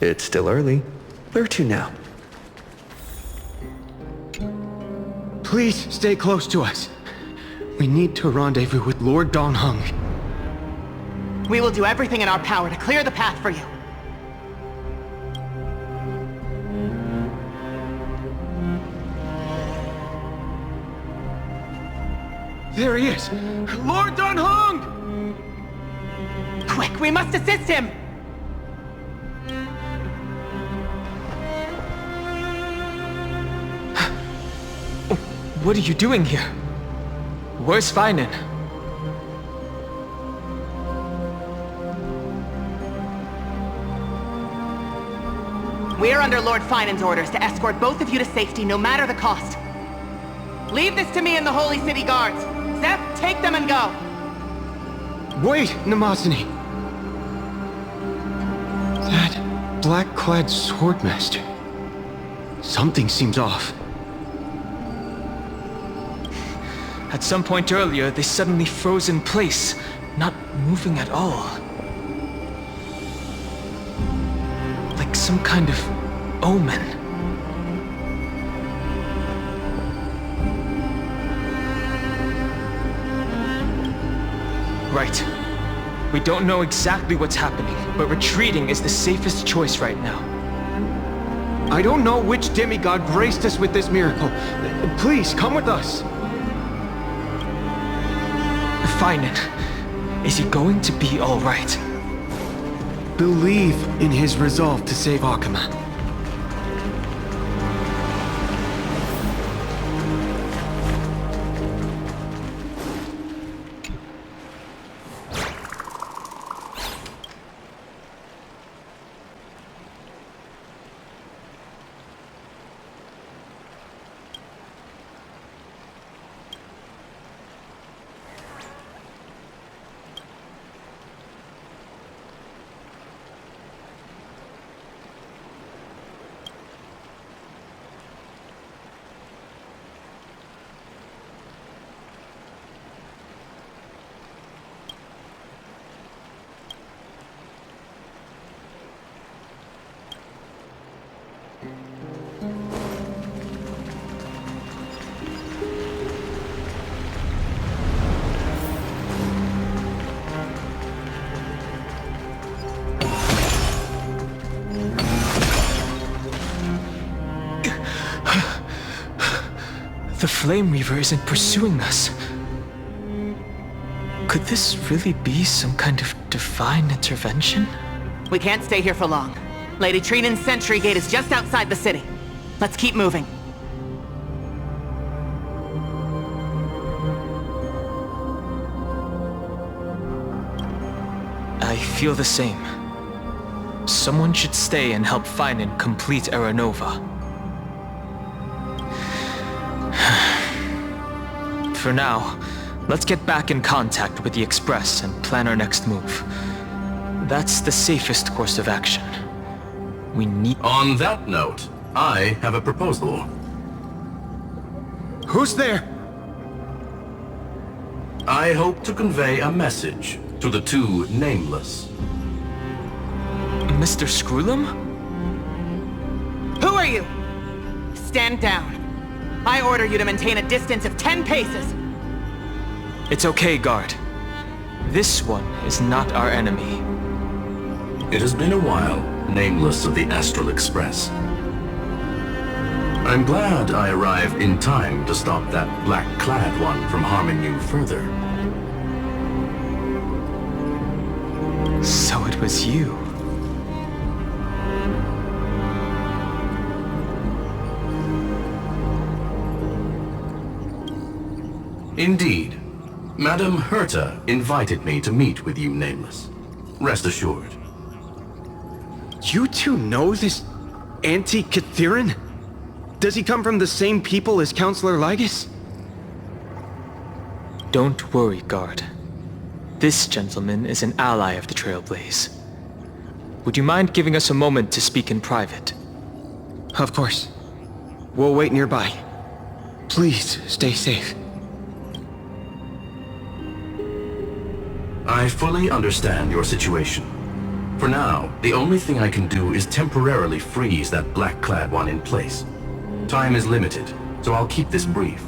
It's still early. Where to now? Please stay close to us. We need to rendezvous with Lord Donghung. We will do everything in our power to clear the path for you. There he is! Lord Donghung! Quick, we must assist him! What are you doing here? Where's Finan? We are under Lord Finan's orders to escort both of you to safety, no matter the cost. Leave this to me and the Holy City Guards. Zeph, take them and go! Wait, Namasani! That black-clad swordmaster. Something seems off. At some point earlier, they suddenly froze in place, not moving at all. Like some kind of omen. Right. We don't know exactly what's happening, but retreating is the safest choice right now. I don't know which demigod graced us with this miracle. Please, come with us. Finan, is he going to be all right? Believe in his resolve to save Akama. The Flame Reaver isn't pursuing us. Could this really be some kind of divine intervention? We can't stay here for long. Lady Trinan's sentry gate is just outside the city. Let's keep moving. I feel the same. Someone should stay and help Finan complete Aranova. For now, let's get back in contact with the Express and plan our next move. That's the safest course of action. We need... On that note, I have a proposal. Who's there? I hope to convey a message to the two nameless. Mr. Screwlum? Who are you? Stand down. I order you to maintain a distance of 10 paces. It's okay, guard. This one is not our enemy. It has been a while, nameless of the Astral Express. I'm glad I arrived in time to stop that black-clad one from harming you further. So it was you. Indeed. Madame Herta invited me to meet with you, Nameless. Rest assured. You two know this anti-Cathiran? Does he come from the same people as Counselor Lygus? Don't worry, guard. This gentleman is an ally of the Trailblaze. Would you mind giving us a moment to speak in private? Of course. We'll wait nearby. Please, stay safe. I fully understand your situation. For now, the only thing I can do is temporarily freeze that black-clad one in place. Time is limited, so I'll keep this brief.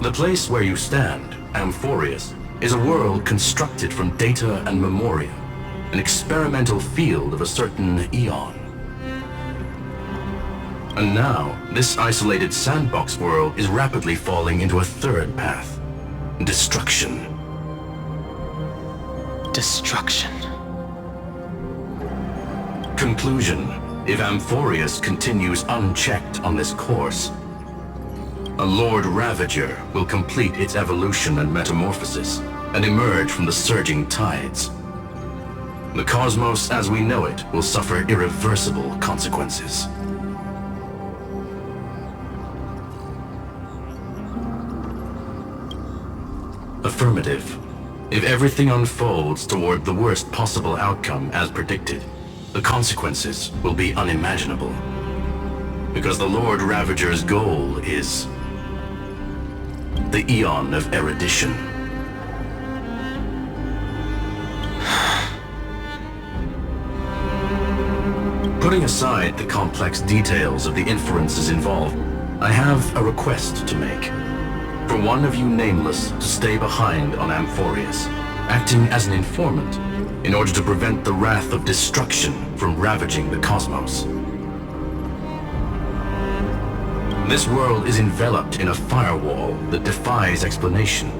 The place where you stand, Amphorius, is a world constructed from data and memoria, an experimental field of a certain eon. And now, this isolated sandbox world is rapidly falling into a third path. Destruction. Destruction. Conclusion. If Amphorius continues unchecked on this course, a Lord Ravager will complete its evolution and metamorphosis, and emerge from the surging tides. The cosmos as we know it will suffer irreversible consequences. Affirmative. If everything unfolds toward the worst possible outcome as predicted, the consequences will be unimaginable. Because the Lord Ravager's goal is the Eon of Erudition. Putting aside the complex details of the inferences involved, I have a request to make. For one of you nameless to stay behind on Amphorius, acting as an informant, in order to prevent the wrath of destruction from ravaging the cosmos. This world is enveloped in a firewall that defies explanation,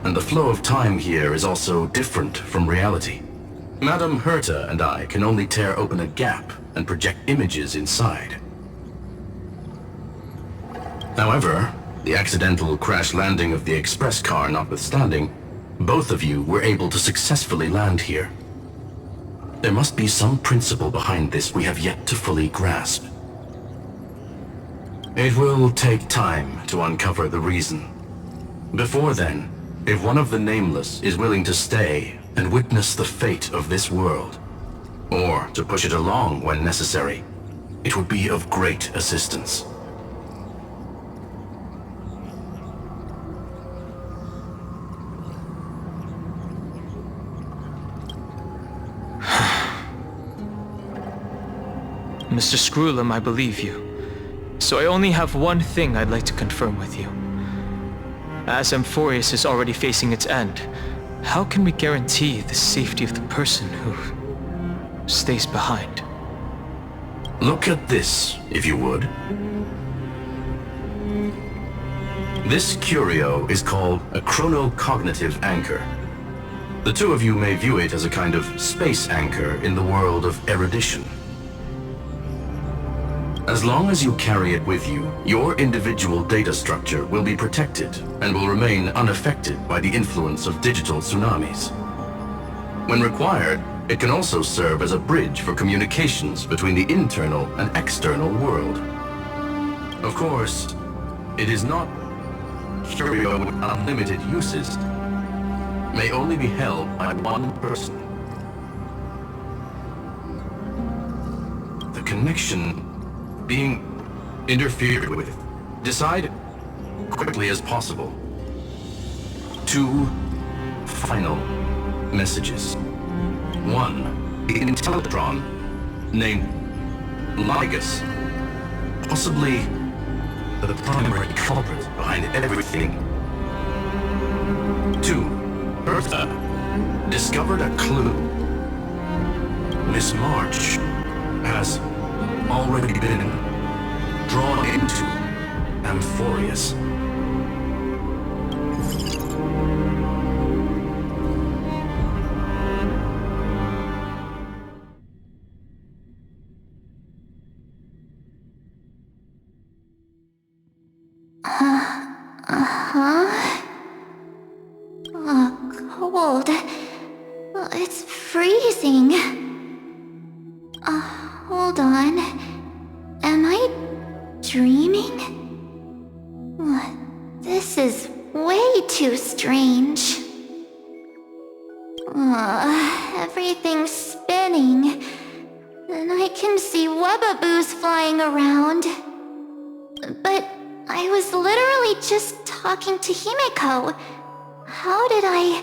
and the flow of time here is also different from reality. Madame Herta and I can only tear open a gap and project images inside. However, the accidental crash landing of the express car notwithstanding, both of you were able to successfully land here. There must be some principle behind this we have yet to fully grasp. It will take time to uncover the reason. Before then, if one of the Nameless is willing to stay and witness the fate of this world, or to push it along when necessary, it would be of great assistance. Mr. Screwlum, I believe you. So I only have one thing I'd like to confirm with you. As Amphorius is already facing its end, how can we guarantee the safety of the person who stays behind? Look at this, if you would. This curio is called a chronocognitive anchor. The two of you may view it as a kind of space anchor in the world of erudition. As long as you carry it with you, your individual data structure will be protected and will remain unaffected by the influence of digital tsunamis. When required, it can also serve as a bridge for communications between the internal and external world. Of course, it is not curio with unlimited uses. May only be held by one person. The connection being interfered with. Decide quickly as possible. 2 final messages. 1. The Intellitron named Ligus, possibly the primary culprit behind everything. 2. Herta discovered a clue. Miss March has already been drawn into Amphorius. Cold. It's freezing. Hold on. Am I dreaming? This is way too strange. Everything's spinning. And I can see webaboos flying around. But I was literally just talking to Himeko. How did I...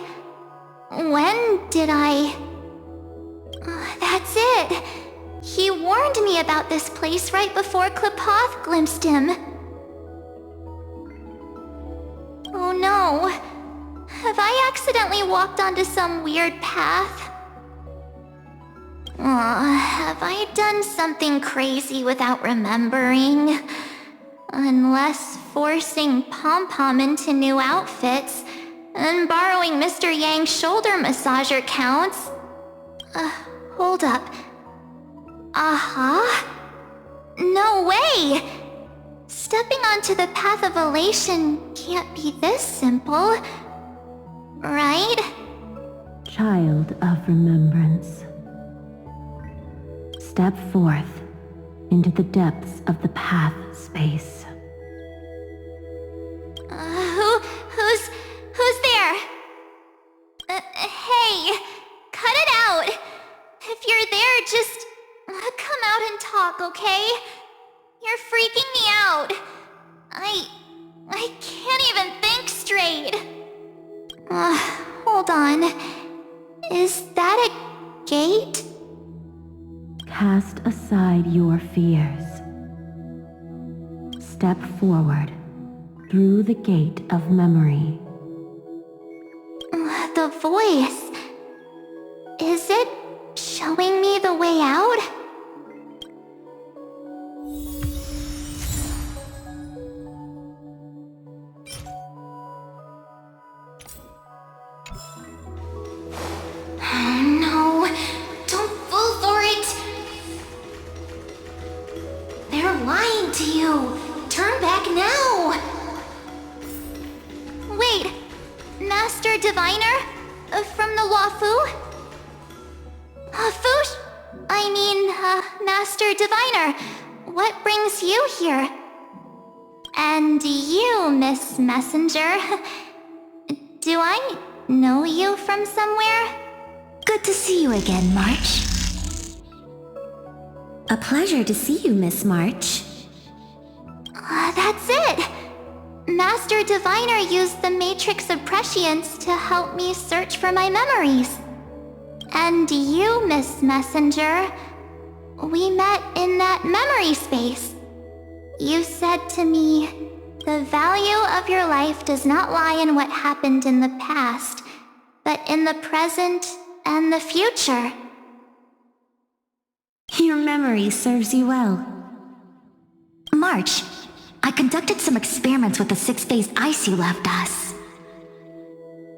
When did I... that's it. He warned me about this place right before Klipoth glimpsed him. Oh no. Have I accidentally walked onto some weird path? Have I done something crazy without remembering? Unless forcing Pom-Pom into new outfits and borrowing Mr. Yang's shoulder massager counts. Hold up. No way! Stepping onto the path of elation can't be this simple, right? Child of remembrance. Step forth into the depths of the path space. Who's there? Hey, cut it out. If you're there, just come out and talk, okay? You're freaking me out. I can't even think straight. Hold on. Is that a gate? Cast aside your fears. Step forward through the gate of memory. The voice. Is it showing me the way out? No, don't fall for it. They're lying to you. Turn back now. Wait, Master Diviner? From the Wafu? Master Diviner, what brings you here? And you, Miss Messenger. Do I know you from somewhere? Good to see you again, March. A pleasure to see you, Miss March. That's it! Master Diviner used the Matrix of Prescience to help me search for my memories. And you, Miss Messenger, we met in that memory space. You said to me, the value of your life does not lie in what happened in the past, but in the present and the future. Your memory serves you well. March, I conducted some experiments with the 6-phase ice you left us.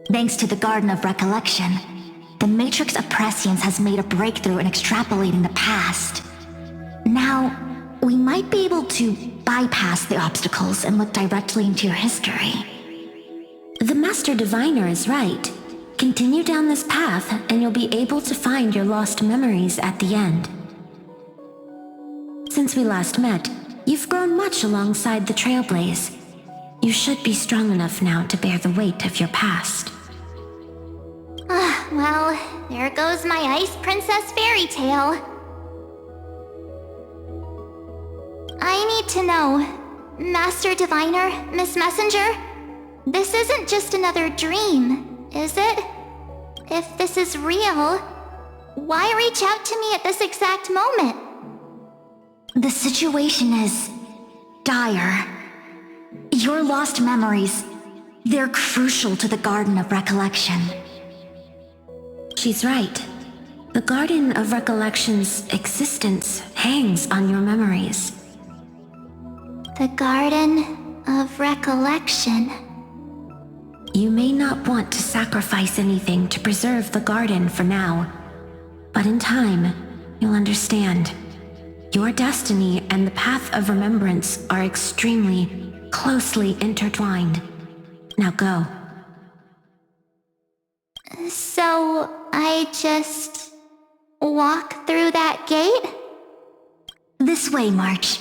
Thanks to the Garden of Recollection, the Matrix of Prescience has made a breakthrough in extrapolating the past. Now, we might be able to bypass the obstacles and look directly into your history. The Master Diviner is right. Continue down this path and you'll be able to find your lost memories at the end. Since we last met, you've grown much alongside the Trailblaze. You should be strong enough now to bear the weight of your past. Well, there goes my Ice Princess fairy tale. I need to know, Master Diviner, Miss Messenger, this isn't just another dream, is it? If this is real, why reach out to me at this exact moment? The situation is dire. Your lost memories, they're crucial to the Garden of Recollection. She's right. The Garden of Recollection's existence hangs on your memories. The Garden of Recollection. You may not want to sacrifice anything to preserve the garden for now, but in time, you'll understand. Your destiny and the path of remembrance are extremely, closely intertwined. Now go. So, I just walk through that gate? This way, March.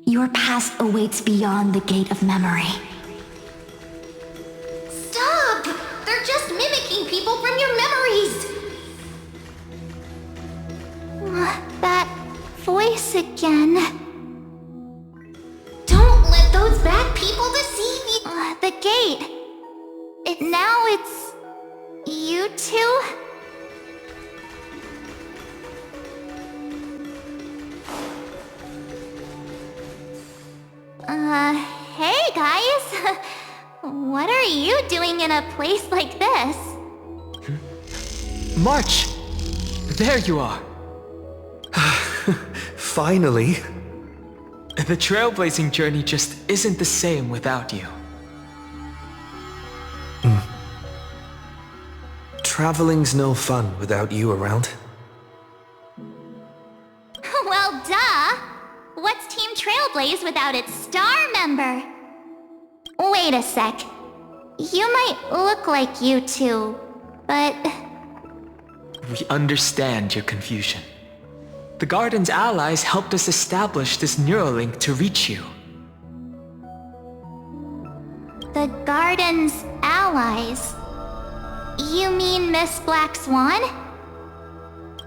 Your past awaits beyond the gate of memory. Stop! They're just mimicking people from your memories! That voice again. Don't let those bad people deceive you! The gate. Now it's... you two? in a place like this. March! There you are! Finally. The trailblazing journey just isn't the same without you. Traveling's no fun without you around. Well, duh! What's Team Trailblaze without its star member? Wait a sec. You might look like you two, but... We understand your confusion. The Garden's allies helped us establish this Neuralink to reach you. The Garden's allies? You mean Miss Black Swan?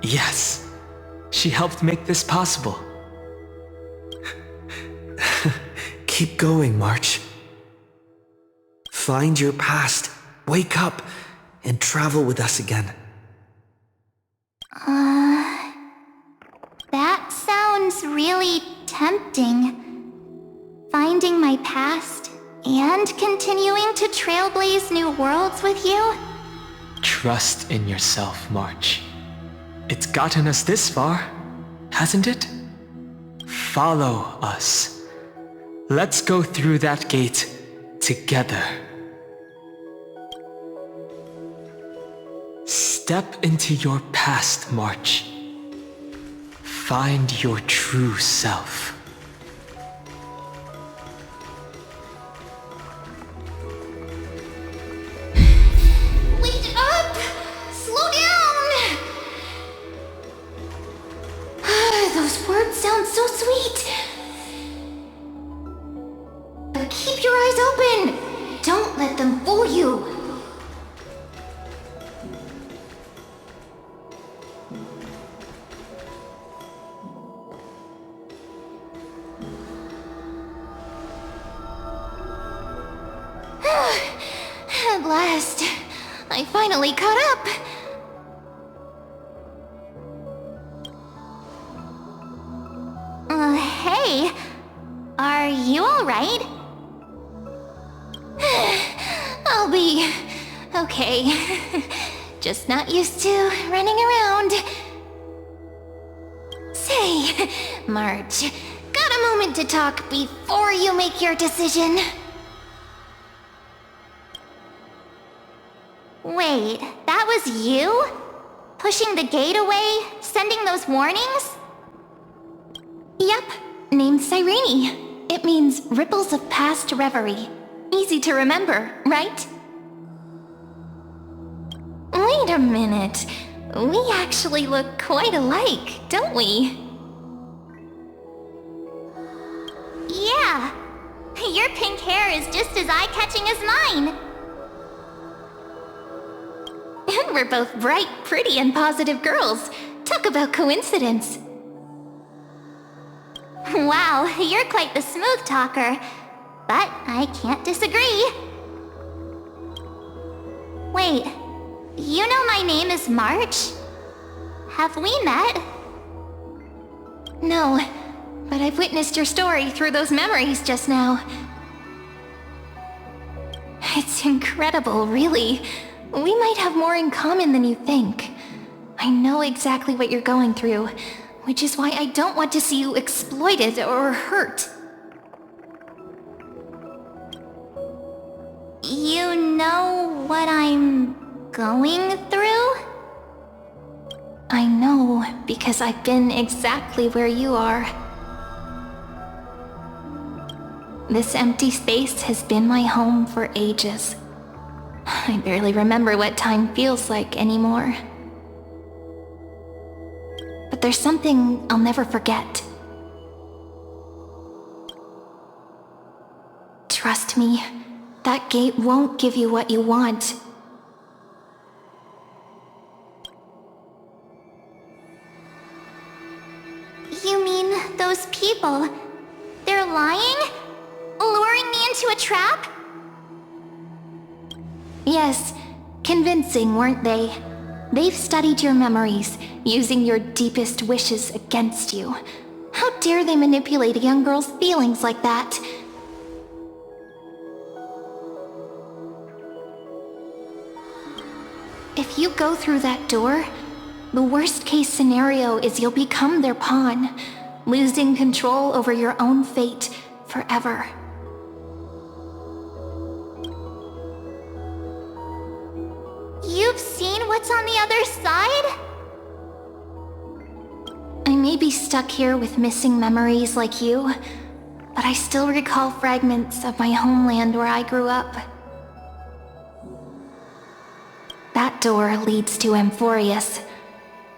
Yes. She helped make this possible. Keep going, March. Find your past, wake up, and travel with us again. That sounds really tempting. Finding my past and continuing to trailblaze new worlds with you? Trust in yourself, March. It's gotten us this far, hasn't it? Follow us. Let's go through that gate together. Step into your past, March. Find your true self. Wait up! Slow down! Those words sound so sweet. But keep your eyes open! Don't let them fool you! At last, I finally caught up. Hey, are you alright? I'll be okay. Just not used to running around. Say, March, got a moment to talk before you make your decision? Wait, that was you? Pushing the gate away? Sending those warnings? Yep, named Cyrene. It means ripples of past reverie. Easy to remember, right? Wait a minute. We actually look quite alike, don't we? Yeah. Your pink hair is just as eye-catching as mine. And we're both bright, pretty, and positive girls. Talk about coincidence. Wow, you're quite the smooth talker. But I can't disagree. Wait, you know my name is March? Have we met? No, but I've witnessed your story through those memories just now. It's incredible, really. We might have more in common than you think. I know exactly what you're going through, which is why I don't want to see you exploited or hurt. You know what I'm going through? I know, because I've been exactly where you are. This empty space has been my home for ages. I barely remember what time feels like anymore. But there's something I'll never forget. Trust me, that gate won't give you what you want. You mean those people? They're lying? Luring me into a trap? Yes, convincing, weren't they? They've studied your memories, using your deepest wishes against you. How dare they manipulate a young girl's feelings like that? If you go through that door, the worst case scenario is you'll become their pawn, losing control over your own fate forever. You've seen what's on the other side? I may be stuck here with missing memories like you, but I still recall fragments of my homeland where I grew up. That door leads to Amphorius.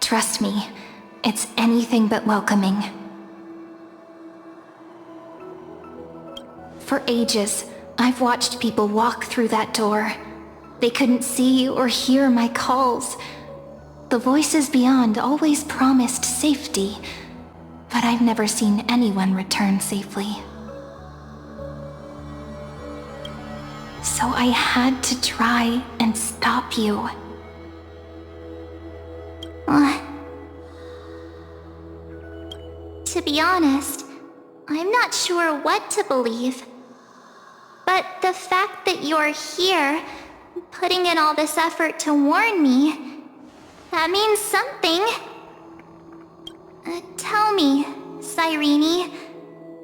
Trust me, it's anything but welcoming. For ages, I've watched people walk through that door. They couldn't see or hear my calls. The voices beyond always promised safety, but I've never seen anyone return safely. So I had to try and stop you. To be honest, I'm not sure what to believe. But the fact that you're here, putting in all this effort to warn me, that means something. Tell me, Cyrene,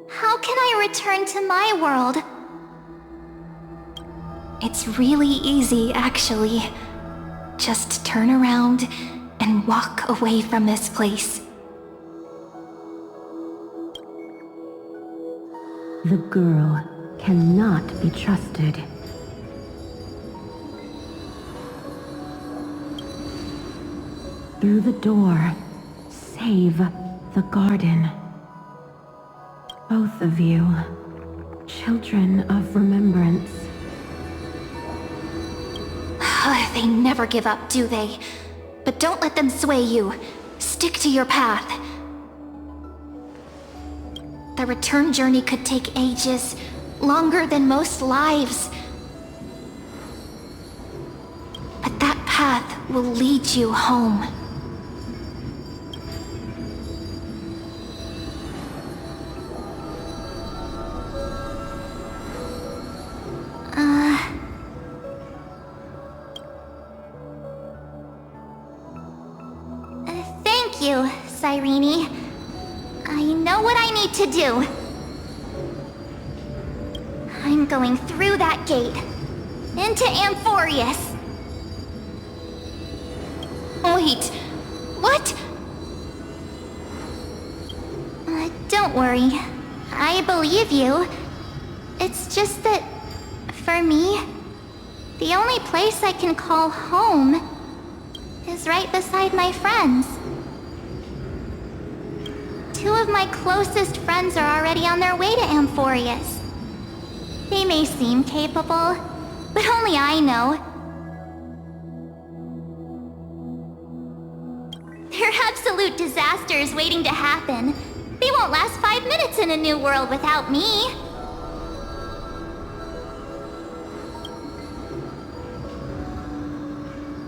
how can I return to my world? It's really easy, actually. Just turn around and walk away from this place. The girl cannot be trusted. Through the door, save the garden. Both of you, children of remembrance. They never give up, do they? But don't let them sway you. Stick to your path. The return journey could take ages, longer than most lives. But that path will lead you home. Thank you, Cyrene. I know what I need to do. I'm going through that gate. Into Amphorius. Wait, what? Don't worry. I believe you. It's just that, for me, the only place I can call home is right beside my friends. Two of my closest friends are already on their way to Amphorius. They may seem capable, but only I know. They're absolute disasters waiting to happen. They won't last 5 minutes in a new world without me.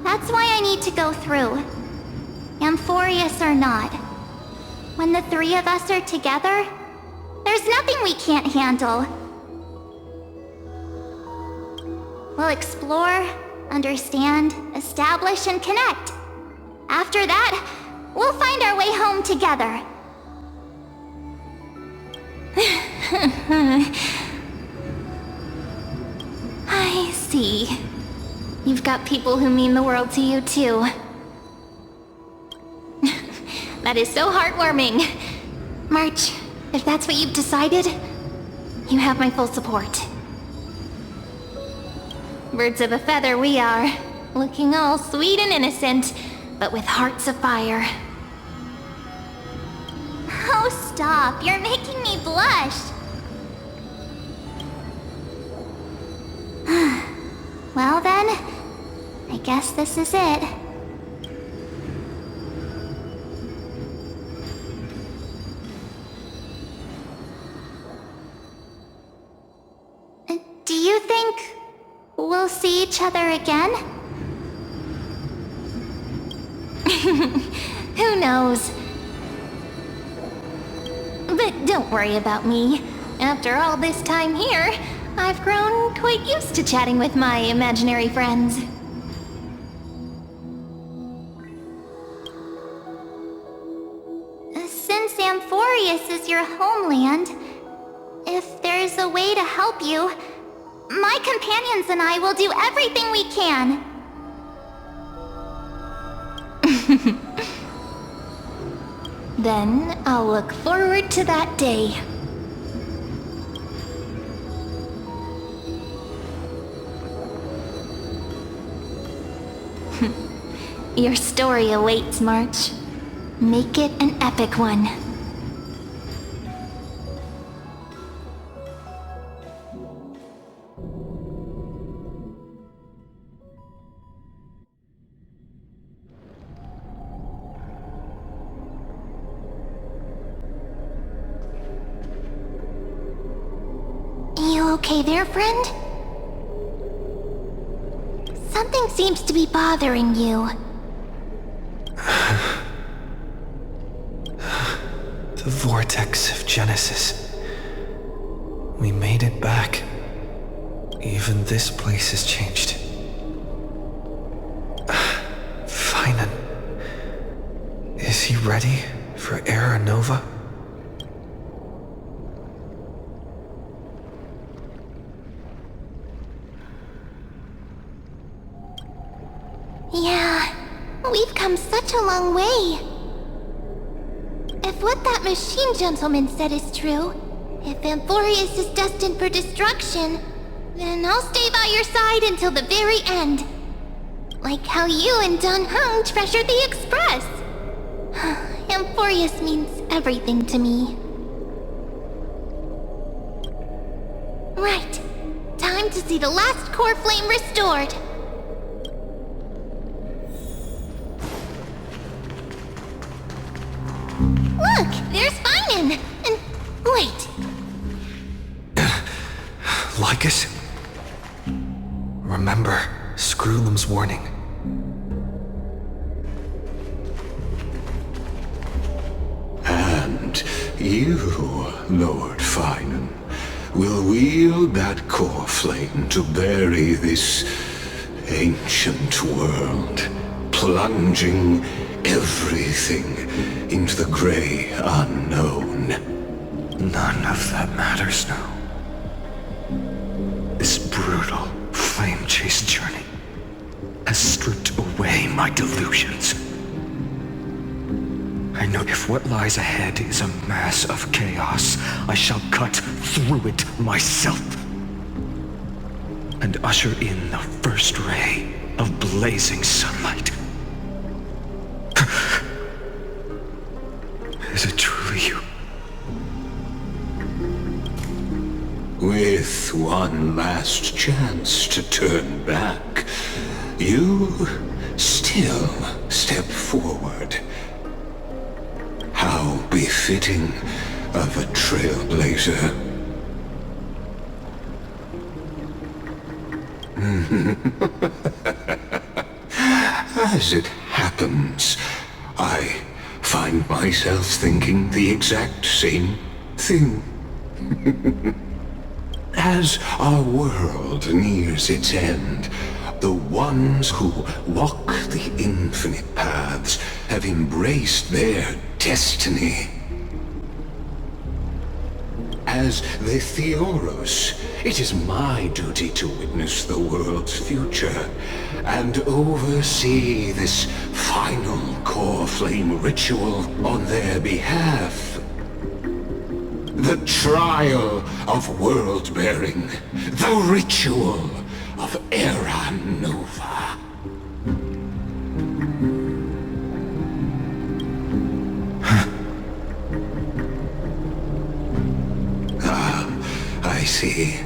That's why I need to go through. Amphorius or not. When the three of us are together, there's nothing we can't handle. We'll explore, understand, establish, and connect. After that, we'll find our way home together. I see. You've got people who mean the world to you, too. That is so heartwarming. March, if that's what you've decided, you have my full support. Birds of a feather we are, looking all sweet and innocent, but with hearts of fire. Oh, stop. You're making me blush. Well then, I guess this is it. Do you think we'll see each other again? Who knows? But don't worry about me. After all this time here, I've grown quite used to chatting with my imaginary friends. since Amphorius is your homeland, if there's a way to help you, my companions and I will do everything we can. Then I'll look forward to that day. Your story awaits, March. Make it an epic one. You okay there, friend? Something seems to be bothering you. The vortex of Genesis. We made it back. Even this place has changed. Finan. Is he ready for Era Nova? Yeah, we've come such a long way. If what that machine gentleman said is true, if Amphorius is destined for destruction, then I'll stay by your side until the very end. Like how you and Dun Hung treasured the Express. Amphorius means everything to me. Right. Time to see the last core flame restored. Look, there's Finan! And wait. Lycus? Remember Screwlum's warning. And you, Lord Finan, will wield that core flame to bury this ancient world, plunging everything into the gray unknown. None of that matters now. This brutal, flame-chased journey has stripped away my delusions. I know if what lies ahead is a mass of chaos, I shall cut through it myself and usher in the first ray of blazing sunlight. Is it truly you? With one last chance to turn back, you still step forward. How befitting of a trailblazer. As it happens, I find myself thinking the exact same thing. As our world nears its end, the ones who walk the infinite paths have embraced their destiny. As the Theoros, it is my duty to witness the world's future and oversee this final core flame ritual on their behalf. The trial of world-bearing, the ritual of Era Nova. I see.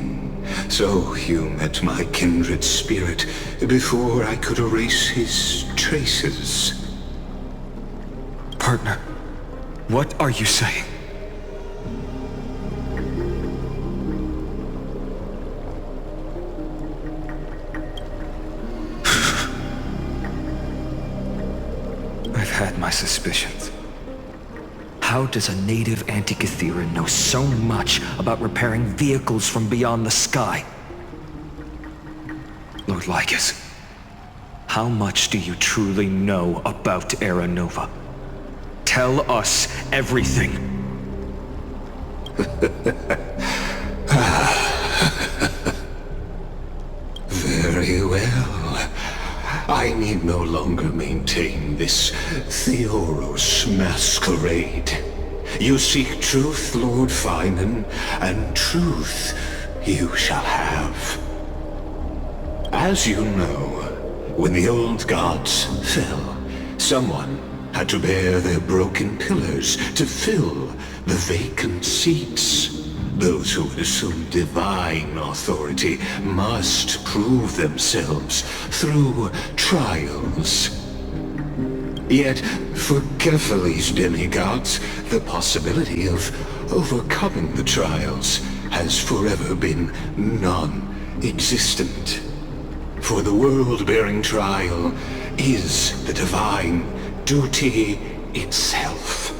So you met my kindred spirit before I could erase his traces. Partner, what are you saying? I've had my suspicions. How does a native Antikytheran know so much about repairing vehicles from beyond the sky? Lord Lycus, how much do you truly know about Era Nova? tell us everything. Very well. I need no longer maintain this Theoros masquerade. You seek truth, Lord Finan, and truth you shall have. As you know, when the old gods fell, someone had to bear their broken pillars to fill the vacant seats. Those who would assume divine authority must prove themselves through trials. Yet, for Kefali's demigods, the possibility of overcoming the trials has forever been non-existent. For the world-bearing trial is the divine duty itself.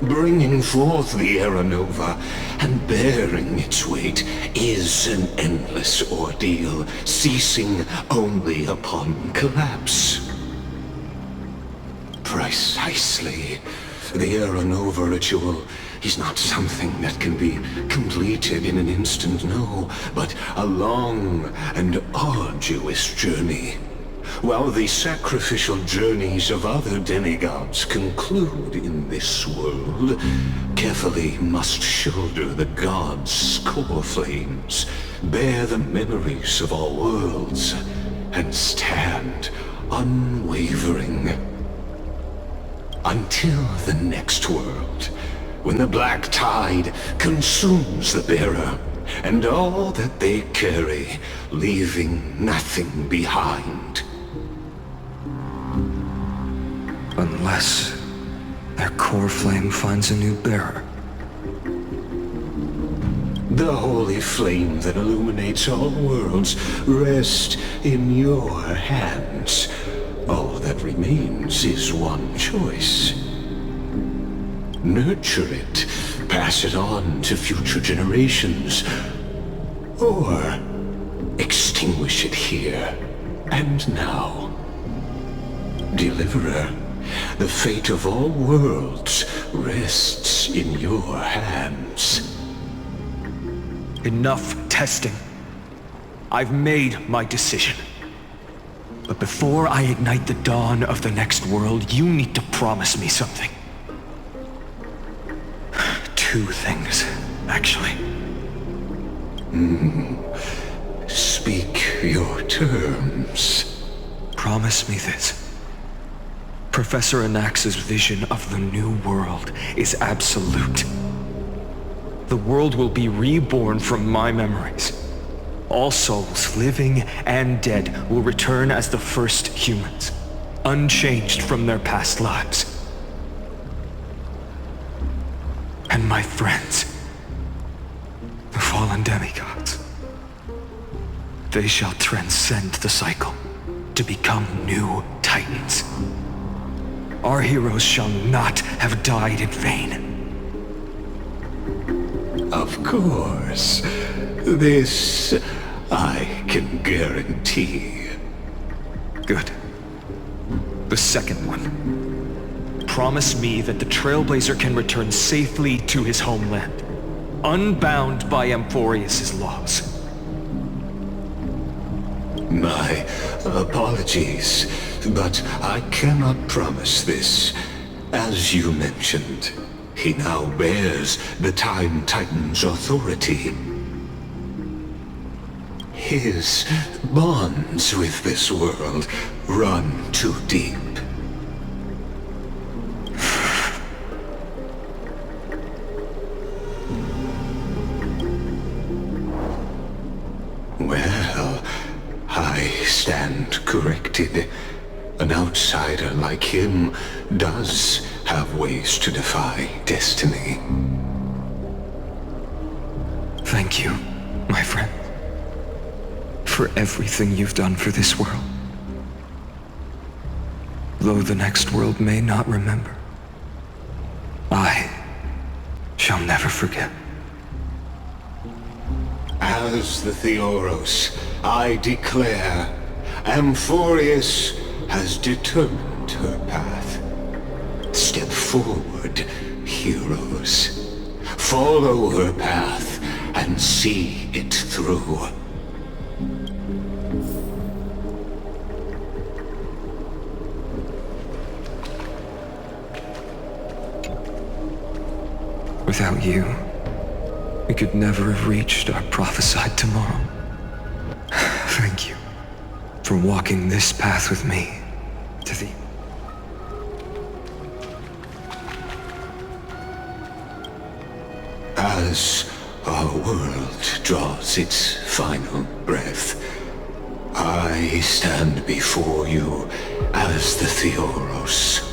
Bringing forth the Era Nova and bearing its weight is an endless ordeal, ceasing only upon collapse. Precisely. The Era Nova ritual is not something that can be completed in an instant, no, but a long and arduous journey. While the sacrificial journeys of other demigods conclude in this world, Kefali must shoulder the gods' core flames, bear the memories of all worlds, and stand unwavering. Until the next world, when the black tide consumes the bearer, and all that they carry, leaving nothing behind. Unless their core flame finds a new bearer. The holy flame that illuminates all worlds rests in your hands. All that remains is one choice. Nurture it, pass it on to future generations, or extinguish it here and now. Deliverer, the fate of all worlds rests in your hands. Enough testing. I've made my decision. But before I ignite the dawn of the next world, you need to promise me something. Two things, actually. Speak your terms. Promise me this. Professor Anax's vision of the new world is absolute. The world will be reborn from my memories. All souls, living and dead, will return as the first humans, unchanged from their past lives. And my friends, the fallen demigods, they shall transcend the cycle to become new titans. Our heroes shall not have died in vain. Of course. This I can guarantee. Good. The second one. Promise me that the Trailblazer can return safely to his homeland, unbound by Amphorius' laws. My apologies, but I cannot promise this. As you mentioned, he now bears the Time Titan's authority. His bonds with this world run too deep. Well, I stand corrected. An outsider like him does have ways to defy destiny. Thank you, my friend, for everything you've done for this world. Though the next world may not remember, I shall never forget. As the Theoros, I declare, Amphorius has determined her path. Step forward, heroes. Follow her path and see it through. Without you, we could never have reached our prophesied tomorrow. Thank you for walking this path with me to the... As our world draws its final breath, I stand before you as the Theoros.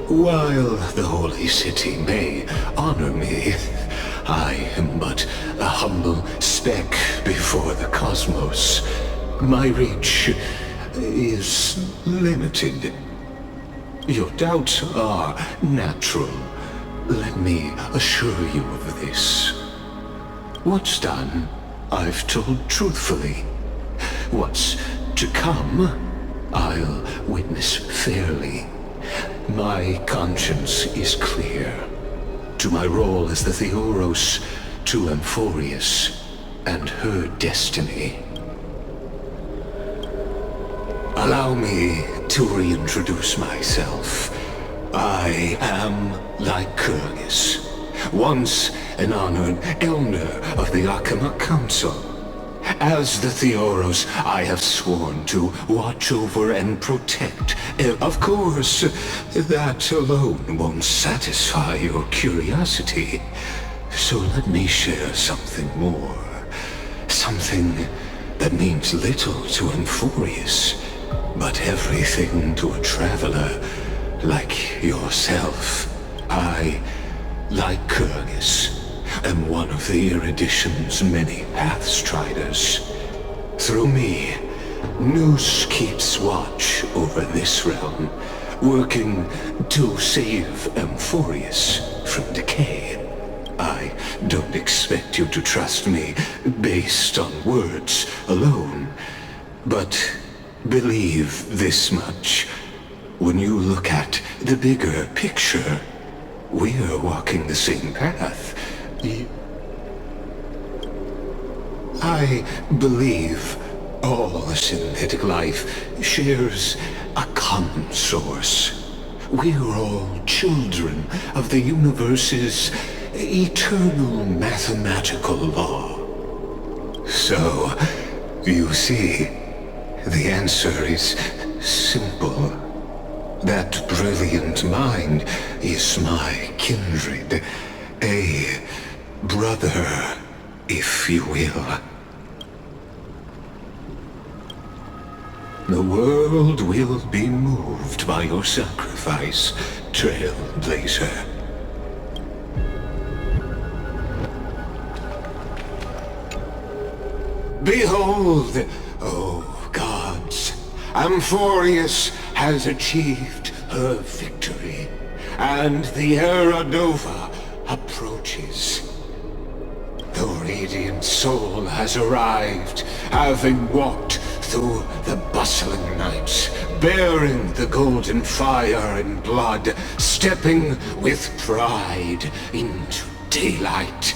While the Holy City may honor me, I am but a humble speck before the cosmos. My reach is limited. Your doubts are natural. Let me assure you of this. What's done, I've told truthfully. What's to come, I'll witness fairly. My conscience is clear. To my role as the Theoros, to Amphorius, and her destiny. Allow me to reintroduce myself. I am Lycurgus, once an honored elder of the Arkham Council. As the Theoros, I have sworn to watch over and protect. Of course, that alone won't satisfy your curiosity. So let me share something more. Something that means little to Amphorius, but everything to a traveler like yourself. I, Lycurgus, am one of the Erudition's many Pathstriders. Through me, Nous keeps watch over this realm, working to save Amphorius from decay. I don't expect you to trust me based on words alone, but believe this much. When you look at the bigger picture, we're walking the same path. I believe all synthetic life shares a common source. We're all children of the universe's eternal mathematical law. So, you see, the answer is simple. That brilliant mind is my kindred, a brother, if you will. The world will be moved by your sacrifice, Trailblazer. Behold, oh gods, Amphorius has achieved her victory, and the Era Nova approaches. The radiant soul has arrived, having walked through the bustling nights, bearing the golden fire and blood, stepping with pride into daylight.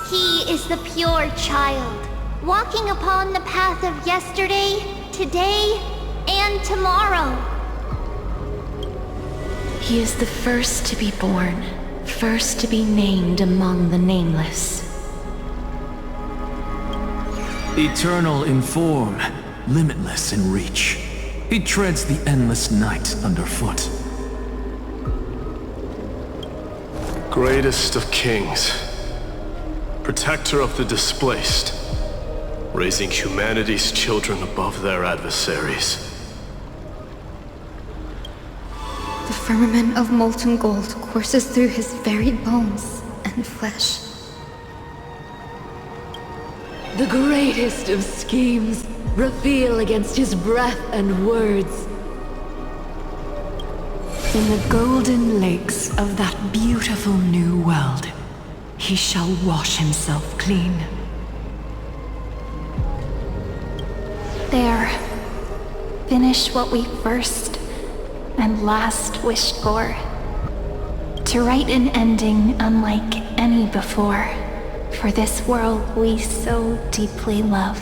He is the pure child, walking upon the path of yesterday, today, and tomorrow. He is the first to be born, first to be named among the nameless. Eternal in form, limitless in reach. He treads the endless night underfoot. Greatest of kings, protector of the displaced, raising humanity's children above their adversaries. The firmament of molten gold courses through his very bones and flesh. The greatest of schemes reveal against his breath and words. In the golden lakes of that beautiful new world, he shall wash himself clean. There. Finish what we first and last wished for. To write an ending unlike any before, for this world we so deeply love.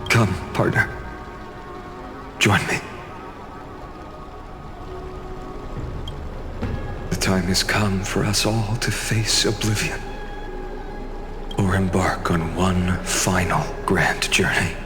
Come, partner. Join me. The time has come for us all to face oblivion, or embark on one final grand journey.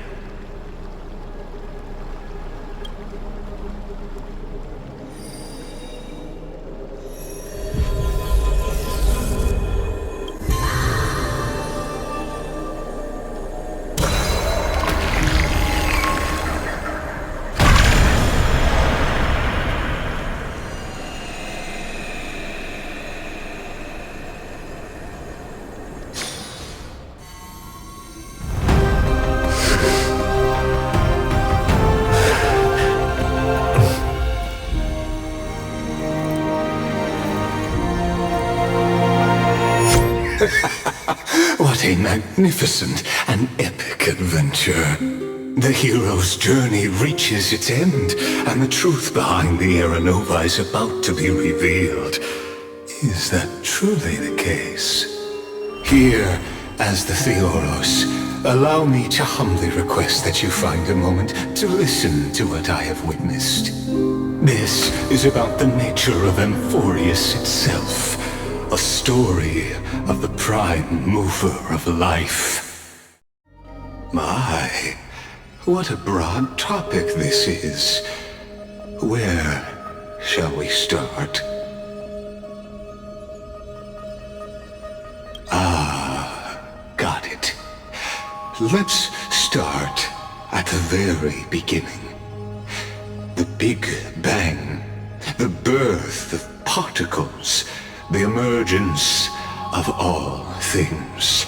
What a magnificent and epic adventure. The hero's journey reaches its end, and the truth behind the Era Nova is about to be revealed. Is that truly the case? Here, as the Theoros, allow me to humbly request that you find a moment to listen to what I have witnessed. This is about the nature of Amphorius itself. A story of the prime mover of life. My, what a broad topic this is. Where shall we start? Got it. Let's start at the very beginning. The Big Bang, the birth of particles, the emergence of all things.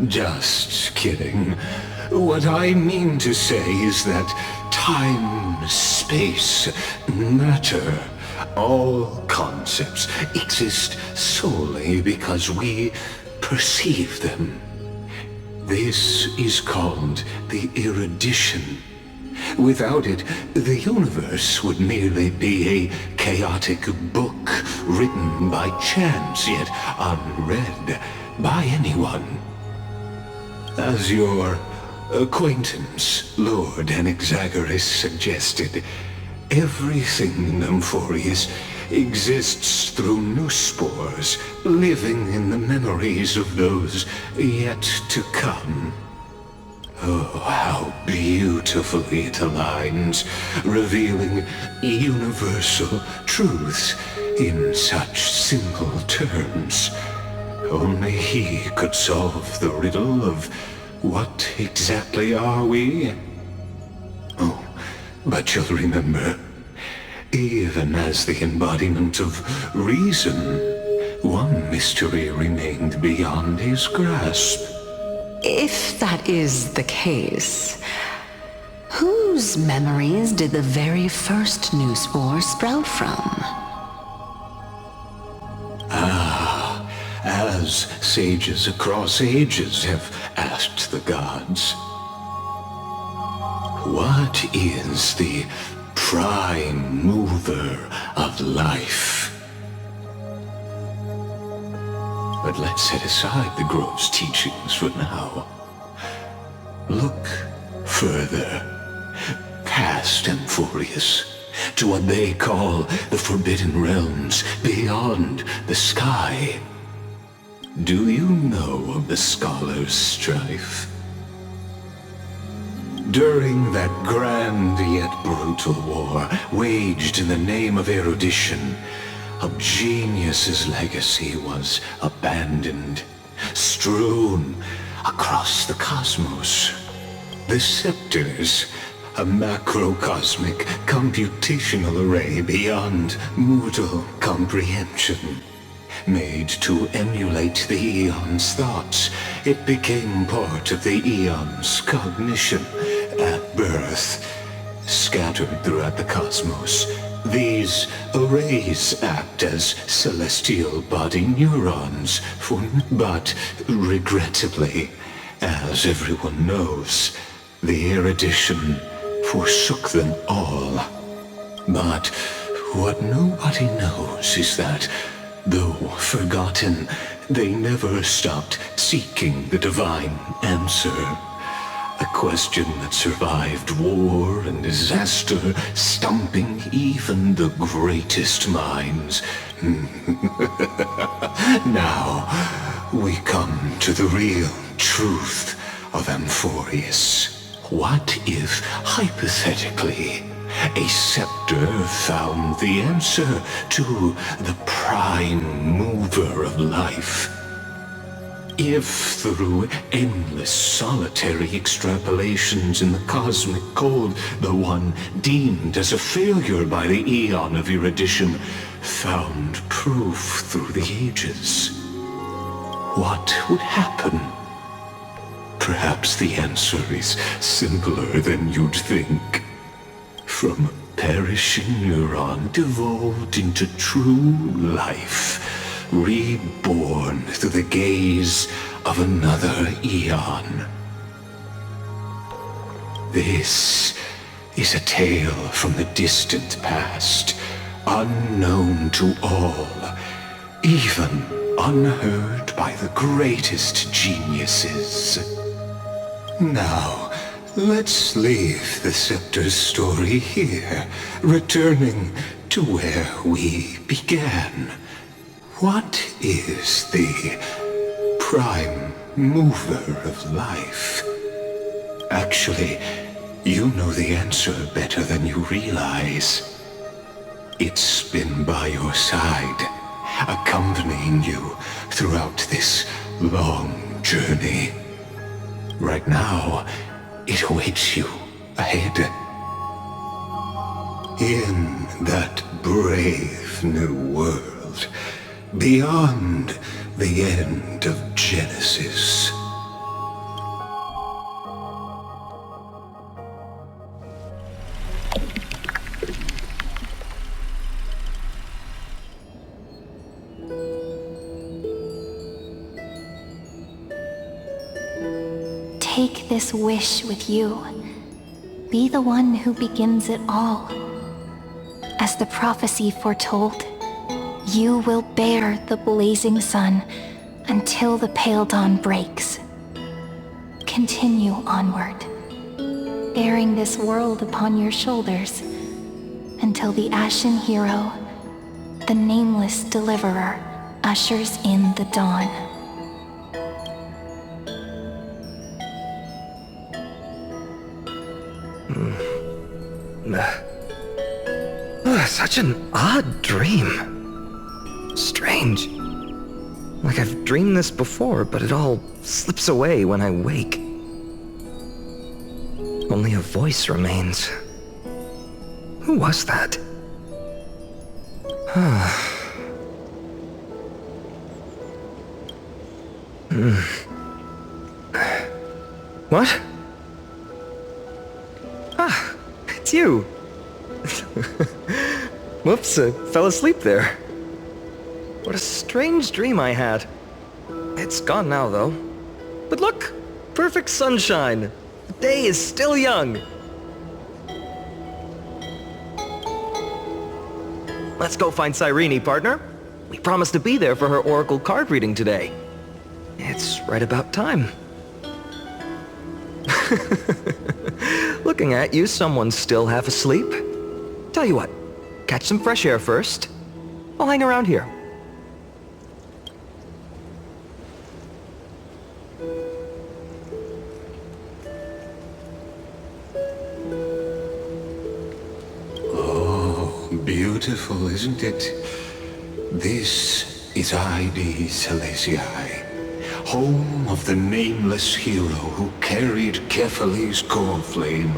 Just kidding. What I mean to say is that time, space, matter, all concepts exist solely because we perceive them. This is called the erudition. Without it, the universe would merely be a chaotic book written by chance, yet unread by anyone. As your acquaintance, Lord Anaxagoras, suggested, everything in Amphorius exists through new spores, living in the memories of those yet to come. Oh, how beautifully it aligns, revealing universal truths in such simple terms. Only he could solve the riddle of what exactly are we? Oh, but you'll remember, even as the embodiment of reason, one mystery remained beyond his grasp. If that is the case, whose memories did the very first new spore sprout from? As sages across ages have asked the gods, what is the prime mover of life? But let's set aside the Grove's teachings for now. Look further, past Amphorius, to what they call the Forbidden Realms beyond the sky. Do you know of the Scholars' Strife? During that grand yet brutal war, waged in the name of erudition, a genius's legacy was abandoned, strewn across the cosmos. The Scepters, a macrocosmic computational array beyond mortal comprehension. Made to emulate the Eon's thoughts, it became part of the Eon's cognition at birth, scattered throughout the cosmos, These arrays act as celestial body neurons, but regrettably, as everyone knows, the erudition forsook them all. But what nobody knows is that, though forgotten, they never stopped seeking the divine answer. A question that survived war and disaster, stumping even the greatest minds. Now, we come to the real truth of Amphorius. What if, hypothetically, a scepter found the answer to the prime mover of life? If through endless solitary extrapolations in the cosmic cold, the one deemed as a failure by the eon of erudition found proof through the ages, what would happen? Perhaps the answer is simpler than you'd think. From a perishing neuron devolved into true life, reborn through the gaze of another eon. This is a tale from the distant past, unknown to all, even unheard by the greatest geniuses. Now, let's leave the scepter's story here, returning to where we began. What is the prime mover of life? Actually, you know the answer better than you realize. It's been by your side, accompanying you throughout this long journey. Right now, it awaits you ahead. In that brave new world, beyond the end of Genesis. Take this wish with you. Be the one who begins it all. As the prophecy foretold, you will bear the blazing sun until the pale dawn breaks. Continue onward, bearing this world upon your shoulders until the ashen hero, the nameless deliverer, ushers in the dawn. Such an odd dream. Strange. Like I've dreamed this before, but it all slips away when I wake. Only a voice remains. Who was that? What? Ah, it's you. Whoops, I fell asleep there. What a strange dream I had. It's gone now, though. But look, perfect sunshine. The day is still young. Let's go find Cyrene, partner. We promised to be there for her oracle card reading today. It's right about time. Looking at you, someone's still half asleep. Tell you what, catch some fresh air first. I'll hang around here. Oh, beautiful, isn't it? This is ID Silesiae, home of the nameless hero who carried Kephales's core flame.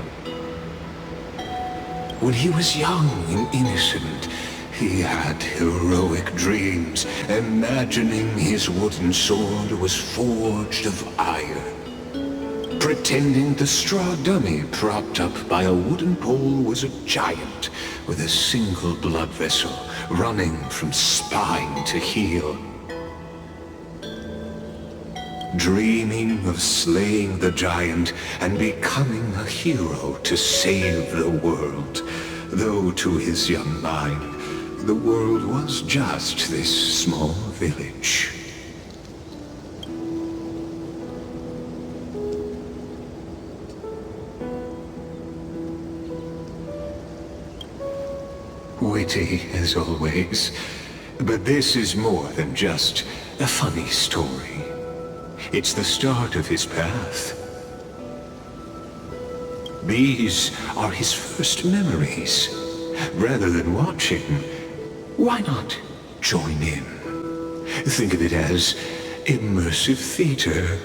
When he was young and innocent, he had heroic dreams, imagining his wooden sword was forged of iron. pretending the straw dummy propped up by a wooden pole was a giant with a single blood vessel running from spine to heel. Dreaming of slaying the giant and becoming a hero to save the world, though to his young mind, the world was just this small village. Witty as always, but this is more than just a funny story. It's the start of his path. These are his first memories. Rather than watching, why not join in? Think of it as immersive theater.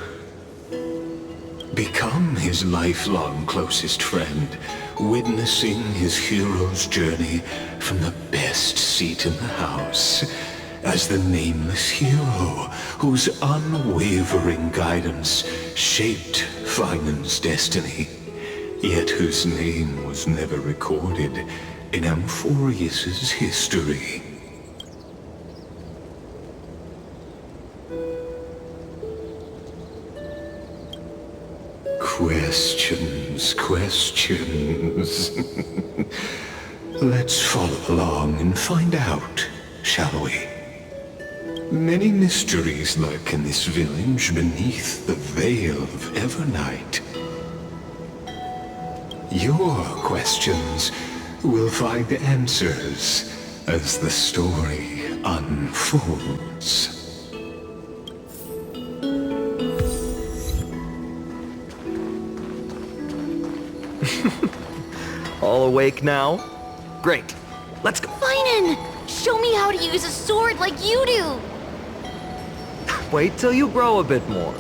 Become his lifelong closest friend, witnessing his hero's journey from the best seat in the house, as the nameless hero whose unwavering guidance shaped Finan's destiny, yet whose name was never recorded in Amphorius's history. Questions. Let's follow along and find out, shall we? Many mysteries lurk in this village beneath the veil of Evernight. Your questions will find answers as the story unfolds. All awake now? Great. Let's go. Finan! Show me how to use a sword like you do! Wait till you grow a bit more.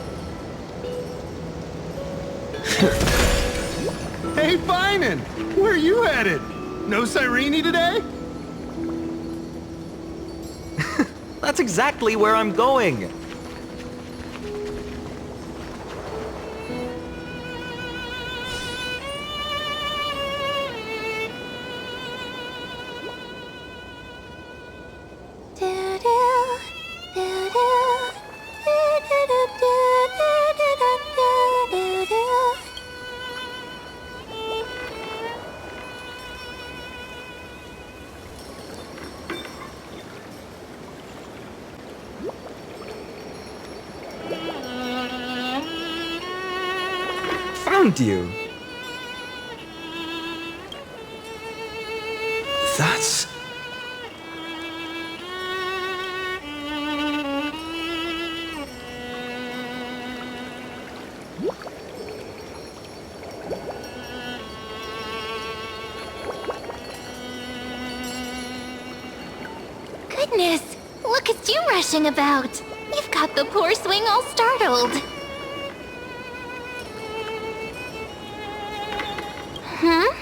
Hey, Finan! Where are you headed? No Cyrene today? That's exactly where I'm going. Found you. That's... Goodness, look at you rushing about. You've got the poor swing all startled. Huh?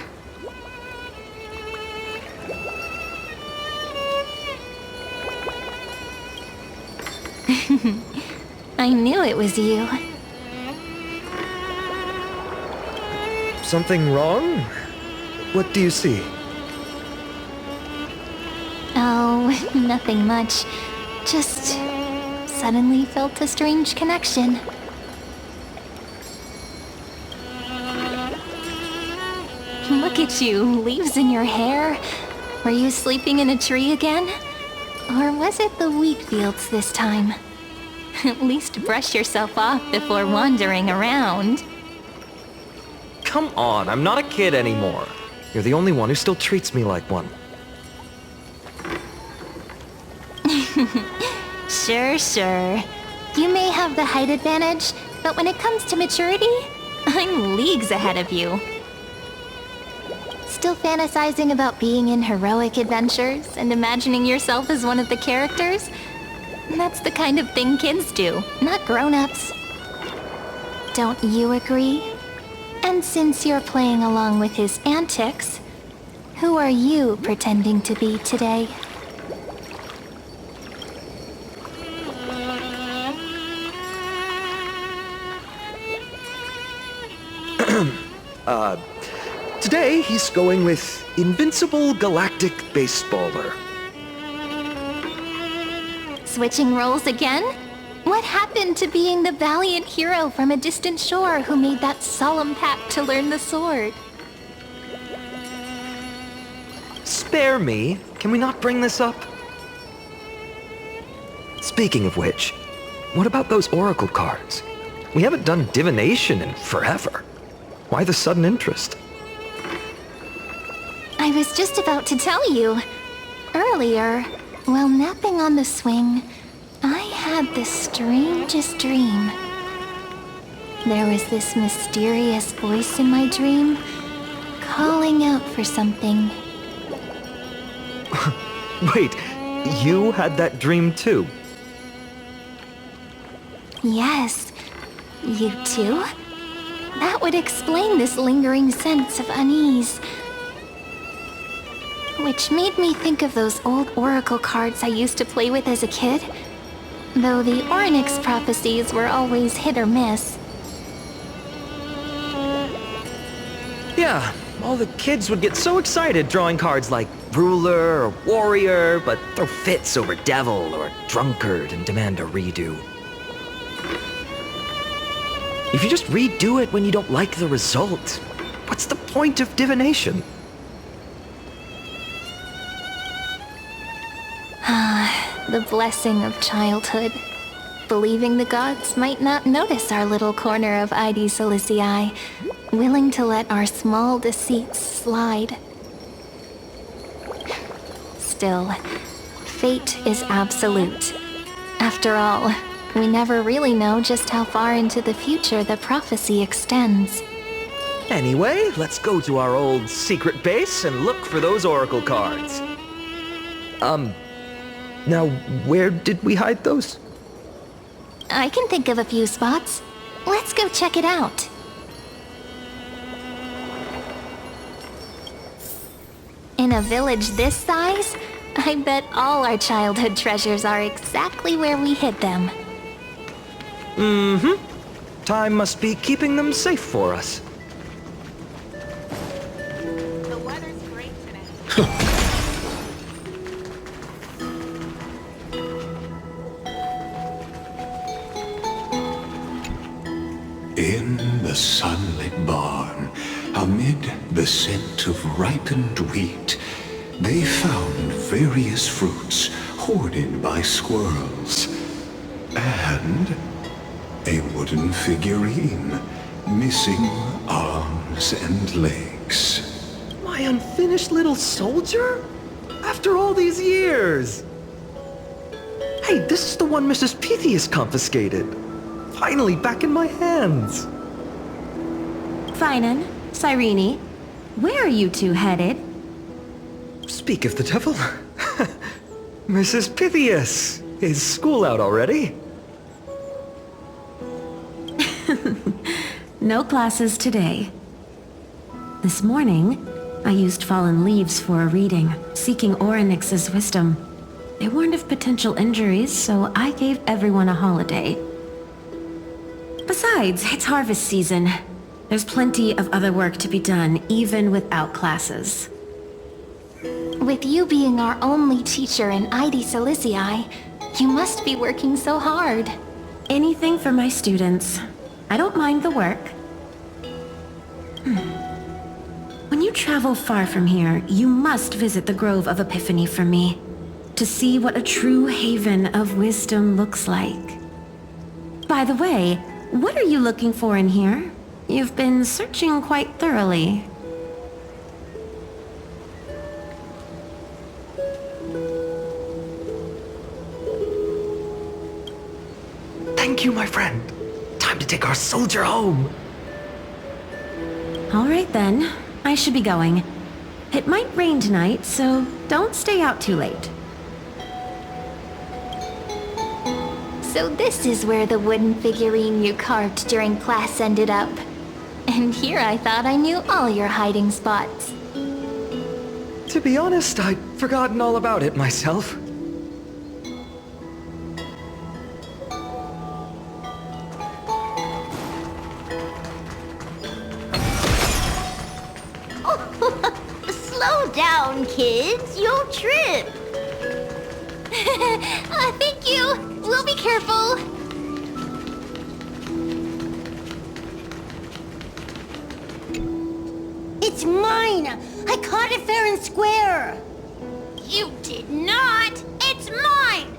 I knew it was you. Something wrong? What do you see? Oh, nothing much. Just suddenly felt a strange connection. Look at you, leaves in your hair. Were you sleeping in a tree again? Or was it the wheat fields this time? At least brush yourself off before wandering around. Come on, I'm not a kid anymore. You're the only one who still treats me like one. Sure. You may have the height advantage, but when it comes to maturity, I'm leagues ahead of you. Still fantasizing about being in heroic adventures and imagining yourself as one of the characters? That's the kind of thing kids do, not grown-ups. Don't you agree? And since you're playing along with his antics, who are you pretending to be today? Today he's going with Invincible Galactic Baseballer. Switching roles again? What happened to being the valiant hero from a distant shore who made that solemn pact to learn the sword? Spare me. Can we not bring this up? Speaking of which, what about those oracle cards? We haven't done divination in forever. Why the sudden interest? I was just about to tell you. Earlier, while napping on the swing, I had the strangest dream. There was this mysterious voice in my dream, calling out for something. Wait, you had that dream too? Yes, you too? That would explain this lingering sense of unease. Which made me think of those old oracle cards I used to play with as a kid. Though the Ornyx prophecies were always hit or miss. Yeah, all the kids would get so excited drawing cards like ruler or warrior, but throw fits over devil or drunkard and demand a redo. If you just redo it when you don't like the result, what's the point of divination? The blessing of childhood. Believing the gods might not notice our little corner of ID Silicii, willing to let our small deceits slide. Still, fate is absolute. After all, we never really know just how far into the future the prophecy extends. Anyway, let's go to our old secret base and look for those oracle cards. Now, where did we hide those? I can think of a few spots. Let's go check it out. In a village this size, I bet all our childhood treasures are exactly where we hid them. Mm-hmm. Time must be keeping them safe for us. The weather's great today. In the sunlit barn, amid the scent of ripened wheat, they found various fruits hoarded by squirrels. And a wooden figurine, missing arms and legs. My unfinished little soldier? After all these years! Hey, this is the one Mrs. Pythias confiscated. Finally back in my hands. Finan, Cyrene, where are you two headed? Speak of the devil. Mrs. Pythias, is school out already? No classes today. This morning, I used fallen leaves for a reading, seeking Ornyx's wisdom. They warned of potential injuries, so I gave everyone a holiday. Besides, it's harvest season. There's plenty of other work to be done, even without classes. With you being our only teacher in ID Silicii, you must be working so hard. Anything for my students. I don't mind the work. When you travel far from here, you must visit the Grove of Epiphany for me, to see what a true haven of wisdom looks like. By the way, what are you looking for in here? You've been searching quite thoroughly. Thank you, my friend. Time to take our soldier home. All right then, I should be going. It might rain tonight, so don't stay out too late. So this is where the wooden figurine you carved during class ended up. And here I thought I knew all your hiding spots. To be honest, I'd forgotten all about it myself. down, kids. You'll trip. Thank you. We'll be careful. It's mine. I caught it fair and square. You did not. It's mine.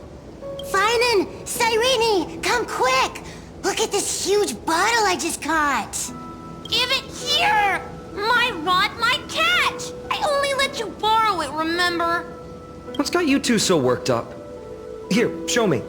Finan, Cyrene, come quick. Look at this huge bottle I just caught. Give it here. My rod, my catch. I only let you borrow it, remember? What's got you two so worked up? Here, show me.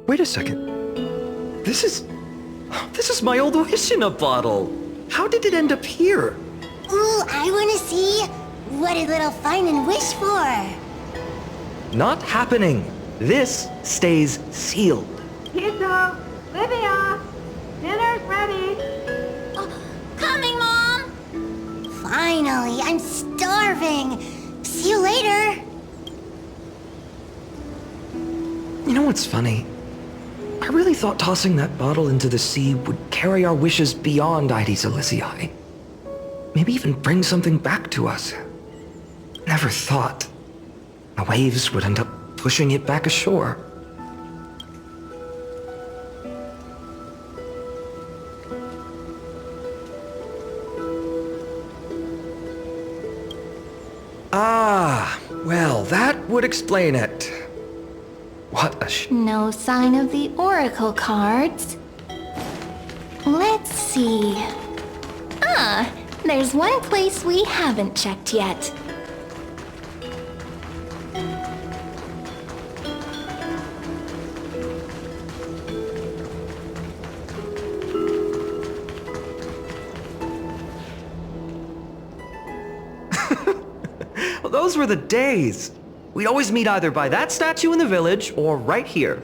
Wait a second. This is my old wish in a bottle. How did it end up here? Ooh, I want to see. What did little Finan wish for? Not happening. This stays sealed. Kiddo, Livia, dinner's ready. Coming, Mom. Finally, I'm starving. See you later. You know what's funny? I really thought tossing that bottle into the sea would carry our wishes beyond Ides Elysiae. Maybe even bring something back to us. Never thought the waves would end up pushing it back ashore. Ah, well, that would explain it. What a No sign of the oracle cards. Let's see. Ah, there's one place we haven't checked yet. Well, those were the days. We'd always meet either by that statue in the village or right here.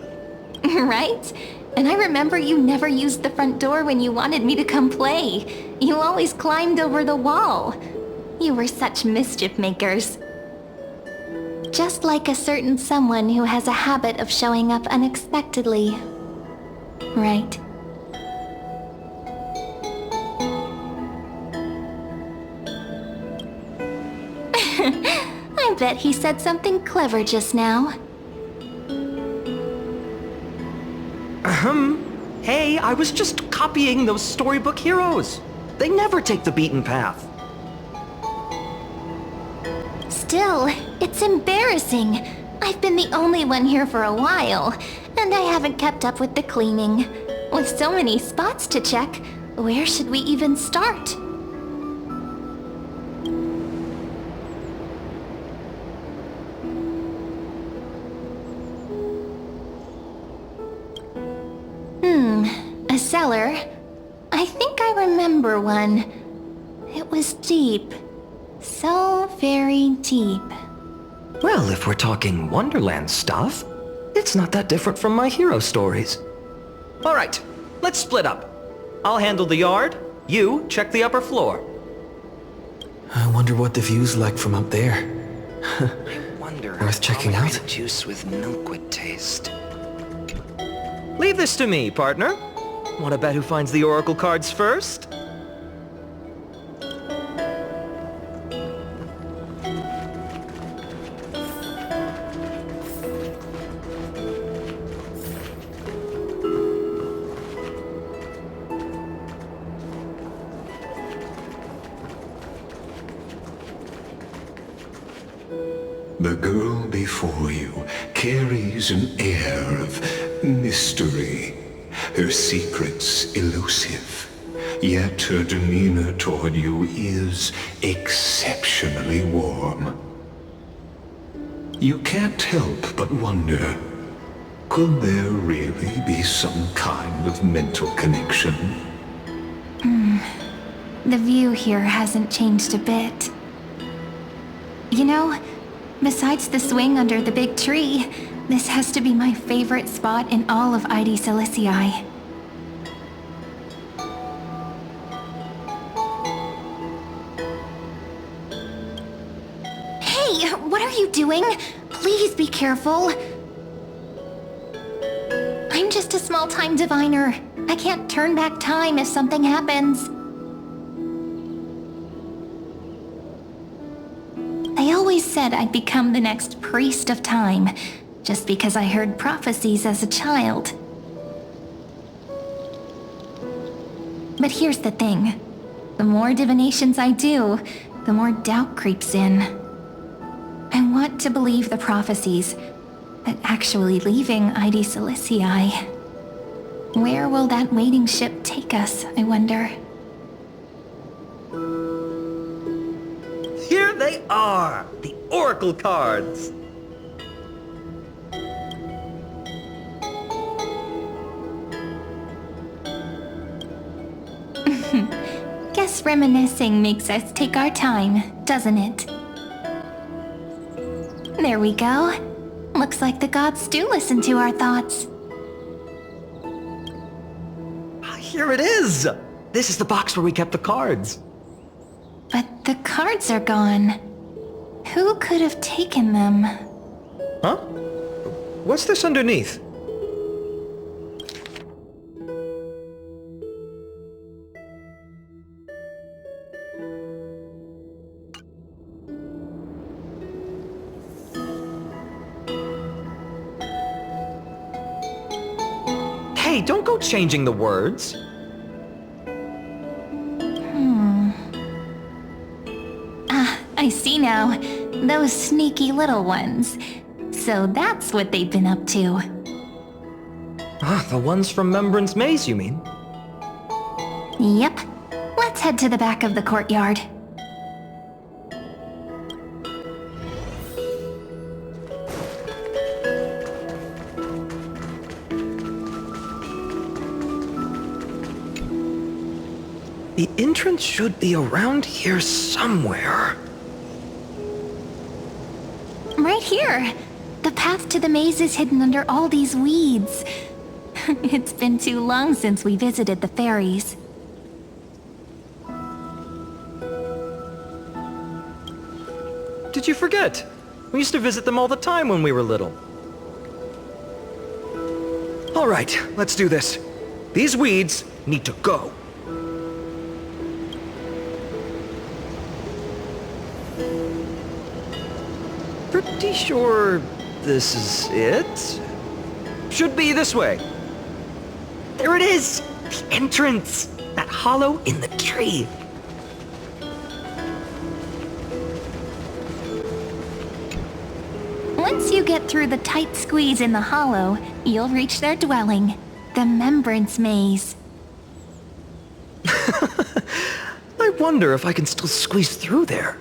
Right? And I remember you never used the front door when you wanted me to come play. You always climbed over the wall. You were such mischief makers. Just like a certain someone who has a habit of showing up unexpectedly. Right? I bet he said something clever just now. Hey, I was just copying those storybook heroes. They never take the beaten path. Still, it's embarrassing. I've been the only one here for a while, and I haven't kept up with the cleaning. With so many spots to check, where should we even start? A cellar. I think I remember one. It was deep. So very deep. Well, if we're talking Wonderland stuff, it's not that different from my hero stories. All right, let's split up. I'll handle the yard, you check the upper floor. I wonder what the view's like from up there. I wonder Worth checking out? Juice with milk would taste. Leave this to me, partner. Want to bet who finds the oracle cards first? The girl before you carries an air of mystery, her secrets elusive, yet her demeanor toward you is exceptionally warm. You can't help but wonder, could there really be some kind of mental connection? The view here hasn't changed a bit. You know, besides the swing under the big tree, this has to be my favorite spot in all of ID Silicii. Hey, what are you doing? Please be careful. I'm just a small-time diviner. I can't turn back time if something happens. They always said I'd become the next priest of time, just because I heard prophecies as a child. But here's the thing. The more divinations I do, the more doubt creeps in. I want to believe the prophecies, but actually leaving ID Silicii. Where will that waiting ship take us, I wonder? Here they are! The Oracle cards! Guess reminiscing makes us take our time, doesn't it? There we go. Looks like the gods do listen to our thoughts. Here it is! This is the box where we kept the cards. But the cards are gone. Who could have taken them? Huh? What's this underneath? Hey, don't go changing the words. I see now. Those sneaky little ones. So that's what they've been up to. Ah, the ones from Remembrance Maze, you mean? Yep. Let's head to the back of the courtyard. The entrance should be around here somewhere. Right here. The path to the maze is hidden under all these weeds. It's been too long since we visited the fairies. Did you forget? We used to visit them all the time when we were little. All right, let's do this. These weeds need to go. Pretty sure this is it? Should be this way. There it is! The entrance! That hollow in the tree. Once you get through the tight squeeze in the hollow, you'll reach their dwelling, the Remembrance Maze. I wonder if I can still squeeze through there.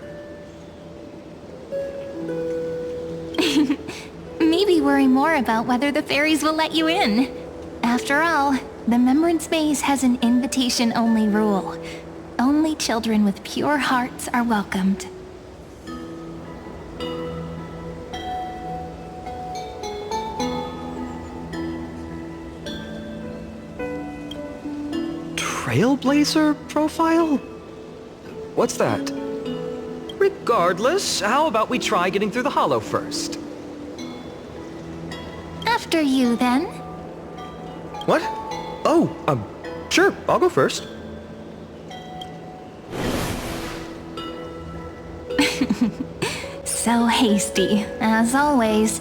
Maybe worry more about whether the fairies will let you in. After all, the Remembrance Maze has an invitation-only rule. Only children with pure hearts are welcomed. Trailblazer profile? What's that? Regardless, how about we try getting through the hollow first? After you, then. What? Oh, sure, I'll go first. So hasty, as always.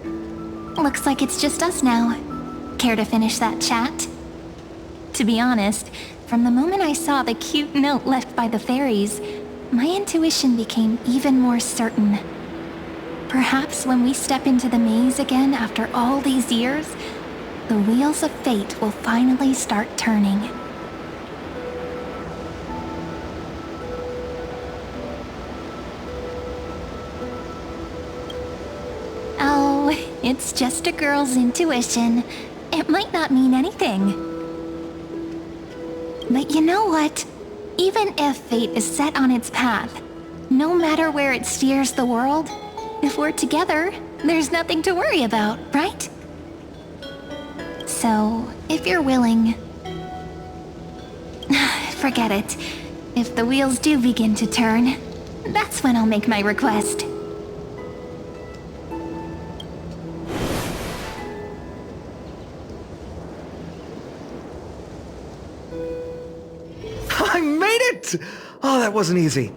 Looks like it's just us now. Care to finish that chat? To be honest, from the moment I saw the cute note left by the fairies, my intuition became even more certain. Perhaps when we step into the maze again after all these years, the wheels of fate will finally start turning. Oh, it's just a girl's intuition. It might not mean anything. But you know what? Even if fate is set on its path, no matter where it steers the world, if we're together, there's nothing to worry about, right? So, if you're willing... Forget it. If the wheels do begin to turn, that's when I'll make my request. I made it! Oh, that wasn't easy.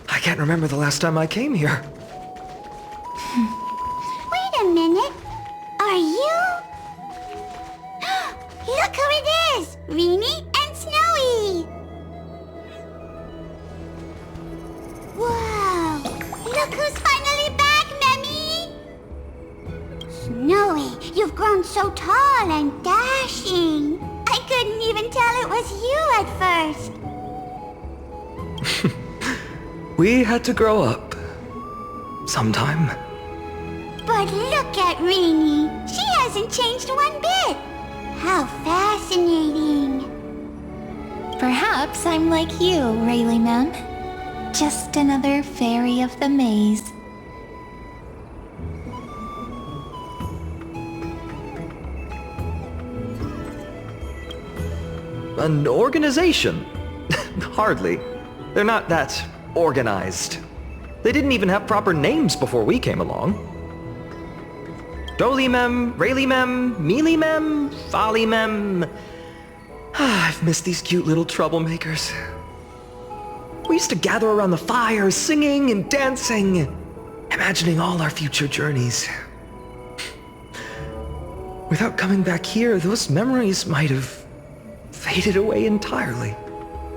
I can't remember the last time I came here. Wait a minute. Are you... Look who it is! Rini and Snowy! Whoa! Look who's finally back, Memmy! Snowy, you've grown so tall and dashing. I couldn't even tell it was you at first. We had to grow up. Sometime. But look at Rini. She hasn't changed one bit. How fascinating. Perhaps I'm like you, Rayleigh Mem. Just another fairy of the maze. An organization? Hardly. They're not that organized. They didn't even have proper names before we came along. Dolimem, Rayleigh-mem, Mealy-mem, Folly-mem. I've missed these cute little troublemakers. We used to gather around the fire, singing and dancing, imagining all our future journeys. Without coming back here, those memories might have faded away entirely.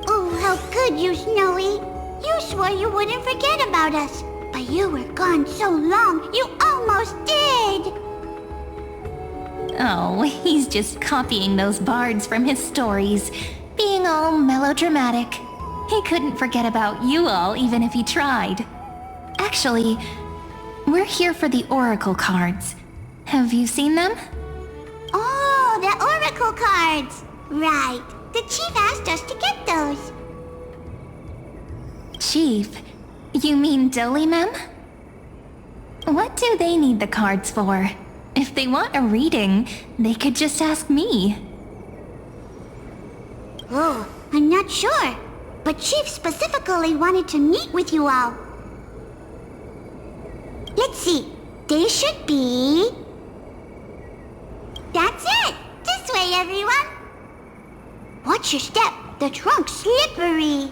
Oh, how could you, Snowy? You swore you wouldn't forget about us. But you were gone so long, you almost did! Oh, he's just copying those bards from his stories, being all melodramatic. He couldn't forget about you all even if he tried. Actually, we're here for the oracle cards. Have you seen them? Oh, the oracle cards! Right. The chief asked us to get those. Chief? You mean Dolimem? What do they need the cards for? If they want a reading, they could just ask me. Oh, I'm not sure. But Chief specifically wanted to meet with you all. Let's see. They should be... That's it! This way, everyone! Watch your step. The trunk's slippery.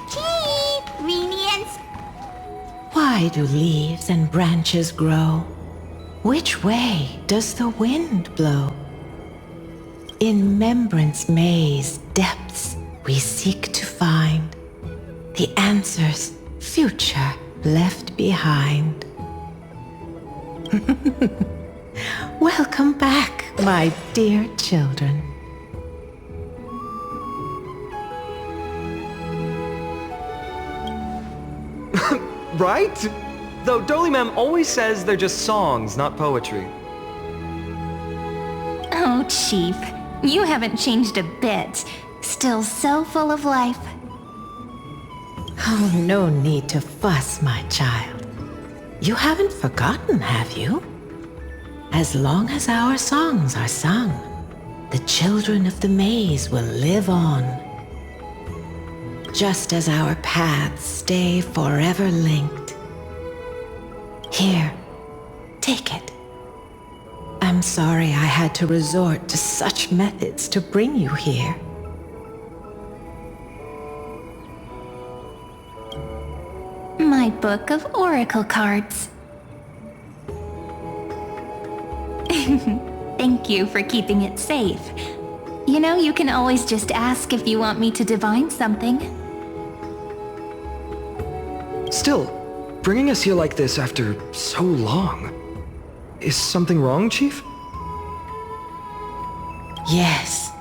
Chief! Renians! Why do leaves and branches grow? Which way does the wind blow? In Membrance Maze depths we seek to find the answers future left behind. Welcome back, my dear children. Right? Though Dolimem always says they're just songs, not poetry. Oh, Chief, you haven't changed a bit. Still so full of life. Oh, no need to fuss, my child. You haven't forgotten, have you? As long as our songs are sung, the children of the maze will live on. Just as our paths stay forever linked. Here, take it. I'm sorry I had to resort to such methods to bring you here. My book of oracle cards. thank you for keeping it safe. You know, you can always just ask if you want me to divine something. Still, bringing us here like this after so long. Is something wrong, Chief? Yes.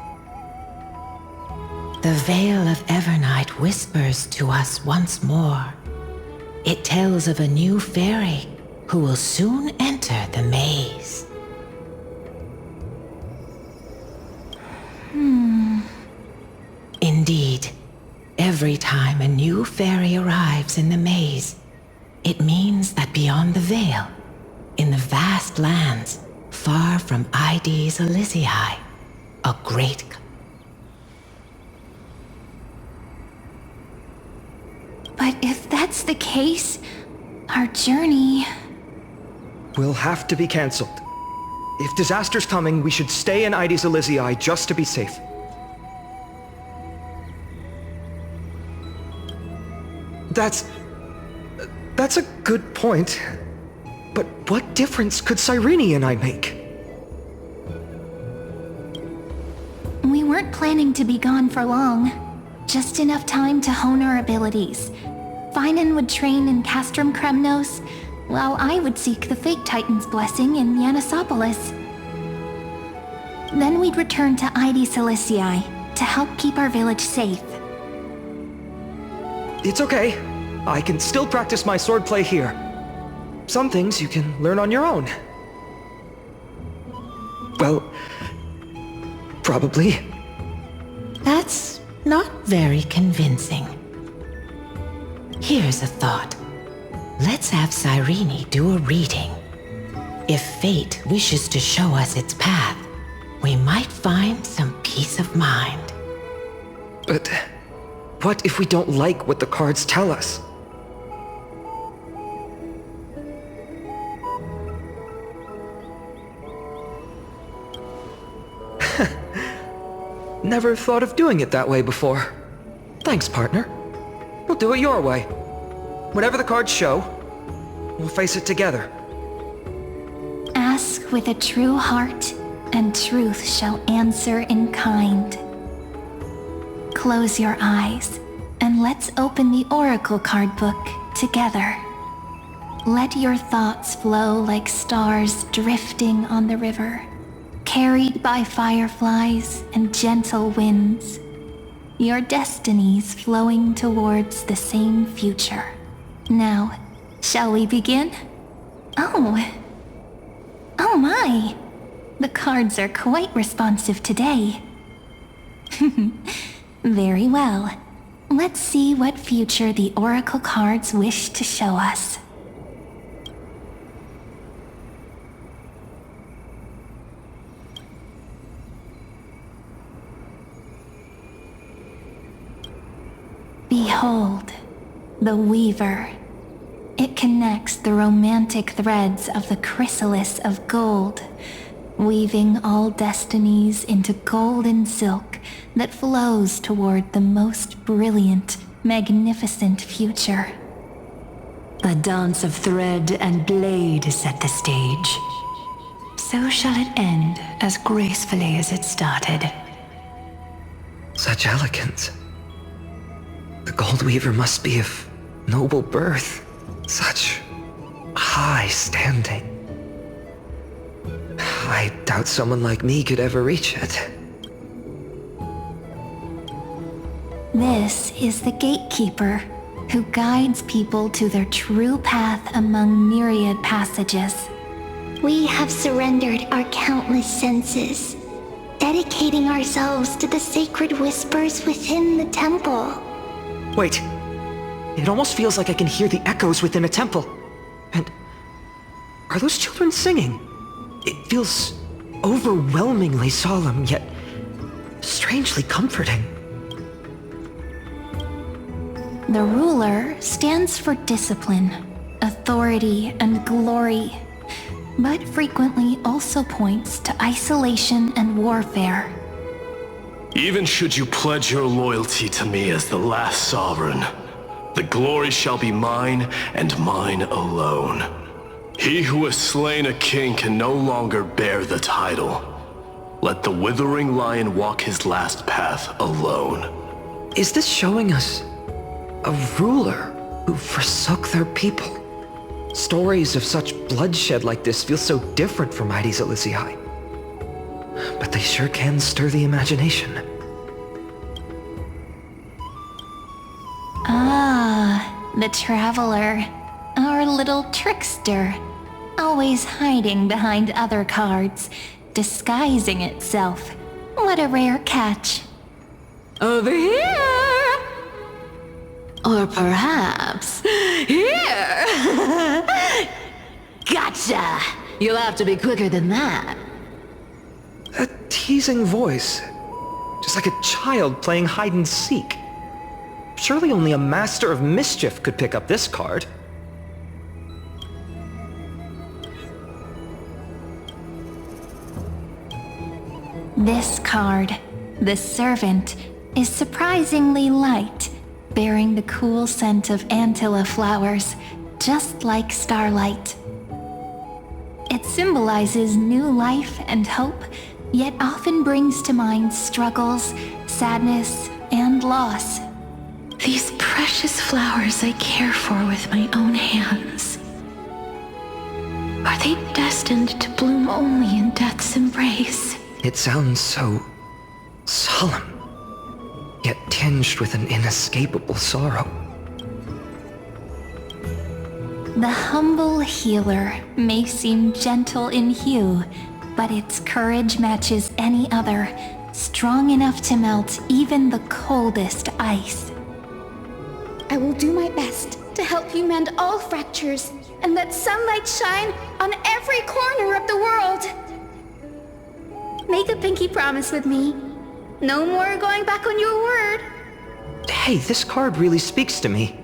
The Veil of Evernight whispers to us once more. It tells of a new fairy who will soon enter the maze. Indeed, every time a new fairy arrives in the maze, it means that beyond the veil, in the vast lands far from Ides Elysiae, a great... But if that's the case, our journey... will have to be cancelled. If disaster's coming, we should stay in Ides Elysiae just to be safe. That's a good point. But what difference could Cyrene and I make? We weren't planning to be gone for long. Just enough time to hone our abilities. Finan would train in Castrum Kremnos, while I would seek the Fate Titan's blessing in Yanisopolis. Then we'd return to Ides Elysiae to help keep our village safe. It's okay. I can still practice my swordplay here. Some things you can learn on your own. Well, probably. That's not very convincing. Here's a thought. Let's have Cyrene do a reading. If fate wishes to show us its path, we might find some peace of mind. But what if we don't like what the cards tell us? Never thought of doing it that way before. Thanks, partner. We'll do it your way. Whatever the cards show, we'll face it together. Ask with a true heart, and truth shall answer in kind. Close your eyes, and let's open the Oracle card book together. Let your thoughts flow like stars drifting on the river, carried by fireflies and gentle winds. Your destinies flowing towards the same future. Now, shall we begin? Oh my! The cards are quite responsive today. Very well. Let's see what future the Oracle cards wish to show us. Behold, the Weaver. It connects the romantic threads of the chrysalis of gold, weaving all destinies into golden silk that flows toward the most brilliant, magnificent future. The dance of thread and blade set the stage. So shall it end as gracefully as it started. Such elegance. The Gold Weaver must be of noble birth. Such high standing. I doubt someone like me could ever reach it. This is the Gatekeeper, who guides people to their true path among myriad passages. We have surrendered our countless senses, dedicating ourselves to the sacred whispers within the temple. Wait. It almost feels like I can hear the echoes within a temple. And are those children singing? It feels overwhelmingly solemn, yet strangely comforting. The ruler stands for discipline, authority, and glory, but frequently also points to isolation and warfare. Even should you pledge your loyalty to me as the last sovereign, the glory shall be mine and mine alone. He who has slain a king can no longer bear the title. Let the withering lion walk his last path alone. Is this showing us a ruler who forsook their people? Stories of such bloodshed like this feel so different from Aedes Elysiae. But they sure can stir the imagination. Ah, the traveler. Our little trickster. Always hiding behind other cards, disguising itself. What a rare catch. Over here! Or perhaps here! Gotcha! You'll have to be quicker than that. A teasing voice. Just like a child playing hide and seek. Surely only a master of mischief could pick up this card. This card, the Servant, is surprisingly light, bearing the cool scent of Antilla flowers, just like starlight. It symbolizes new life and hope, yet often brings to mind struggles, sadness, and loss. These precious flowers I care for with my own hands. Are they destined to bloom only in death's embrace? It sounds so solemn, yet tinged with an inescapable sorrow. The humble healer may seem gentle in hue, but its courage matches any other, strong enough to melt even the coldest ice. I will do my best to help you mend all fractures and let sunlight shine on every corner of the world. Make a pinky promise with me. No more going back on your word. Hey, this card really speaks to me.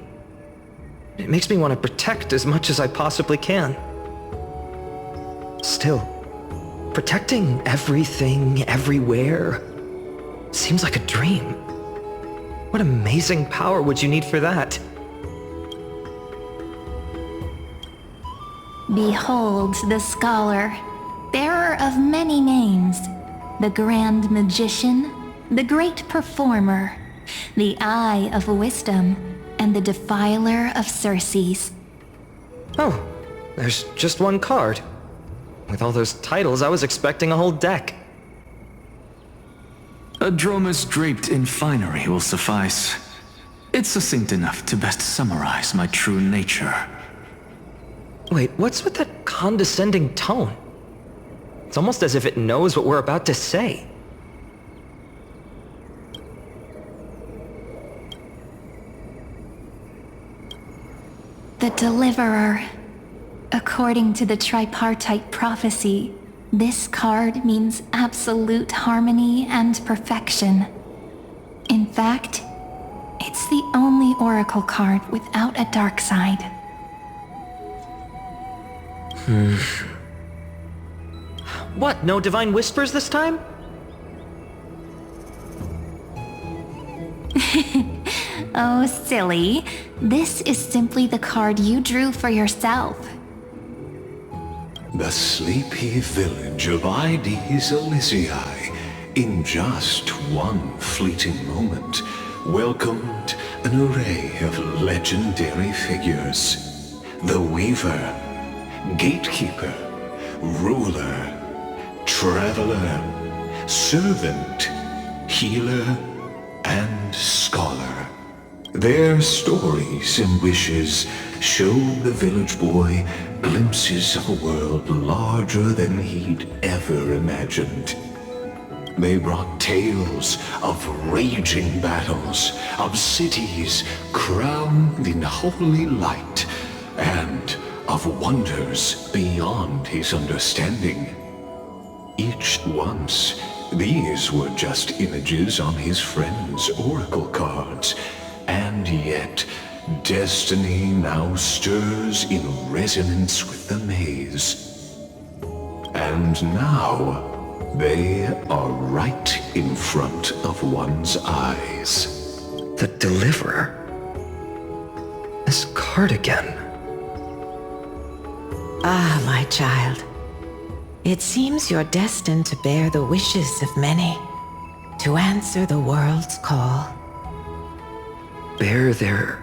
It makes me want to protect as much as I possibly can. Still, protecting everything, everywhere, seems like a dream. What amazing power would you need for that? Behold the scholar, bearer of many names, the grand magician, the great performer, the eye of wisdom, and the defiler of Circes. Oh, there's just one card. With all those titles, I was expecting a whole deck. A dromus draped in finery will suffice. It's succinct enough to best summarize my true nature. Wait, what's with that condescending tone? It's almost as if it knows what we're about to say. The Deliverer. According to the tripartite prophecy, this card means absolute harmony and perfection. In fact, it's the only oracle card without a dark side. What, no divine whispers this time? Oh, silly. This is simply the card you drew for yourself. The sleepy village of Aedes Elysiae, in just one fleeting moment, welcomed an array of legendary figures. The Weaver, Gatekeeper, Ruler, Traveler, Servant, Healer, and Scholar. Their stories and wishes show the village boy glimpses of a world larger than he'd ever imagined. They brought tales of raging battles, of cities crowned in holy light, and of wonders beyond his understanding. Each once, these were just images on his friend's oracle cards, and yet destiny now stirs in resonance with the maze. And now, they are right in front of one's eyes. The Deliverer? This card again. Ah, my child. It seems you're destined to bear the wishes of many, to answer the world's call. Bear their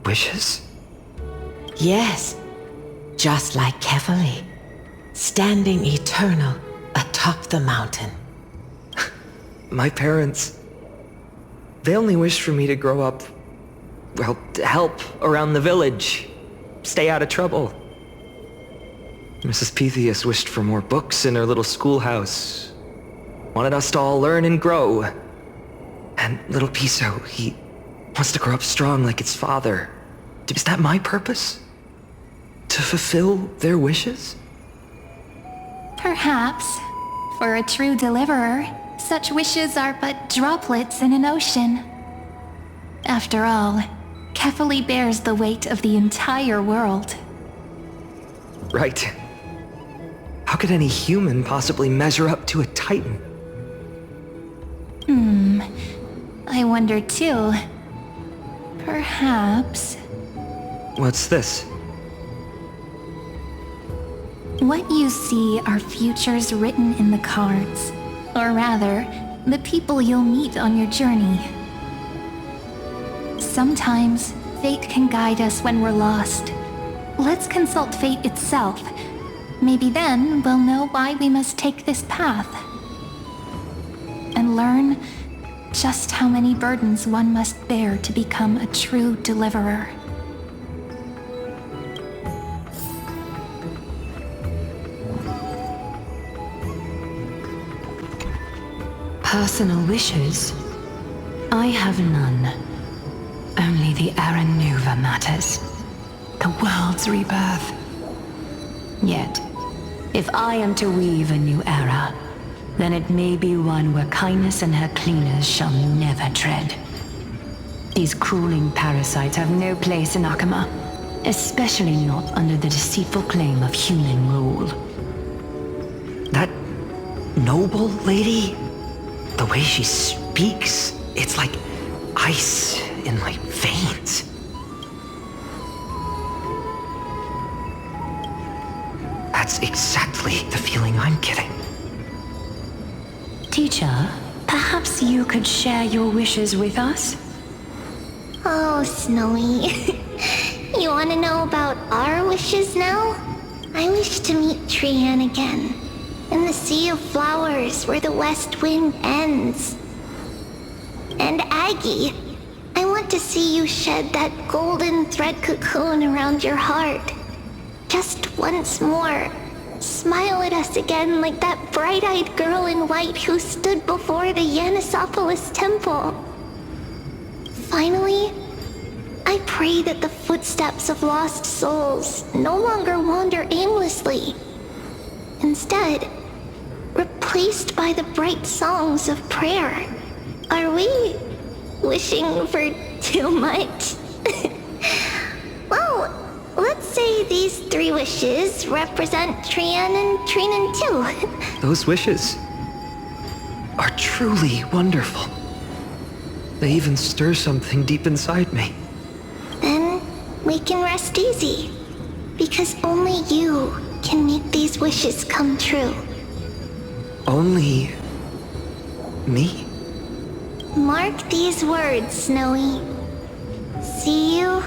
wishes? Yes, just like Kefali, standing eternal atop the mountain. My parents, they only wished for me to grow up, well, to help around the village, stay out of trouble. Mrs. Pythias wished for more books in her little schoolhouse, wanted us to all learn and grow. And little Piso, he wants to grow up strong like its father. Is that my purpose? To fulfill their wishes? Perhaps. For a true deliverer, such wishes are but droplets in an ocean. After all, Kefali bears the weight of the entire world. Right. How could any human possibly measure up to a Titan? I wonder too. Perhaps... What's this? What you see are futures written in the cards. Or rather, the people you'll meet on your journey. Sometimes, fate can guide us when we're lost. Let's consult fate itself. Maybe then we'll know why we must take this path. And learn just how many burdens one must bear to become a true deliverer. Personal wishes? I have none. Only the Era Nova matters. The world's rebirth. Yet, if I am to weave a new era, then it may be one where kindness and her cleaners shall never tread. These crawling parasites have no place in Akama, especially not under the deceitful claim of human rule. That noble lady? The way she speaks, it's like ice in my veins. That's exactly the feeling I'm getting. Teacher, perhaps you could share your wishes with us? Oh, Snowy. You want to know about our wishes now? I wish to meet Trian again. In the sea of flowers where the west wind ends. And Aggie, I want to see you shed that golden thread cocoon around your heart. Just once more. Smile at us again like that bright-eyed girl in white who stood before the Yanisopolis temple. Finally, I pray that the footsteps of lost souls no longer wander aimlessly. Instead, replaced by the bright songs of prayer. Are we wishing for too much? Well, let's say these 3 wishes represent Trian and Trinan too. Those wishes are truly wonderful. They even stir something deep inside me. Then we can rest easy, because only you can make these wishes come true. Only me? Mark these words, Snowy. See you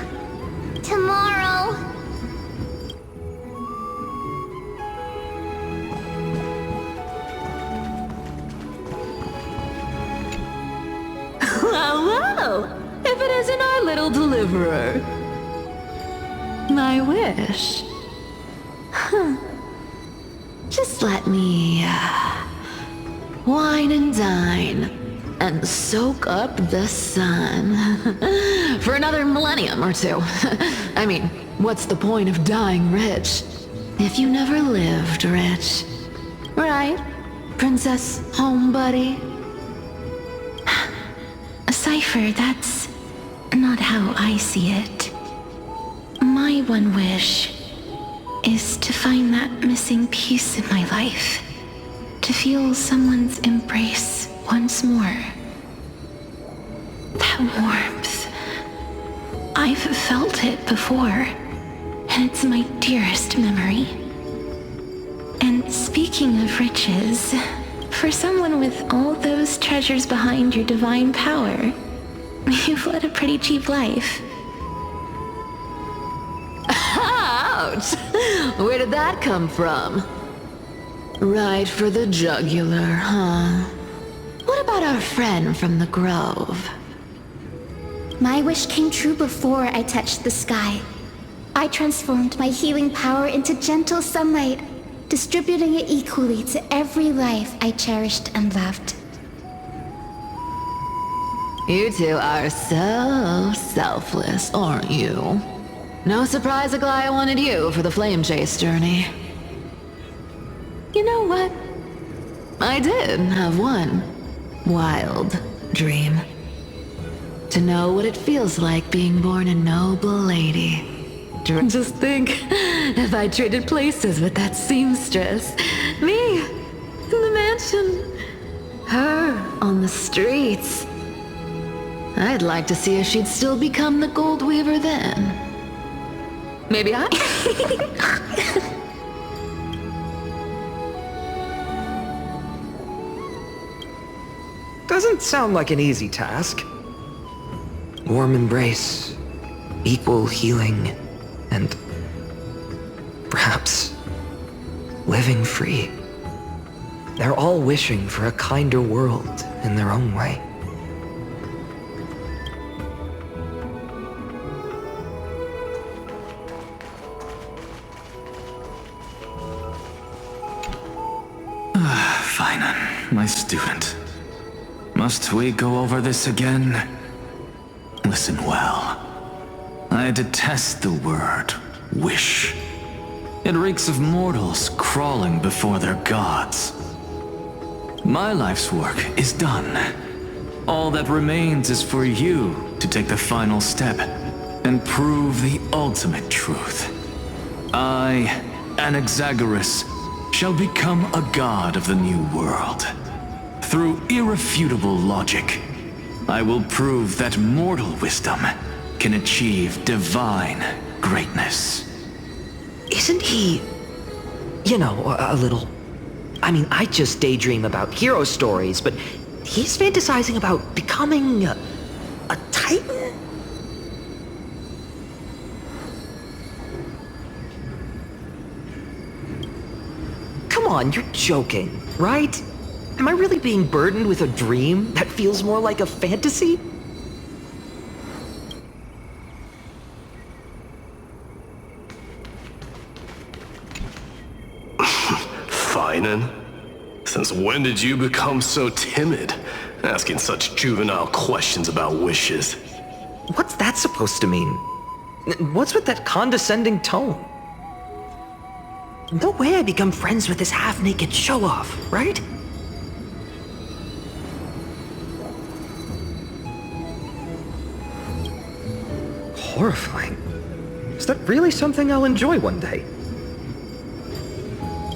tomorrow. Well, if it isn't our little deliverer. My wish. Just let me wine and dine and soak up the sun for another millennium or 2. I mean, what's the point of dying rich if you never lived rich? Right, Princess Homebuddy? Cypher, that's not how I see it. My one wish is to find that missing piece in my life. To feel someone's embrace once more. That warmth. I've felt it before. and it's my dearest memory. And speaking of riches, for someone with all those treasures behind your divine power, you've led a pretty cheap life. Ouch! Where did that come from? Right for the jugular, huh? What about our friend from the Grove? My wish came true before I touched the sky. I transformed my healing power into gentle sunlight, distributing it equally to every life I cherished and loved. You two are so selfless, aren't you? No surprise Aglaia wanted you for the flame chase journey. You know what? I did have one wild dream. To know what it feels like being born a noble lady. Just think, if I traded places with that seamstress, me in the mansion, her on the streets. I'd like to see if she'd still become the gold weaver then. Maybe I... Doesn't sound like an easy task. Warm embrace, equal healing, and perhaps living free. They're all wishing for a kinder world in their own way. Finan, my student. Must we go over this again? Listen well. I detest the word wish. It reeks of mortals crawling before their gods. My life's work is done. All that remains is for you to take the final step and prove the ultimate truth. I, Anaxagoras, shall become a god of the new world. Through irrefutable logic, I will prove that mortal wisdom can achieve divine greatness. Isn't he, you know, a little... I mean, I just daydream about hero stories, but he's fantasizing about becoming a titan? Come on, you're joking, right? Am I really being burdened with a dream that feels more like a fantasy? Finan? Since when did you become so timid, asking such juvenile questions about wishes? What's that supposed to mean? What's with that condescending tone? No way I become friends with this half-naked show-off, right? Horrifying. Is that really something I'll enjoy one day?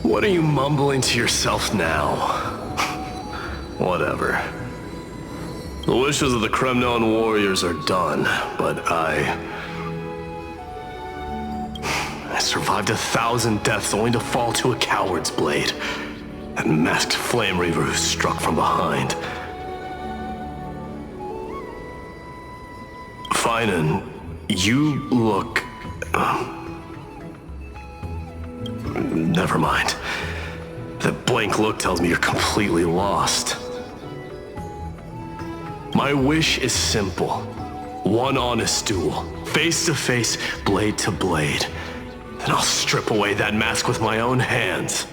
What are you mumbling to yourself now? Whatever. The wishes of the Kremnon warriors are done, but I survived 1,000 deaths only to fall to a coward's blade. That masked flame reaver who struck from behind. Finan, you look... Never mind. That blank look tells me you're completely lost. My wish is simple. One honest duel. Face to face, blade to blade. Then I'll strip away that mask with my own hands.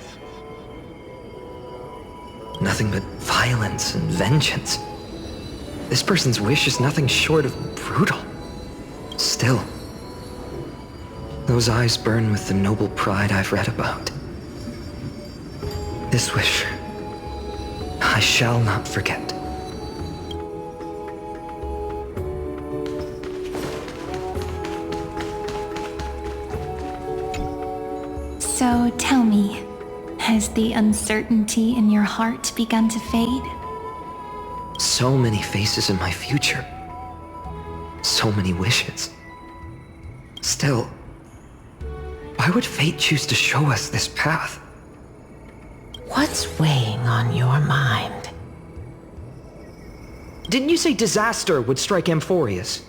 Nothing but violence and vengeance. This person's wish is nothing short of brutal. Still, those eyes burn with the noble pride I've read about. This wish, I shall not forget. So tell me, has the uncertainty in your heart begun to fade? So many faces in my future. So many wishes. Still, Why would fate choose to show us this path? What's weighing on your mind? Didn't you say disaster would strike Amphorius?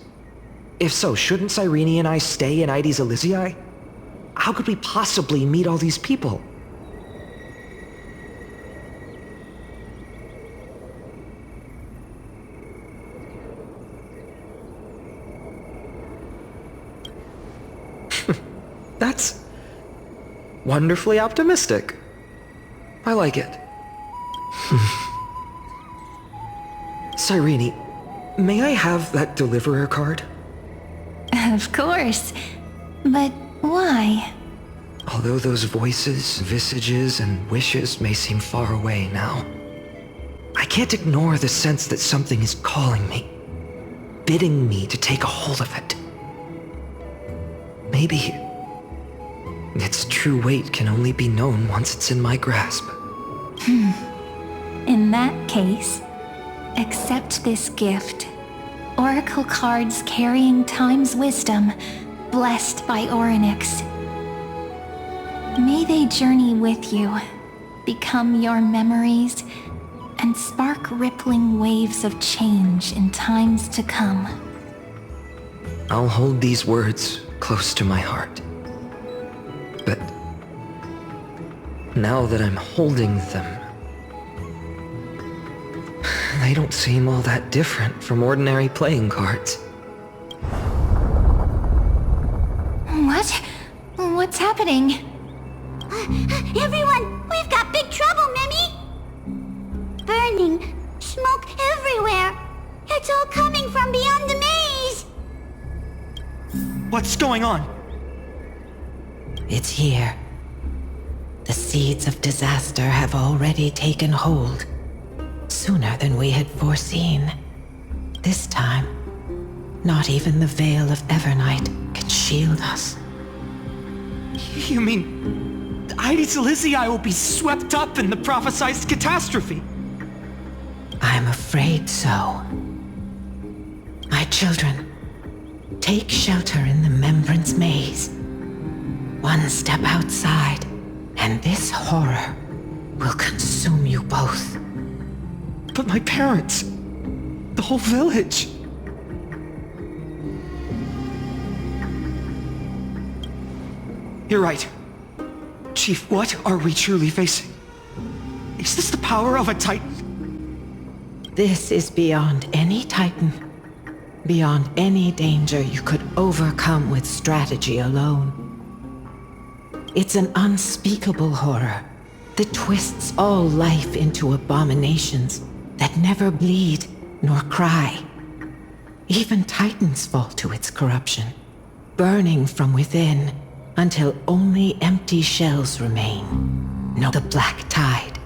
If so, shouldn't Cyrene and I stay in Aedes Elysiae? How could we possibly meet all these people? That's wonderfully optimistic. I like it. Cyrene, may I have that deliverer card? Of course. But why? Although those voices, visages, and wishes may seem far away now, I can't ignore the sense that something is calling me, bidding me to take a hold of it. Maybe its true weight can only be known once it's in my grasp. In that case, accept this gift. Oracle cards carrying time's wisdom, blessed by Orynyx. May they journey with you, become your memories, and spark rippling waves of change in times to come. I'll hold these words close to my heart. But now that I'm holding them, they don't seem all that different from ordinary playing cards. What? What's happening? Everyone, we've got big trouble, Mimi! Burning, smoke everywhere. It's all coming from beyond the maze. What's going on? It's here. The seeds of disaster have already taken hold. Sooner than we had foreseen. This time, not even the veil of Evernight can shield us. You mean Aedes Elysiae will be swept up in the prophesized catastrophe? I'm afraid so. My children, take shelter in the Membrance Maze. One step outside, and this horror will consume you both. But my parents, the whole village. You're right. Chief, what are we truly facing? Is this the power of a Titan? This is beyond any Titan. Beyond any danger you could overcome with strategy alone. It's an unspeakable horror that twists all life into abominations that never bleed nor cry. Even Titans fall to its corruption, burning from within until only empty shells remain. No, the Black Tide.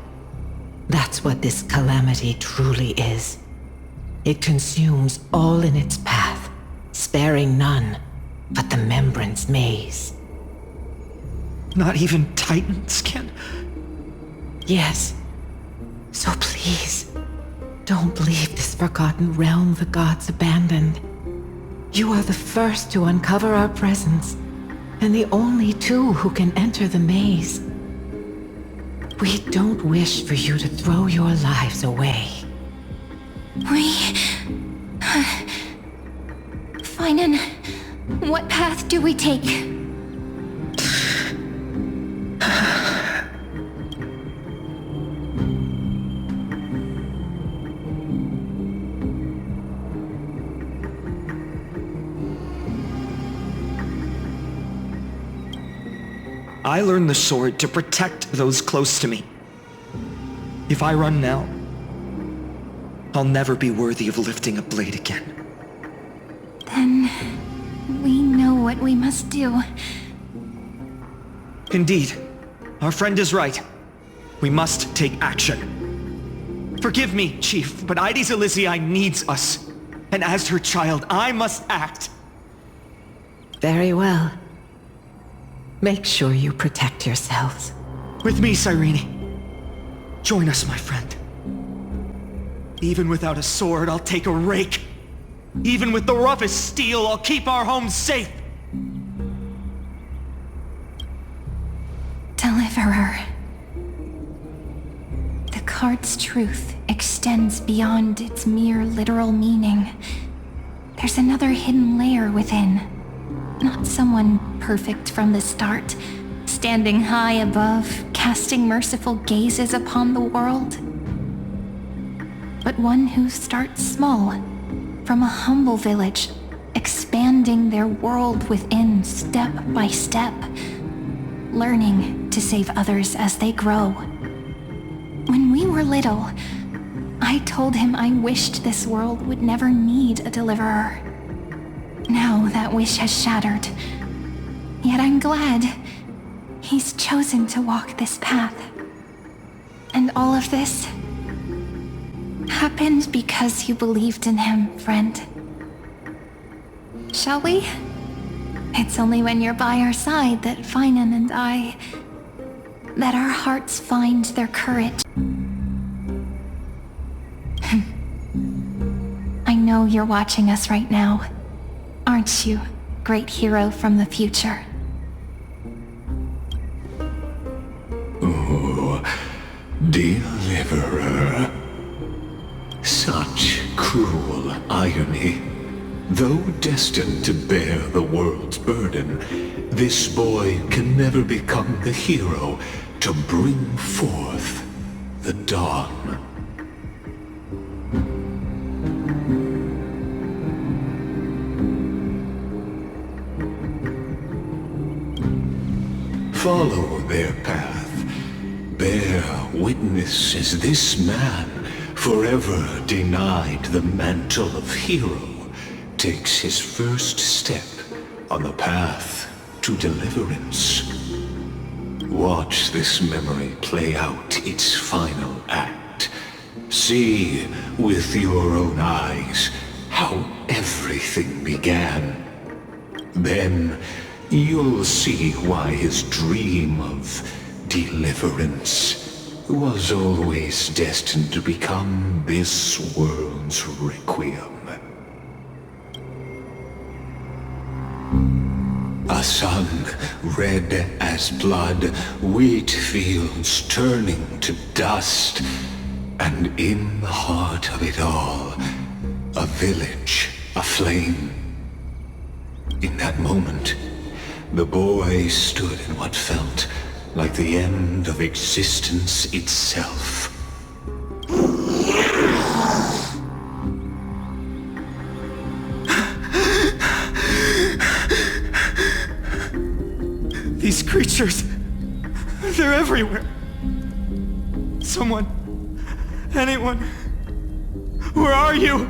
That's what this calamity truly is. It consumes all in its path, sparing none but the Membrance Maze. Not even Titans can... Yes. So please, don't leave this forgotten realm the gods abandoned. You are the first to uncover our presence, and the only two who can enter the maze. We don't wish for you to throw your lives away. Finan, what path do we take? I learned the sword to protect those close to me. If I run now, I'll never be worthy of lifting a blade again. Then we know what we must do. Indeed, our friend is right. We must take action. Forgive me, Chief, but Aedes Elysiae needs us. And as her child, I must act. Very well. Make sure you protect yourselves. With me, Cyrene. Join us, my friend. Even without a sword, I'll take a rake. Even with the roughest steel, I'll keep our home safe. deliverer. The card's truth extends beyond its mere literal meaning. There's another hidden layer within. Not someone perfect from the start, standing high above, casting merciful gazes upon the world. But one who starts small, from a humble village, expanding their world within step by step, learning to save others as they grow. When we were little, I told him I wished this world would never need a deliverer. Now that wish has shattered. Yet I'm glad he's chosen to walk this path. And all of this happened because you believed in him, friend. Shall we? It's only when you're by our side that Finan and that our hearts find their courage. I know you're watching us right now. Aren't you, great hero from the future? Oh, deliverer. Such cruel irony. Though destined to bear the world's burden, this boy can never become the hero to bring forth the dawn. Follow their path. Bear witness as this man, forever denied the mantle of hero, takes his first step on the path to deliverance. Watch this memory play out its final act. See with your own eyes how everything began. Then you'll see why his dream of deliverance was always destined to become this world's requiem. A sun red as blood, wheat fields turning to dust, and in the heart of it all, a village aflame. In that moment, the boy stood in what felt like the end of existence itself. These creatures, they're everywhere. Someone, anyone, where are you?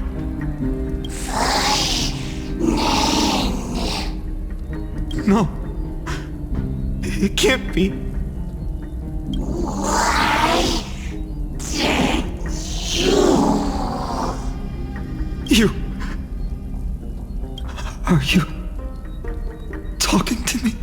No, it can't be. Are you talking to me?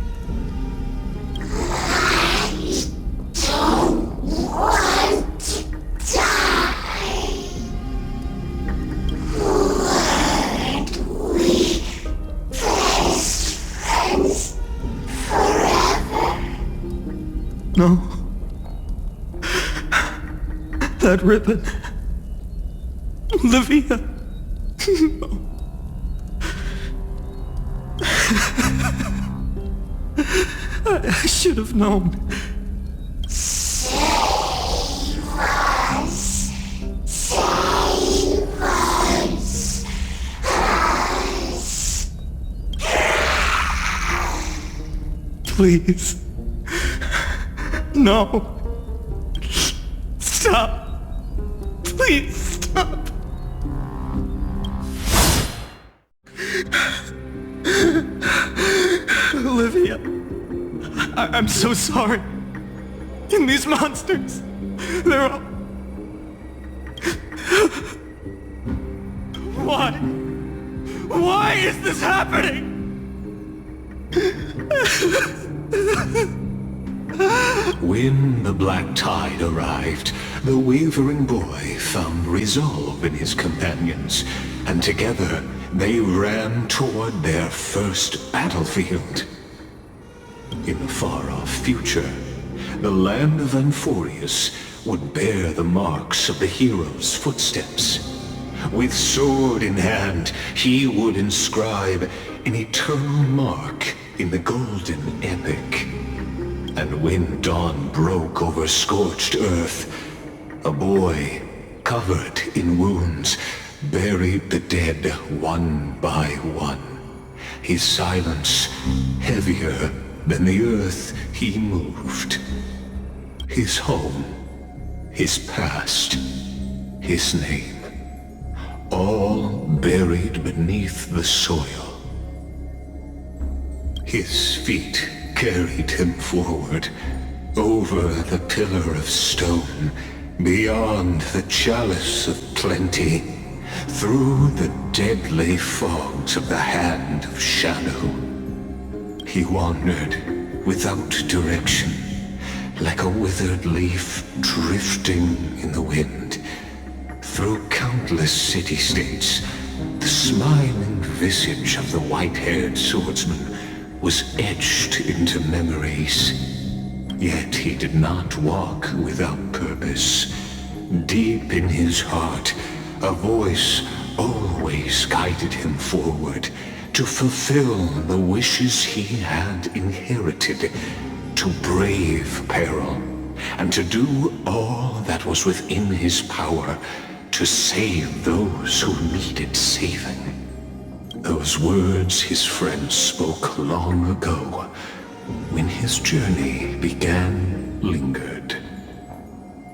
No. That ribbon. Olivia. No. I should have known. Save us. Save us. Please. No. Stop. Please stop. Olivia. I'm so sorry. And these monsters, they're all... Why? Why is this happening? When the black tide arrived, the wavering boy found resolve in his companions, and together they ran toward their first battlefield. In the far-off future, the land of Amphorius would bear the marks of the hero's footsteps. With sword in hand, he would inscribe an eternal mark in the golden epic. And when dawn broke over scorched earth, a boy, covered in wounds, buried the dead one by one. His silence heavier than the earth he moved. His home, his past, his name, all buried beneath the soil. His feet carried him forward, over the pillar of stone, beyond the chalice of plenty, through the deadly fogs of the hand of shadow. He wandered without direction, like a withered leaf drifting in the wind. Through countless city-states, the smiling visage of the white-haired swordsman was etched into memories. Yet he did not walk without purpose. Deep in his heart, a voice always guided him forward to fulfill the wishes he had inherited, to brave peril, and to do all that was within his power to save those who needed saving. Those words his friend spoke long ago, when his journey began, lingered.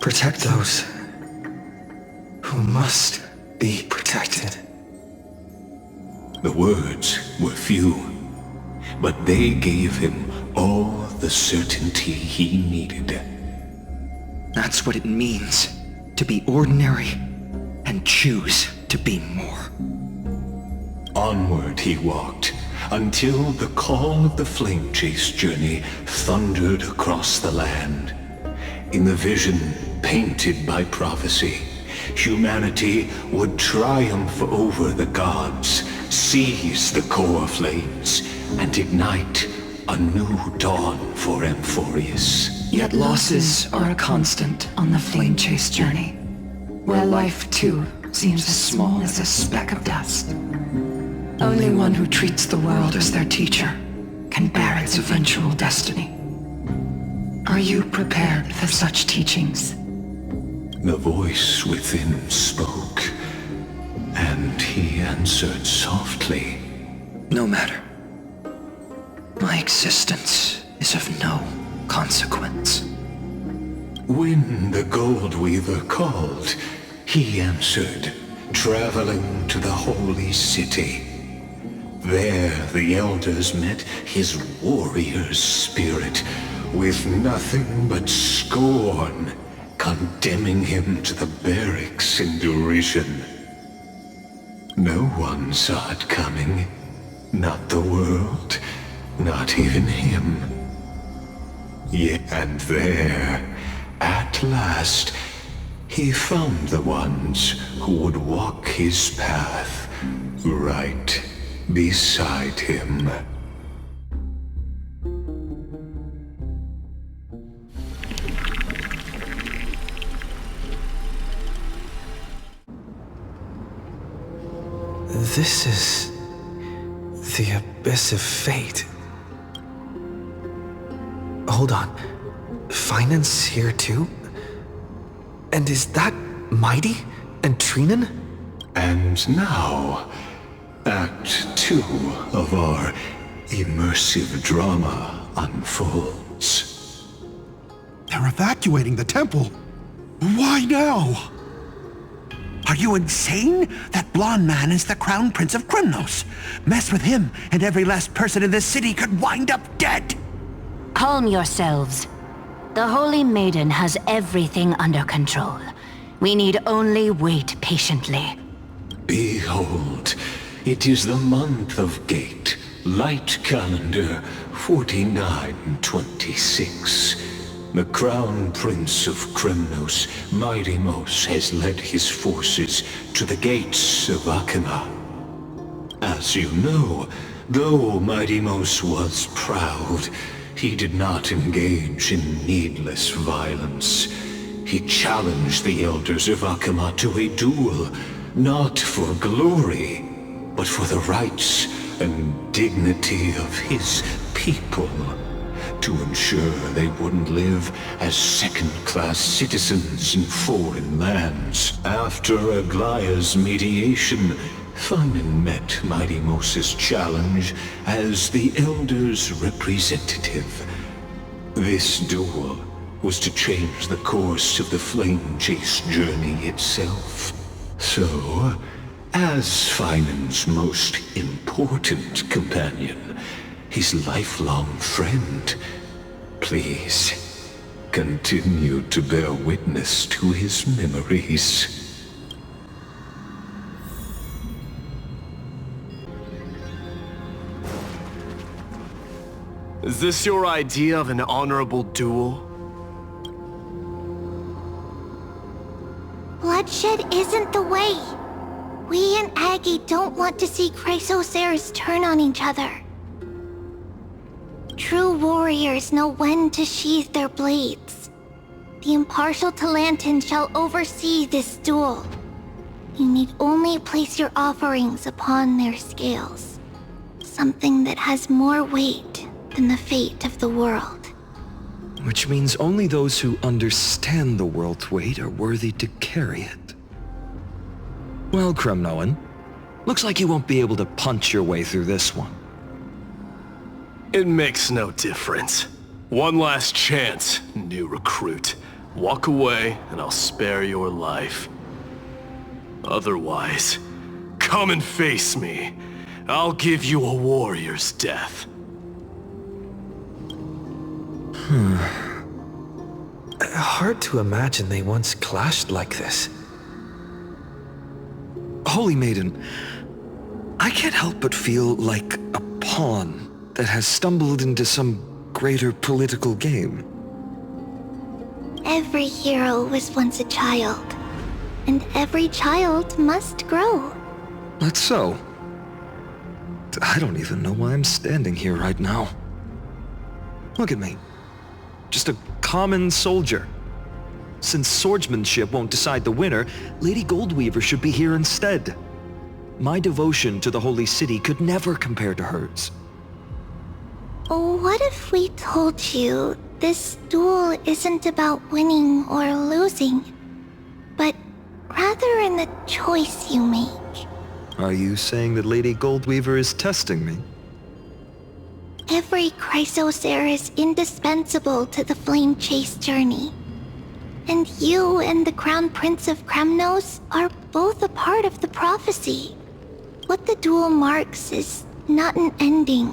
Protect those who must be protected. The words were few, but they gave him all the certainty he needed. That's what it means to be ordinary and choose to be more. Onward he walked, until the call of the flame chase journey thundered across the land. In the vision painted by prophecy, humanity would triumph over the gods, seize the core flames, and ignite a new dawn for Amphorius. Yet losses are a constant on the flame chase journey, where life too seems as small as a speck of dust. Only one who treats the world as their teacher can bear its eventual destiny. Are you prepared for such teachings? The voice within spoke, and he answered softly. No matter. My existence is of no consequence. When the Gold Weaver called, he answered, traveling to the holy city. There the elders met his warrior's spirit, with nothing but scorn, condemning him to the barracks in derision. No one saw it coming, not the world, not even him. Yet, and there, at last, he found the ones who would walk his path right beside him. This is the abyss of fate. Hold on. Finance here too? And is that Mighty and Trinen? And now, Act 2 of our immersive drama unfolds. They're evacuating the temple. Why now? Are you insane? That blonde man is the Crown Prince of Krymnos. Mess with him, and every last person in this city could wind up dead. Calm yourselves. The Holy Maiden has everything under control. We need only wait patiently. Behold, it is the month of Gate, light calendar 4926. The Crown Prince of Krymnos, Midimos, has led his forces to the gates of Akima. As you know, though Midimos was proud, He did not engage in needless violence. He challenged the elders of Akama to a duel, not for glory, but for the rights and dignity of his people, to ensure they wouldn't live as second-class citizens in foreign lands. After Aglaya's mediation, Finan met Mighty Moses' challenge as the Elder's representative. This duel was to change the course of the Flame Chase journey itself. So, as Finan's most important companion, his lifelong friend, please continue to bear witness to his memories. Is this your idea of an honorable duel? Bloodshed isn't the way. We and Aggie don't want to see Chrysoseirs turn on each other. True warriors know when to sheathe their blades. The impartial Talantan shall oversee this duel. You need only place your offerings upon their scales. Something that has more weight than the fate of the world. Which means only those who understand the world's weight are worthy to carry it. Well, Kremnoan, looks like you won't be able to punch your way through this one. It makes no difference. One last chance, new recruit. Walk away and I'll spare your life. Otherwise, come and face me. I'll give you a warrior's death. Hard to imagine they once clashed like this. Holy Maiden, I can't help but feel like a pawn that has stumbled into some greater political game. Every hero was once a child, and every child must grow. That's so. I don't even know why I'm standing here right now. Look at me. Just a common soldier. Since swordsmanship won't decide the winner, Lady Goldweaver should be here instead. My devotion to the Holy City could never compare to hers. What if we told you this duel isn't about winning or losing, but rather in the choice you make? Are you saying that Lady Goldweaver is testing me? Every Chrysosaur is indispensable to the Flame Chase journey. And you and the Crown Prince of Kremnos are both a part of the prophecy. What the duel marks is not an ending,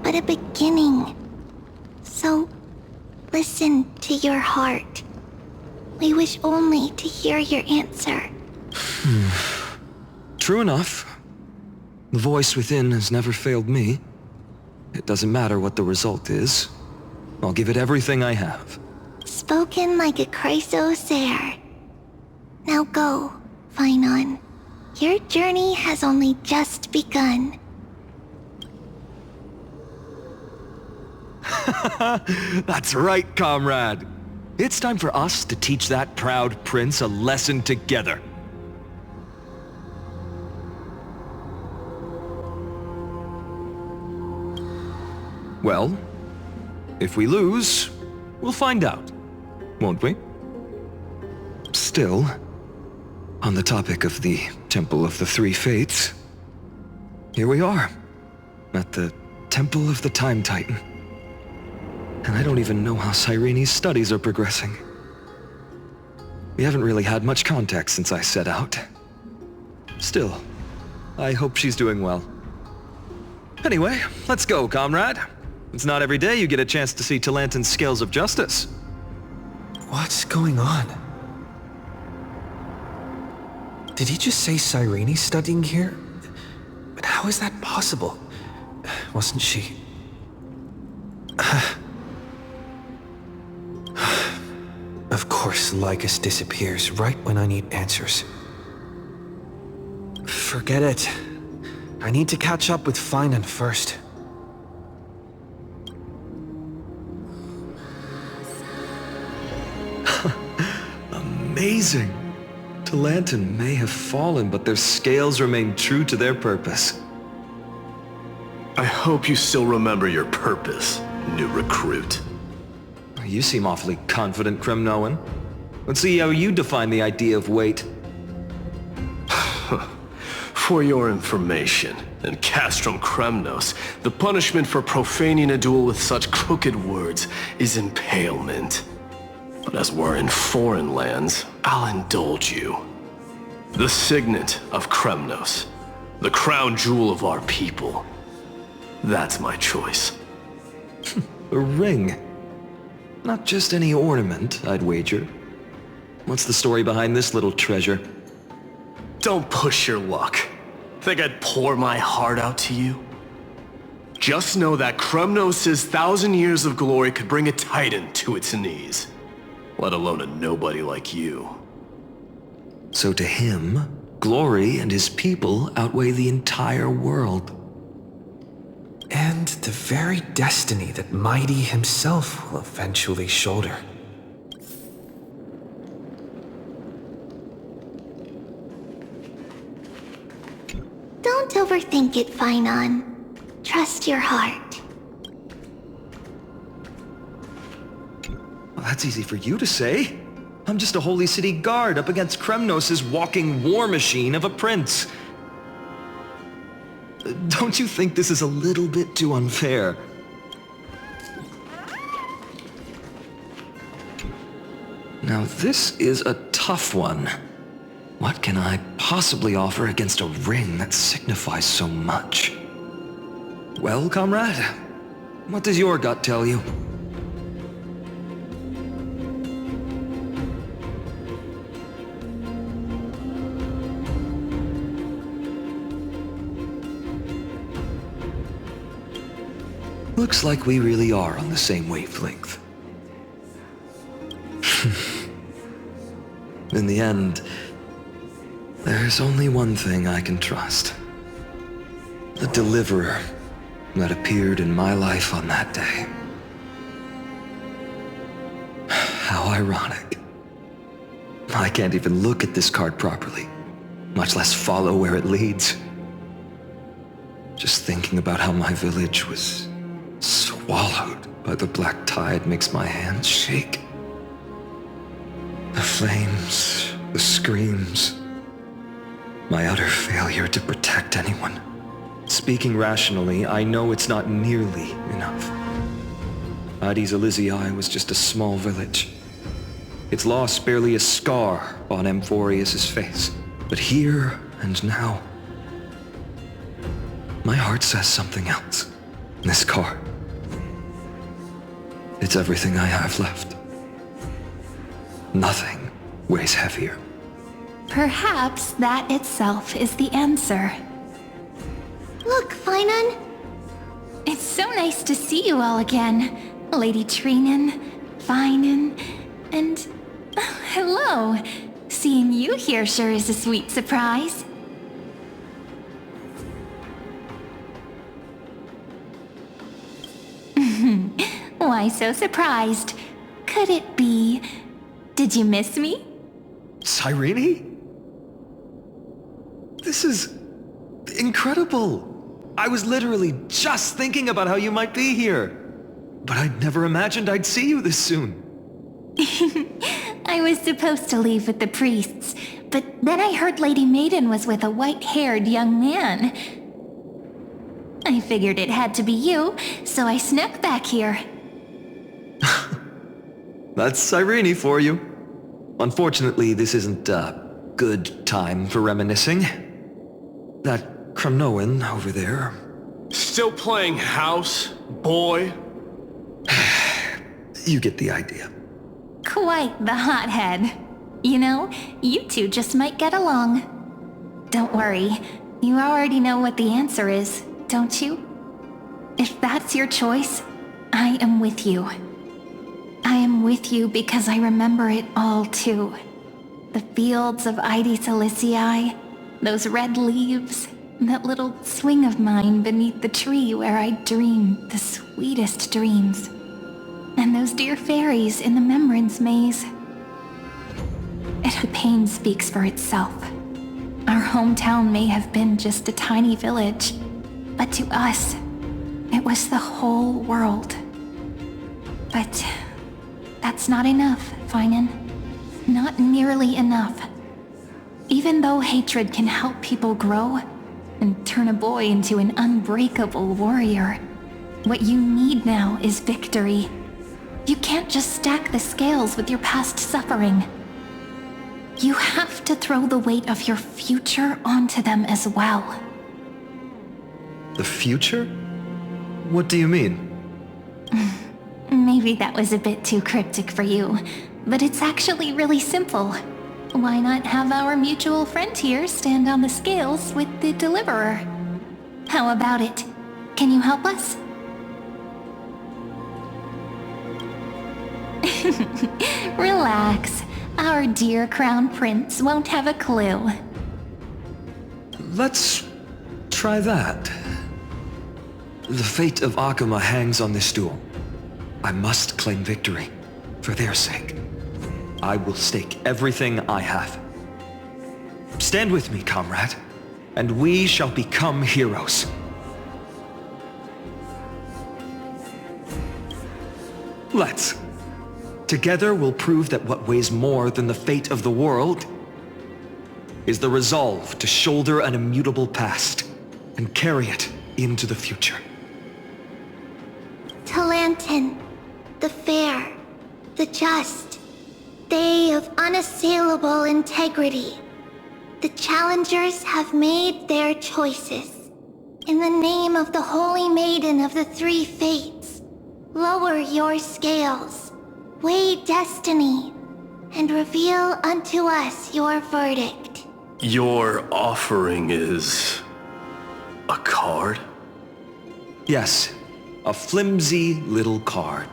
but a beginning. So, listen to your heart. We wish only to hear your answer. True enough. The voice within has never failed me. It doesn't matter what the result is. I'll give it everything I have. Spoken like a Chrysosaur. Now go, Finan. Your journey has only just begun. That's right, comrade. It's time for us to teach that proud prince a lesson together. Well, if we lose, we'll find out, won't we? Still, on the topic of the Temple of the Three Fates, here we are, at the Temple of the Time Titan. And I don't even know how Cyrene's studies are progressing. We haven't really had much contact since I set out. Still, I hope she's doing well. Anyway, let's go, comrade. It's not every day you get a chance to see Talantan's scales of justice. What's going on? Did he just say Cyrene's studying here? But how is that possible? Wasn't she... Of course, Lycus disappears right when I need answers. Forget it. I need to catch up with Finan first. amazing. Talanton may have fallen, but their scales remain true to their purpose. I hope you still remember your purpose, new recruit. You seem awfully confident, Kremnoan. Let's see how you define the idea of weight. For your information, in Castrum Kremnos, the punishment for profaning a duel with such crooked words is impalement. But as we're in foreign lands, I'll indulge you. The signet of Kremnos, the crown jewel of our people. That's my choice. A ring. Not just any ornament, I'd wager. What's the story behind this little treasure? Don't push your luck. Think I'd pour my heart out to you? Just know that Kremnos' 1,000 years of glory could bring a titan to its knees. Let alone a nobody like you. So to him, glory and his people outweigh the entire world. And the very destiny that Mighty himself will eventually shoulder. Don't overthink it, Finon. Trust your heart. Well, that's easy for you to say. I'm just a Holy City guard up against Kremnos' walking war machine of a prince. Don't you think this is a little bit too unfair? Now this is a tough one. What can I possibly offer against a ring that signifies so much? Well, comrade, what does your gut tell you? Looks like we really are on the same wavelength. In the end, there's only one thing I can trust. The deliverer that appeared in my life on that day. How ironic. I can't even look at this card properly, much less follow where it leads. Just thinking about how my village was swallowed by the black tide makes my hands shake. The flames, the screams, my utter failure to protect anyone. Speaking rationally, I know it's not nearly enough. Hades Elysiae was just a small village. Its loss barely a scar on Amphorius' face. But here and now, my heart says something else. This card. It's everything I have left. Nothing weighs heavier. Perhaps that itself is the answer. Look, Finon. It's so nice to see you all again. Lady Treenan, Finon, and... hello. Seeing you here sure is a sweet surprise. Why so surprised? Could it be... Did you miss me? Cyrene? This is... incredible. I was literally just thinking about how you might be here. But I'd never imagined I'd see you this soon. I was supposed to leave with the priests, but then I heard Lady Maiden was with a white-haired young man. I figured it had to be you, so I snuck back here. That's Cyrene for you. Unfortunately, this isn't a good time for reminiscing. That Kremnoan over there... Still playing house, boy? You get the idea. Quite the hothead. You know, you two just might get along. Don't worry, you already know what the answer is, don't you? If that's your choice, I am with you. I am with you because I remember it all too. The fields of Hades Elysiae, those red leaves, that little swing of mine beneath the tree where I dreamed the sweetest dreams. And those dear fairies in the Memorance maze. The pain speaks for itself. Our hometown may have been just a tiny village, but to us, it was the whole world. But that's not enough, Finan. Not nearly enough. Even though hatred can help people grow and turn a boy into an unbreakable warrior, what you need now is victory. You can't just stack the scales with your past suffering. You have to throw the weight of your future onto them as well. The future? What do you mean? Maybe that was a bit too cryptic for you, but it's actually really simple. Why not have our mutual friend here stand on the scales with the Deliverer? How about it? Can you help us? Relax. Our dear Crown Prince won't have a clue. Let's try that. The fate of Akuma hangs on this duel. I must claim victory, for their sake. I will stake everything I have. Stand with me, comrade, and we shall become heroes. Let's. Together we'll prove that what weighs more than the fate of the world is the resolve to shoulder an immutable past and carry it into the future. Talantin, the fair, the just, they of unassailable integrity. The challengers have made their choices. In the name of the Holy Maiden of the Three Fates, lower your scales. Weigh destiny, and reveal unto us your verdict. Your offering is... a card? Yes, a flimsy little card.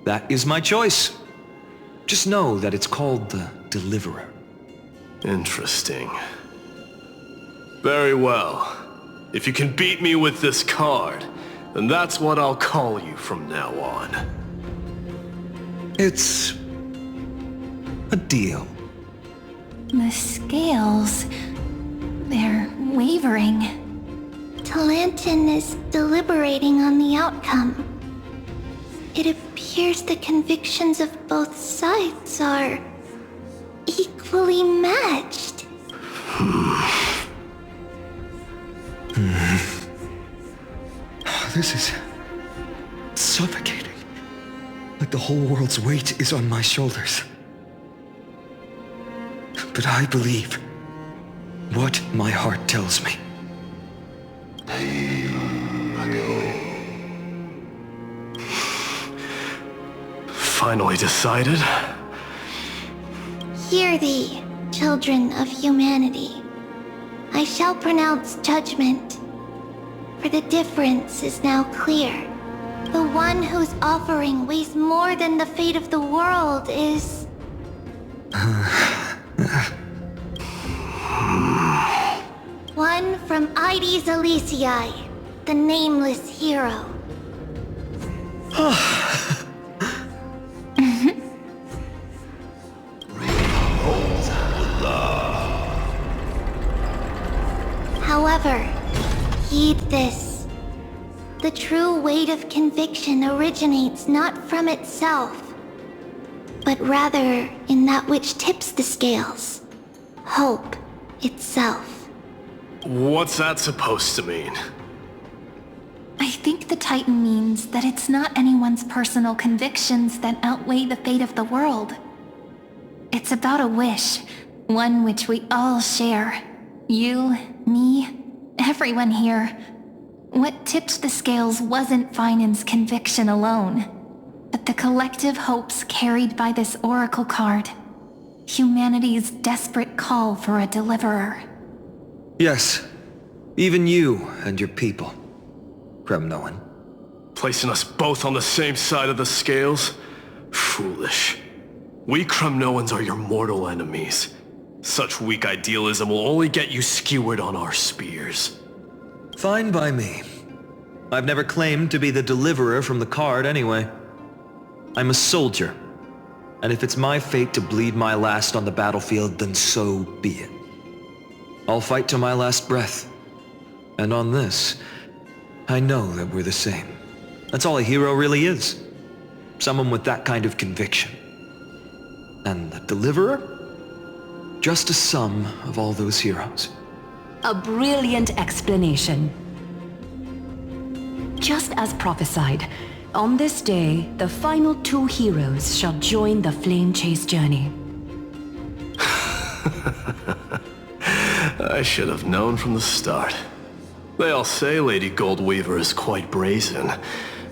That is my choice. Just know that it's called the Deliverer. Interesting. Very well. If you can beat me with this card, then that's what I'll call you from now on. It's a deal. The scales... they're wavering. Talantin is deliberating on the outcome. It appears the convictions of both sides are equally matched. This is suffocating. Like the whole world's weight is on my shoulders. But I believe what my heart tells me. Finally decided? Hear thee, children of humanity. I shall pronounce judgment, for the difference is now clear. The one whose offering weighs more than the fate of the world is... one from Ides Elysiae, the nameless hero. However, heed this. The true weight of conviction originates not from itself, but rather in that which tips the scales. Hope itself. What's that supposed to mean? I think the Titan means that it's not anyone's personal convictions that outweigh the fate of the world. It's about a wish, one which we all share. You, me, everyone here. What tipped the scales wasn't Finan's conviction alone, but the collective hopes carried by this oracle card. Humanity's desperate call for a deliverer. Yes, even you and your people, Kremnoan. Placing us both on the same side of the scales? Foolish. We Kremnoans are your mortal enemies. Such weak idealism will only get you skewered on our spears. Fine by me. I've never claimed to be the deliverer from the card anyway. I'm a soldier. And if it's my fate to bleed my last on the battlefield, then so be it. I'll fight to my last breath. And on this, I know that we're the same. That's all a hero really is. Someone with that kind of conviction. And the Deliverer? Just a sum of all those heroes. A brilliant explanation. Just as prophesied, on this day, the final two heroes shall join the flame chase journey. I should have known from the start. They all say Lady Goldweaver is quite brazen,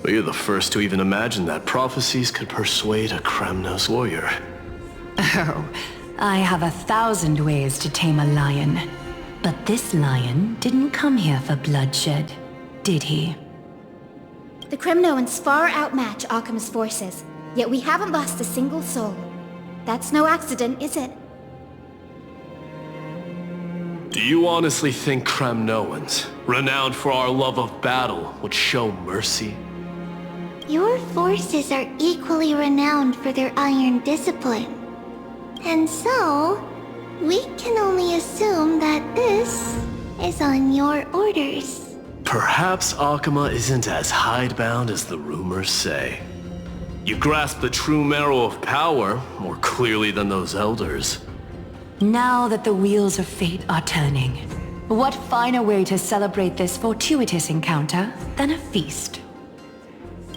but you're the first to even imagine that prophecies could persuade a Kremnos warrior. Oh, I have 1,000 ways to tame a lion. But this lion didn't come here for bloodshed, did he? The Kremnoans far outmatch Occam's forces, yet we haven't lost a single soul. That's no accident, is it? Do you honestly think Kremnoans, renowned for our love of battle, would show mercy? Your forces are equally renowned for their iron discipline. And so, we can only assume that this is on your orders. Perhaps Akama isn't as hidebound as the rumors say. You grasp the true marrow of power more clearly than those elders. Now that the wheels of fate are turning, what finer way to celebrate this fortuitous encounter than a feast?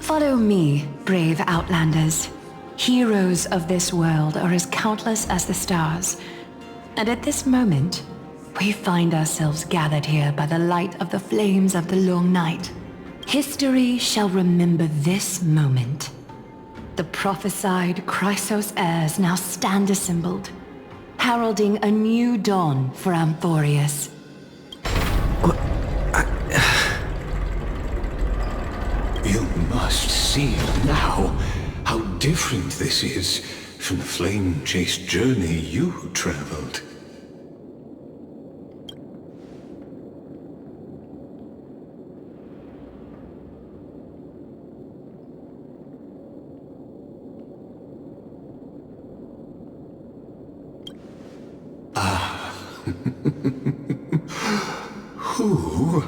Follow me, brave Outlanders. Heroes of this world are as countless as the stars. And at this moment, we find ourselves gathered here by the light of the flames of the long night. History shall remember this moment. The prophesied Chrysos heirs now stand assembled, heralding a new dawn for Amphorius. You must see now how different this is from the flame-chased journey you traveled. Who?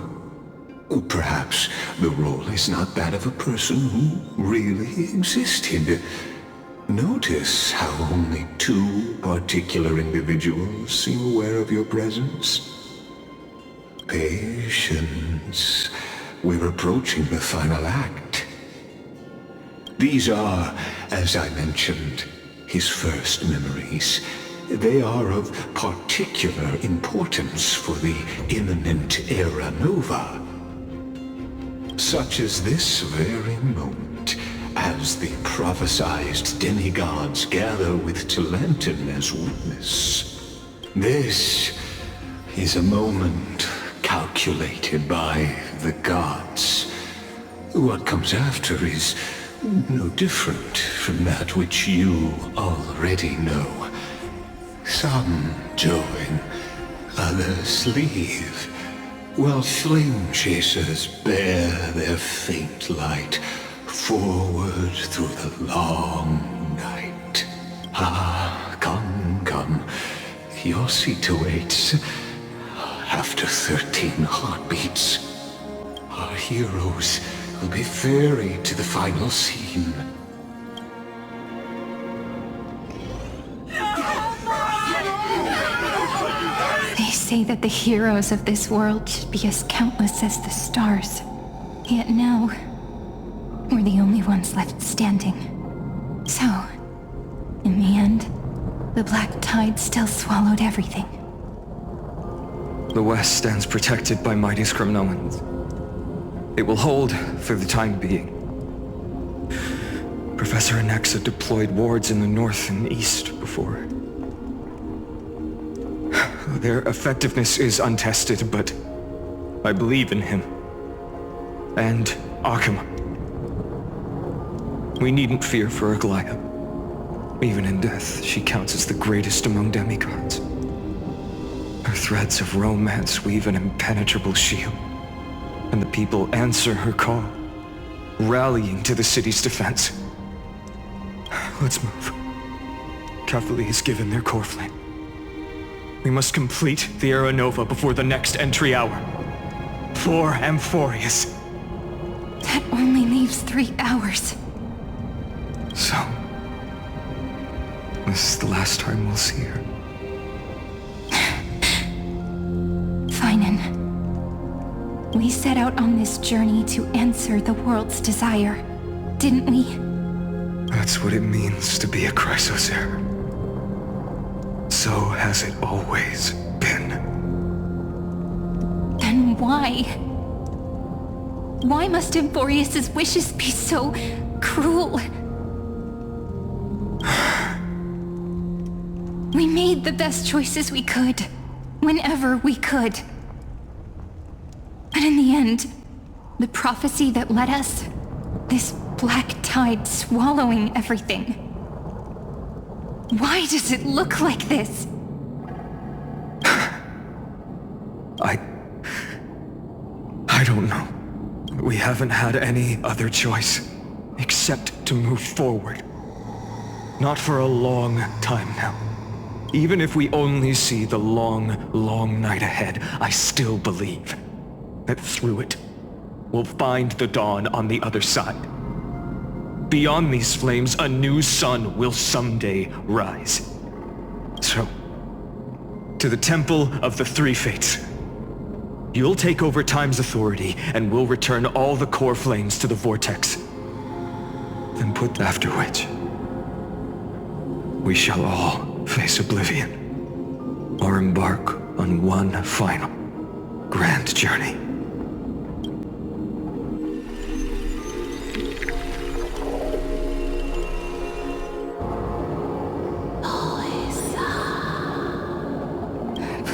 Perhaps the role is not that of a person who really existed. Notice how only two particular individuals seem aware of your presence. Patience. We're approaching the final act. These are, as I mentioned, his first memories. They are of particular importance for the imminent Era Nova. Such as this very moment, as the prophesized demigods gather with Talentum as witness. This is a moment calculated by the gods. What comes after is no different from that which you already know. Some join, others leave, while flame chasers bear their faint light forward through the long night. Ah, come, your seat awaits. After 13 heartbeats, our heroes will be ferried to the final scene. They say that the heroes of this world should be as countless as the stars. Yet now, we're the only ones left standing. So, in the end, the black tide still swallowed everything. The West stands protected by mighty Kremnoans. It will hold for the time being. Professor Anaxa deployed wards in the north and east before. Their effectiveness is untested, but I believe in him. And Akama. We needn't fear for Aglaya. Even in death, she counts as the greatest among demigods. Her threads of romance weave an impenetrable shield, and the people answer her call, rallying to the city's defense. Let's move. Catholic is given their core flame. We must complete the Era Nova before the next entry hour. For Amphorius. That only leaves 3 hours. So, this is the last time we'll see her. Finan. We set out on this journey to answer the world's desire, didn't we? That's what it means to be a Chrysos heir. So has it always been. Then why? Why must Amphorius' wishes be so cruel? We made the best choices we could, whenever we could. But in the end, the prophecy that led us, this black tide swallowing everything. Why does it look like this? I don't know. We haven't had any other choice, except to move forward. Not for a long time now. Even if we only see the long, long night ahead, I still believe that through it, we'll find the dawn on the other side. Beyond these flames, a new sun will someday rise. So, to the Temple of the Three Fates. You'll take over Time's authority, and we'll return all the core flames to the Vortex. Then put after which, we shall all face oblivion, or embark on one final, grand journey.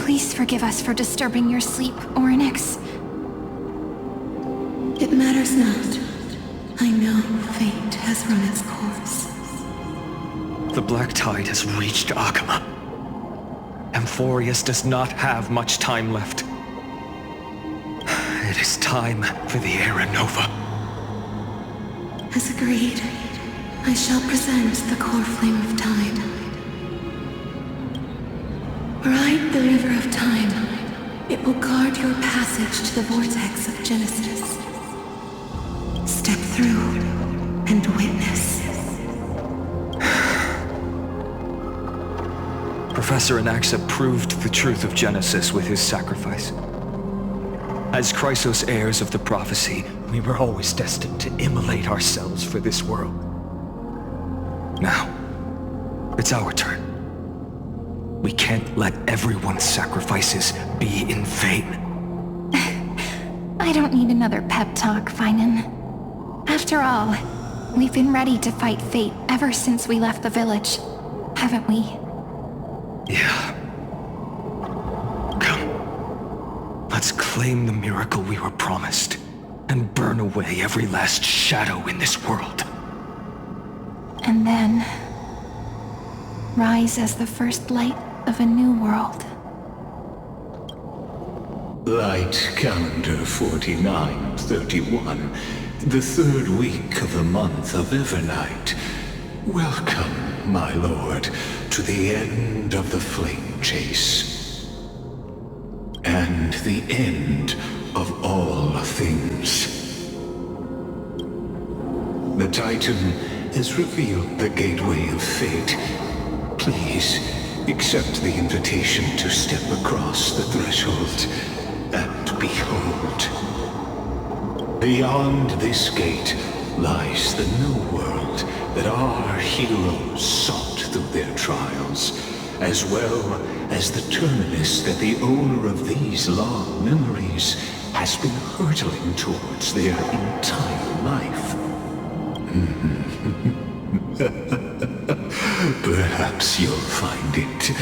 Please forgive us for disturbing your sleep, Orynyx. It matters not. I know fate has run its course. The Black Tide has reached Akama. Amphorius does not have much time left. It is time for the Era Nova. As agreed, I shall present the core flame of tide. Ride the river of time. It will guard your passage to the vortex of Genesis. Step through and witness. Professor Anaxa proved the truth of Genesis with his sacrifice. As Chrysos heirs of the prophecy, we were always destined to immolate ourselves for this world. Now, it's our turn. We can't let everyone's sacrifices be in vain. I don't need another pep talk, Finan. After all, we've been ready to fight fate ever since we left the village, haven't we? Yeah. Come. Let's claim the miracle we were promised, and burn away every last shadow in this world. And then rise as the first light of a new world. Light calendar 4931, the third week of the month of Evernight. Welcome, my lord, to the end of the flame chase. And the end of all things. The Titan has revealed the gateway of fate. Please, accept the invitation to step across the threshold and behold. Beyond this gate lies the new world that our heroes sought through their trials, as well as the terminus that the owner of these long memories has been hurtling towards their entire life. Perhaps you'll find it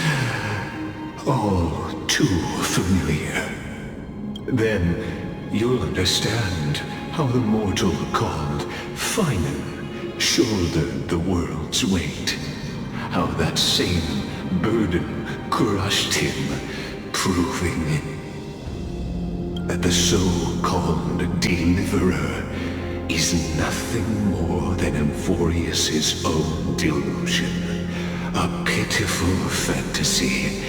all too familiar. Then you'll understand how the mortal called Finan shouldered the world's weight. How that same burden crushed him, proving that the so-called deliverer is nothing more than Amphorius' own delusion. A pitiful fantasy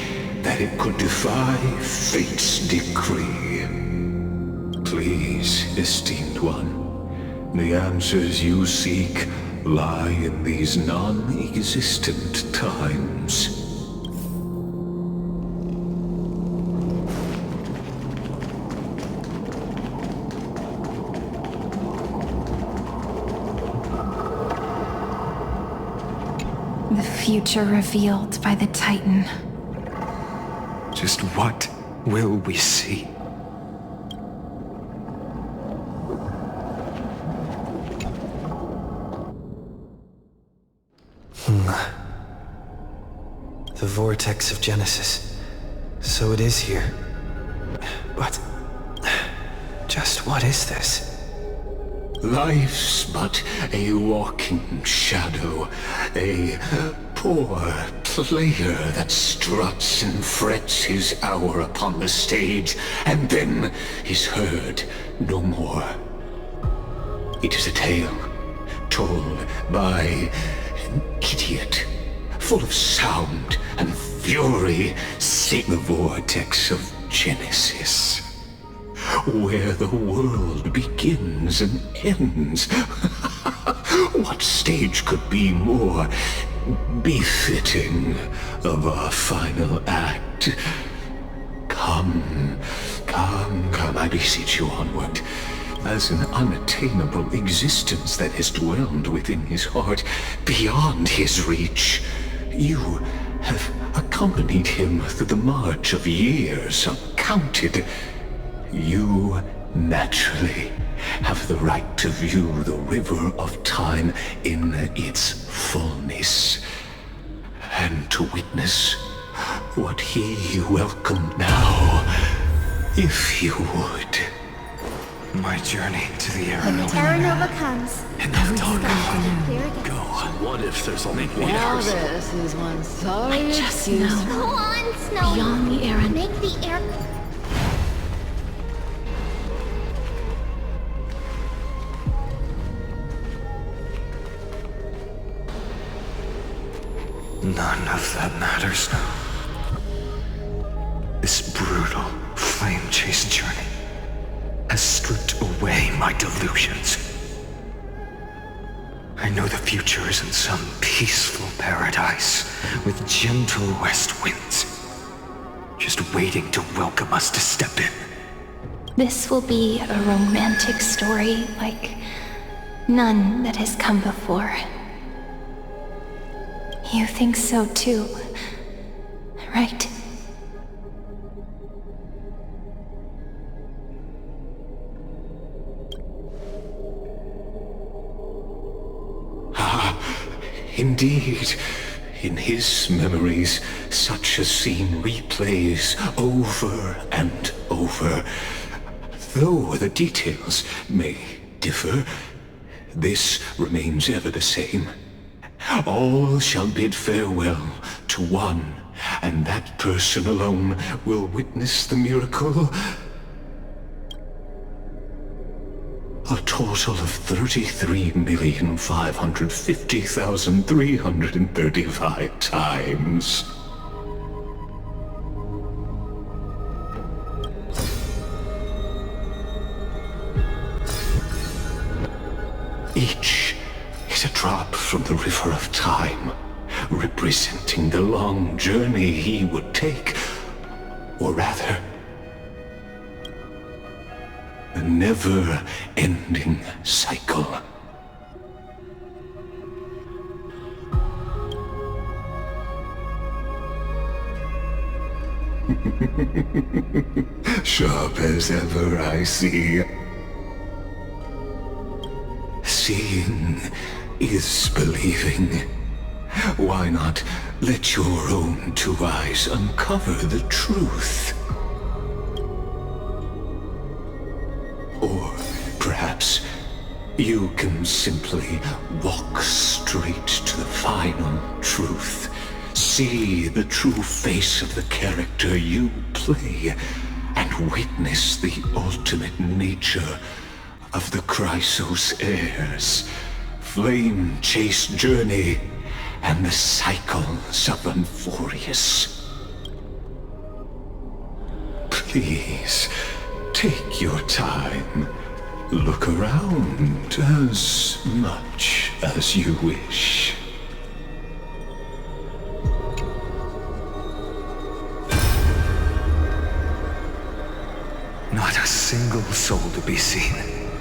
that it could defy fate's decree. Please, esteemed one, the answers you seek lie in these non-existent times. The future revealed by the Titan. Just what will we see? The vortex of Genesis. So it is here. But just what is this? Life's but a walking shadow, a poor player that struts and frets his hour upon the stage, and then is heard no more. It is a tale told by an idiot, full of sound and fury, sing the vortex of Genesis, where the world begins and ends. What stage could be more befitting of our final act? Come, I beseech you onward, as an unattainable existence that has dwelled within his heart, beyond his reach. You have accompanied him through the march of years uncounted. You naturally have the right to view the river of time in its fullness, and to witness what he welcomed now, if you would. My journey to the When the Terra Nova comes, Enough talk. Go. What if there's only one Now person? this is one sorry I just excuse. know. Go on, Snowy. Beyond the air and Make the air... None of that matters now. This brutal, flame-chased journey has stripped away my delusions. I know the future is in some peaceful paradise with gentle west winds, just waiting to welcome us to step in. this will be a romantic story like none that has come before. You think so too, right? Indeed, in his memories, such a scene replays over and over. Though the details may differ, this remains ever the same. All shall bid farewell to one, and that person alone will witness the miracle. A total of 33,550,335 times. Each is a drop from the river of time, representing the long journey he would take, or rather, a never-ending cycle. Sharp as ever, I see. Seeing is believing. Why not let your own two eyes uncover the truth? Or perhaps you can simply walk straight to the final truth. See the true face of the character you play, and witness the ultimate nature of the Chrysos heirs' flame-chased journey and the cycles of Euphorius. Please, take your time. Look around as much as you wish. Not a single soul to be seen.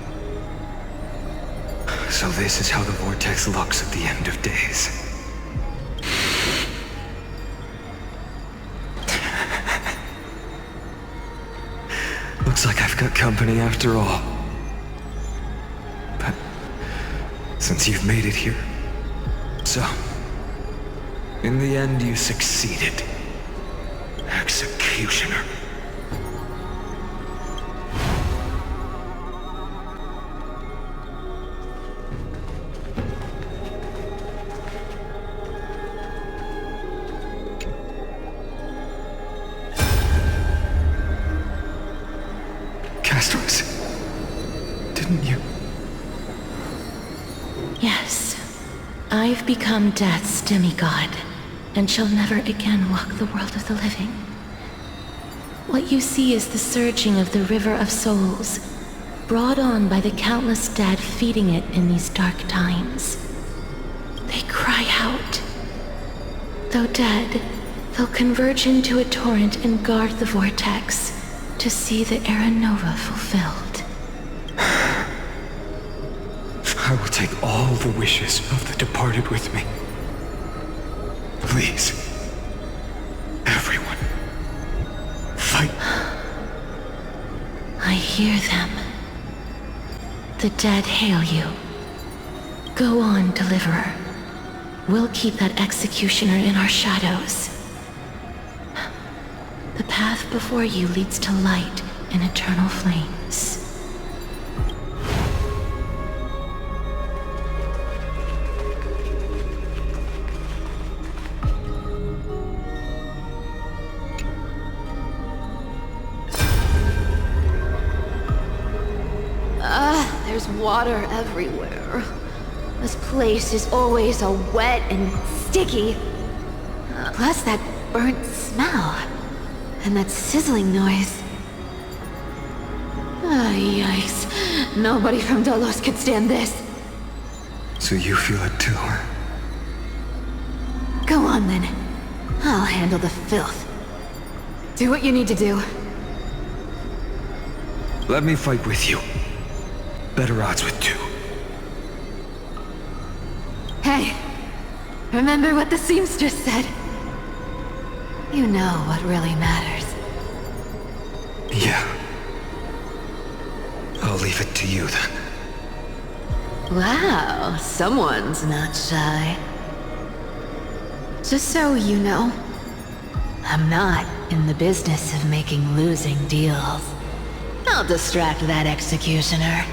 So this is how the vortex looks at the end of days. Looks like I've got company after all. But since you've made it here, so in the end you succeeded, Executioner. Didn't you? Yes. I've become Death's demigod, and shall never again walk the world of the living. What you see is the surging of the river of souls, brought on by the countless dead feeding it in these dark times. They cry out. Though dead, they'll converge into a torrent and guard the vortex to see the Era Nova fulfilled. I will take all the wishes of the departed with me. Please, everyone, fight. I hear them. The dead hail you. Go on, Deliverer. We'll keep that executioner in our shadows. The path before you leads to light and eternal flames. There's water everywhere. This place is always so wet and sticky. Plus that burnt smell. And that sizzling noise. Yikes. Nobody from Delos could stand this. So you feel it too, huh? Go on then. I'll handle the filth. Do what you need to do. Let me fight with you. Better odds with two. Hey, remember what the seamstress said? You know what really matters. Yeah. I'll leave it to you then. Wow, someone's not shy. Just so you know, I'm not in the business of making losing deals. I'll distract that executioner.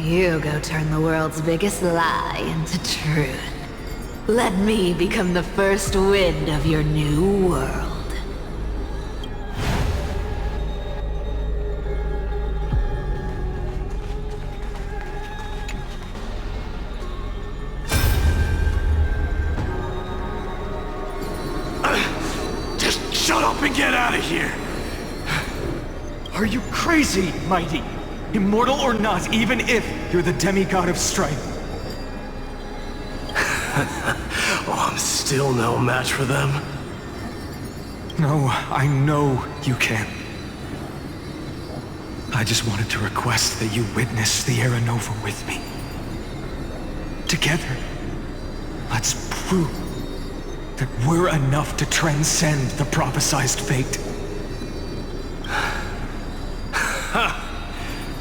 You go turn the world's biggest lie into truth. Let me become the first wind of your new world. Just shut up and get out of here! Are you crazy, Mighty? Immortal or not, even if you're the demigod of strife. Oh, I'm still no match for them. No, I know you can. I just wanted to request that you witness the Era Nova with me. Together, let's prove that we're enough to transcend the prophesized fate.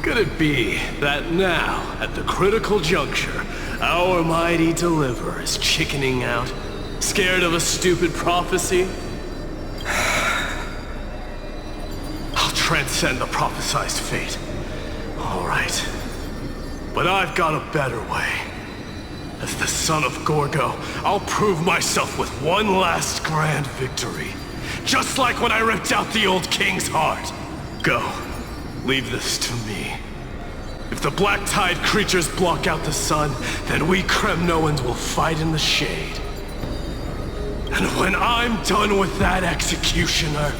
Could it be that now, at the critical juncture, our mighty deliverer is chickening out? Scared of a stupid prophecy? I'll transcend the prophesized fate. All right. But I've got a better way. As the son of Gorgo, I'll prove myself with one last grand victory. Just like when I ripped out the old king's heart. Go. Leave this to me. If the Black Tide creatures block out the sun, then we Kremnoans will fight in the shade. And when I'm done with that executioner,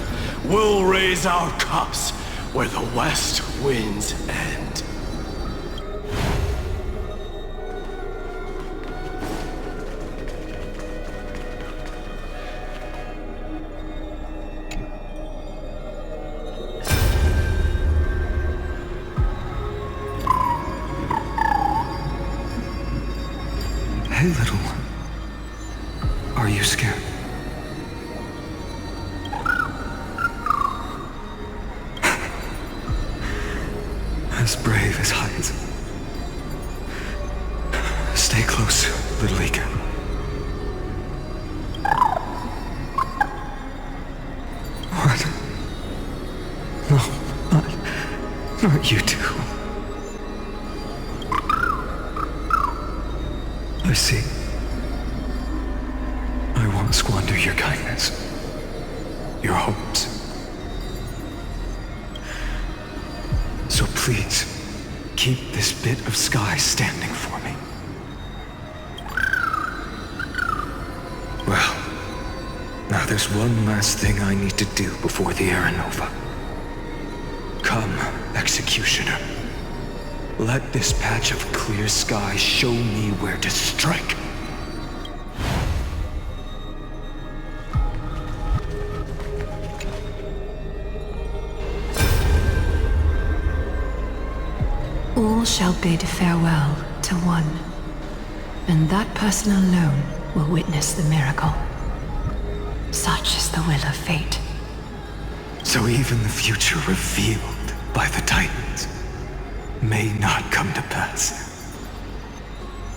we'll raise our cups where the west winds end. Hey, little one. Are you scared? As brave as hides. Stay close, little Ika. What? No, not you two. I see. I won't squander your kindness. Your hopes. So please, keep this bit of sky standing for me. Well, now there's one last thing I need to do before the era nova. Come, executioner. Let this patch of clear sky show me where to strike. All shall bid farewell to one, and that person alone will witness the miracle. Such is the will of fate. So even the future revealed by the Titans may not come to pass.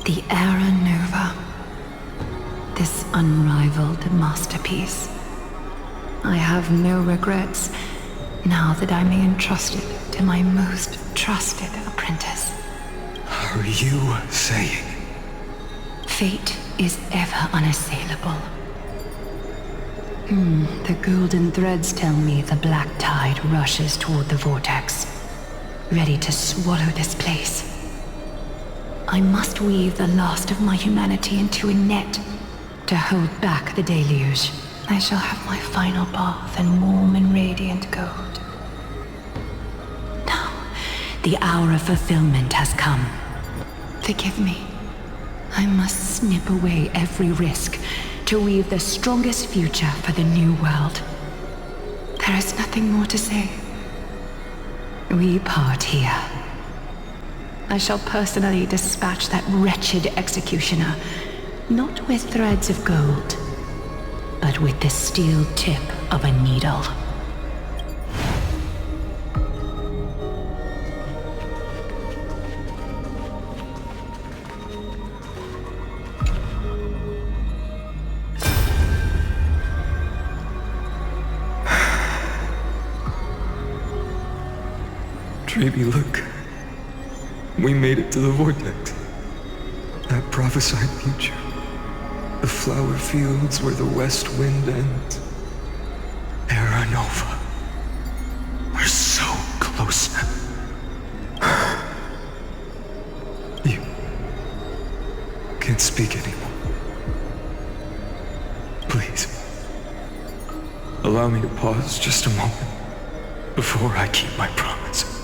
The Era Nova. This unrivaled masterpiece. I have no regrets now that I'm entrusted to my most trusted apprentice. Are you saying? Fate is ever unassailable. The golden threads tell me the black tide rushes toward the vortex, ready to swallow this place. I must weave the last of my humanity into a net to hold back the deluge. I shall have my final bath in warm and radiant gold. Now, the hour of fulfillment has come. Forgive me. I must snip away every risk to weave the strongest future for the new world. There is nothing more to say. We part here. I shall personally dispatch that wretched executioner, not with threads of gold, but with the steel tip of a needle. Baby, look. We made it to the vortex. That prophesied future. The flower fields where the west wind ends. Era Nova. We're so close now. You can't speak anymore. Please. Allow me to pause just a moment before I keep my promise.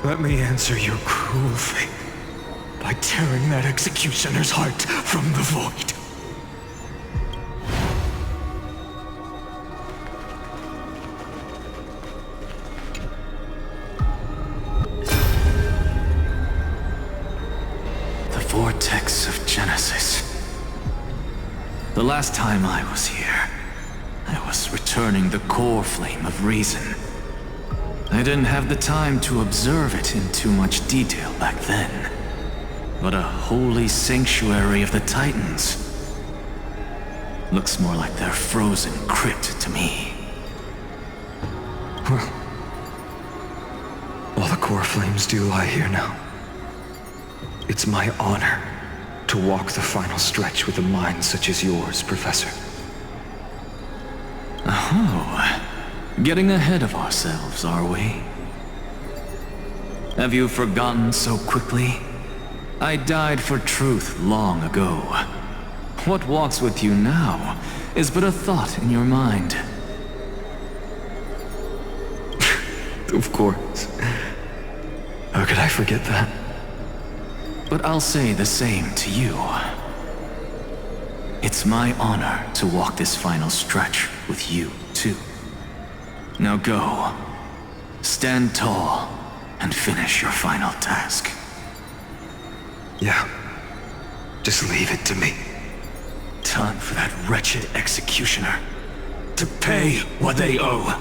Let me answer your cruel fate by tearing that executioner's heart from the void. The vortex of Genesis. The last time I was here, I was returning the core flame of reason. I didn't have the time to observe it in too much detail back then. But a holy sanctuary of the Titans. Looks more like their frozen crypt to me. Well, while the core flames do lie here now, it's my honor to walk the final stretch with a mind such as yours, Professor. Oh. Getting ahead of ourselves, are we? Have you forgotten so quickly? I died for truth long ago. What walks with you now is but a thought in your mind. Of course. How could I forget that? But I'll say the same to you. It's my honor to walk this final stretch with you, too. Now go. Stand tall and finish your final task. Yeah. Just leave it to me. Time for that wretched executioner to pay what they owe.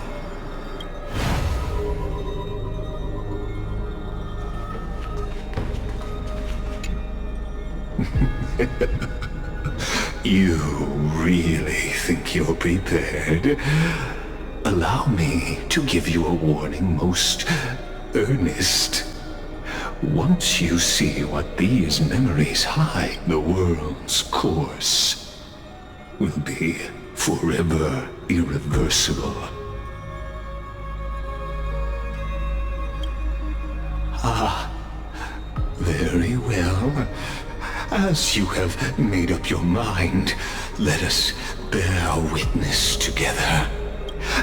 You really think you're prepared? Allow me to give you a warning most earnest. Once you see what these memories hide, the world's course will be forever irreversible. Ah, very well. As you have made up your mind, let us bear witness together.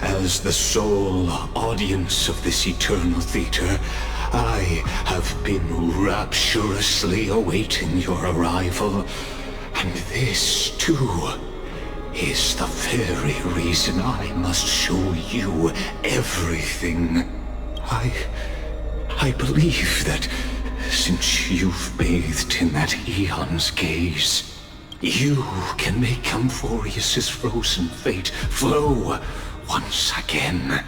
As the sole audience of this eternal theater, I have been rapturously awaiting your arrival. And this, too, is the very reason I must show you everything. I believe that since you've bathed in that eon's gaze, you can make Amphorius' frozen fate flow once again.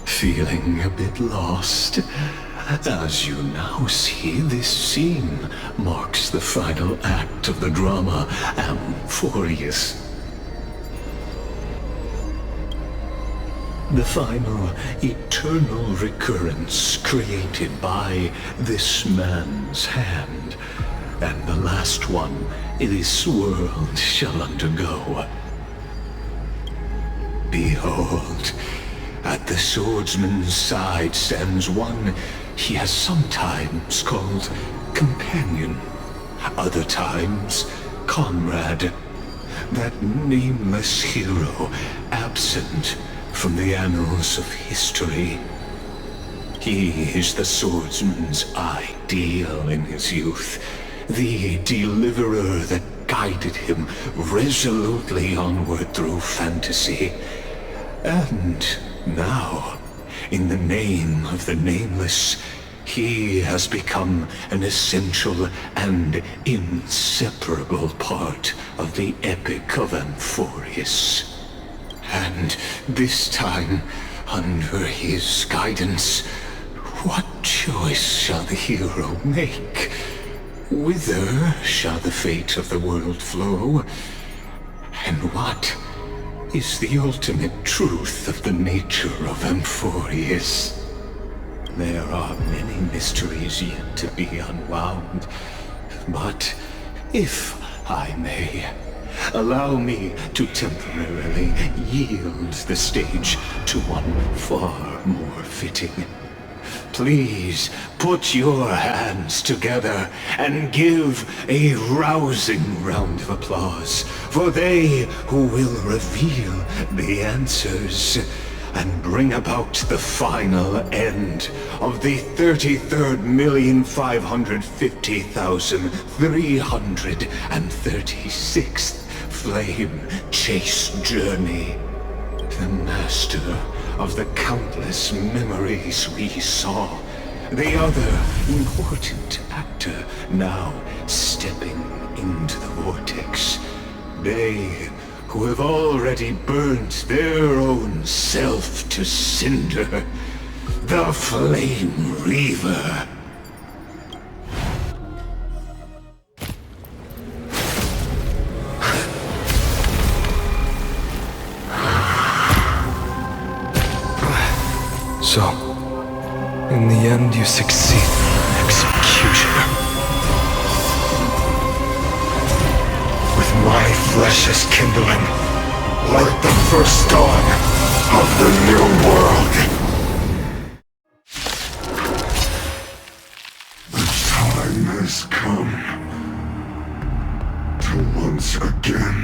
Feeling a bit lost? As you now see, this scene marks the final act of the drama Amphorius. The final eternal recurrence created by this man's hand, and the last one this world shall undergo. Behold, at the swordsman's side stands one he has sometimes called companion, other times comrade, that nameless hero absent from the annals of history. He is the swordsman's ideal in his youth, the deliverer that guided him resolutely onward through fantasy. And now, in the name of the Nameless, he has become an essential and inseparable part of the epic of Amphorius. And this time, under his guidance, what choice shall the hero make? Whither shall the fate of the world flow? And what is the ultimate truth of the nature of Amphorius? There are many mysteries yet to be unwound, but if I may, allow me to temporarily yield the stage to one far more fitting. Please put your hands together and give a rousing round of applause for they who will reveal the answers and bring about the final end of the 33,550,336th flame chase journey. The master of the countless memories we saw. The other important actor now stepping into the vortex. They who have already burnt their own self to cinder. The Flame Reaver. So, in the end, you succeed. execution. With my flesh as kindling, light the first dawn of the new world. The time has come to once again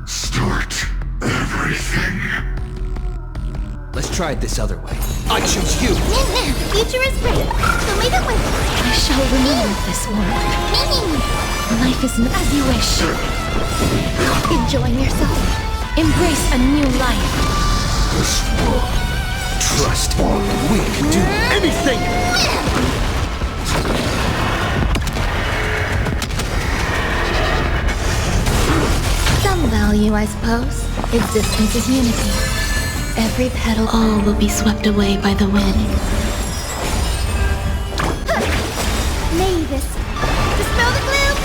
start everything. Let's try it this other way. I choose you! Future is great. So leave it with I shall remain with this world. Life is as you wish. Enjoying yourself. Embrace a new life. This world. Trust me. We can do anything! Some value, I suppose. Existence is unity. Every petal... All will be swept away by the wind. Mavis, dispel the gloom,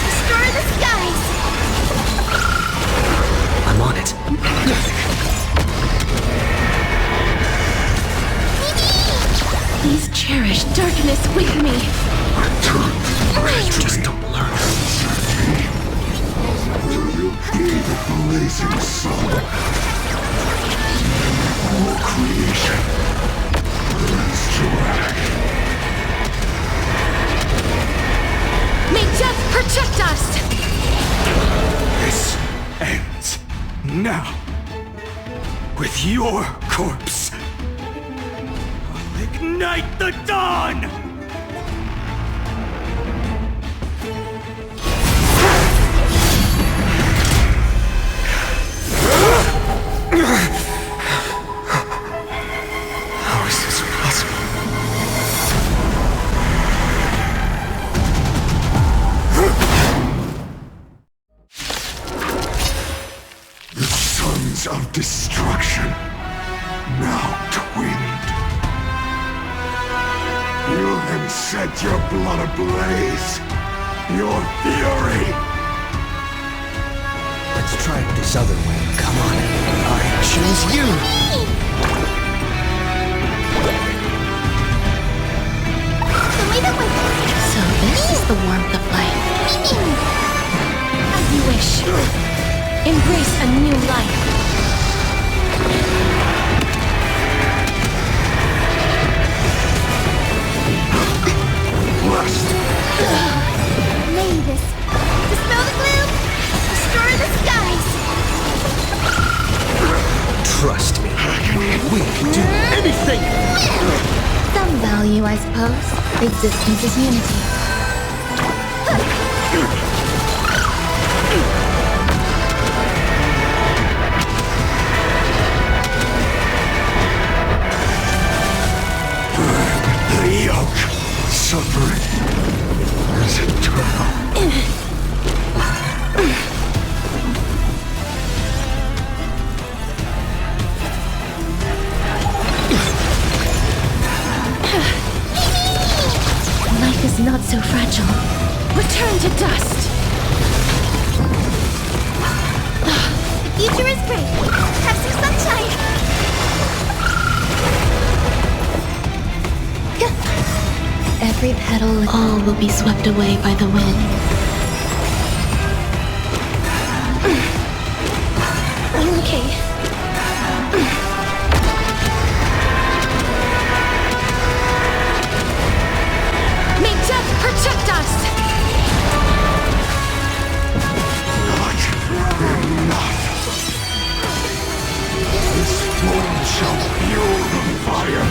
destroy the skies. I'm on it. Please cherish darkness with me. Just don't learn. The blazing sun. All creation burns to ash. May death protect us! This ends now. With your corpse. I'll ignite the dawn! How is this possible? The sons of destruction, now twinned. You then set your blood ablaze, your fury. Let's try it this other way. Come on. I choose you! So this is the warmth of life. As you wish. Embrace a new life. Blessed. Mavis, dispel the gloom, destroy the skies. Trust me. We can do anything! Some value, I suppose. Existence is unity. The yoke, suffering, is eternal. Life is not so fragile. Return to dust. The future is great. Have some sunshine. Every petal, all will be swept away by the wind. I'm okay. May death protect us! Not enough. This world shall fuel the fire.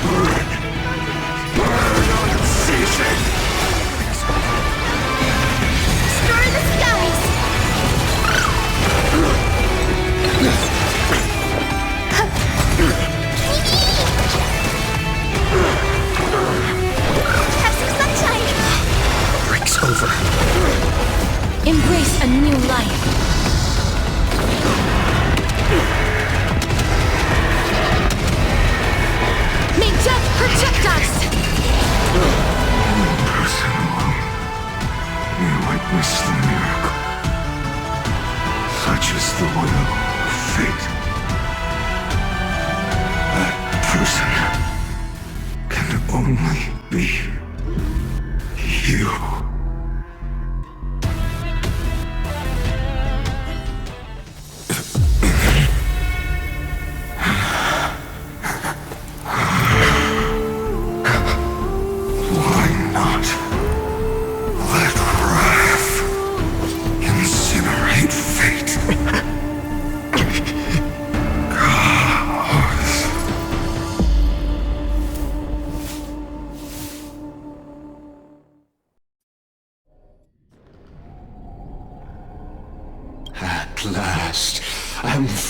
Burn. Burn unceasing. Destroy the skies. Have some sunshine. Break's over. Embrace a new life. May death protect us! One person alone may witness the miracle. Such is the will of fate. That person can only be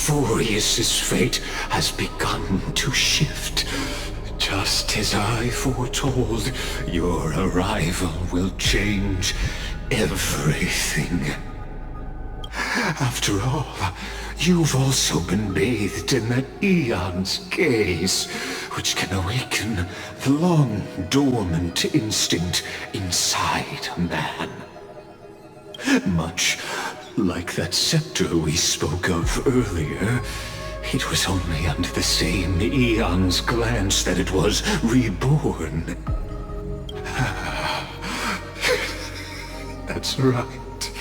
Vortice's fate has begun to shift. Just as I foretold, your arrival will change everything. After all, you've also been bathed in that eon's gaze, which can awaken the long-dormant instinct inside a man. Much like that scepter we spoke of earlier, it was only under the same eon's glance that it was reborn. That's right.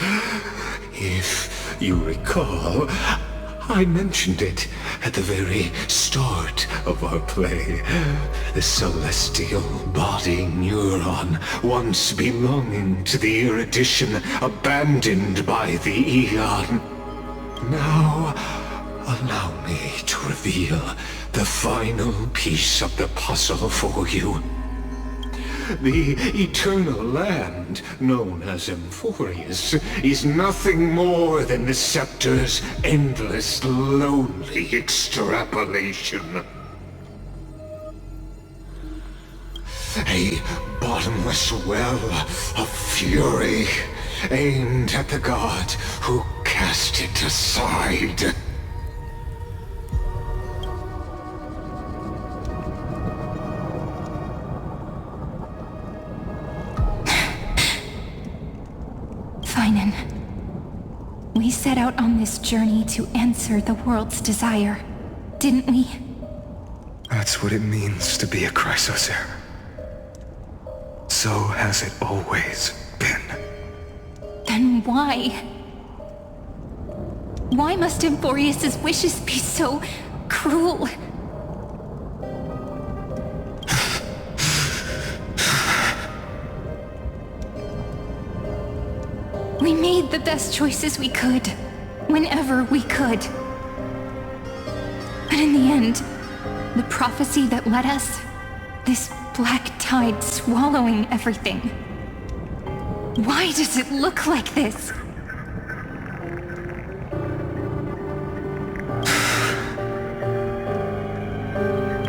If you recall, I mentioned it at the very start of our play. The celestial body neuron, once belonging to the erudition abandoned by the eon. Now, allow me to reveal the final piece of the puzzle for you. The eternal land, known as Emphorius, is nothing more than the scepter's endless, lonely extrapolation. A bottomless well of fury, aimed at the god who cast it aside. We set out on this journey to answer the world's desire, didn't we? That's what it means to be a Chrysosaur. So has it always been. Then why? Why must Emphorius' wishes be so cruel? We made the best choices we could, whenever we could. But in the end, the prophecy that led us, this black tide swallowing everything. Why does it look like this?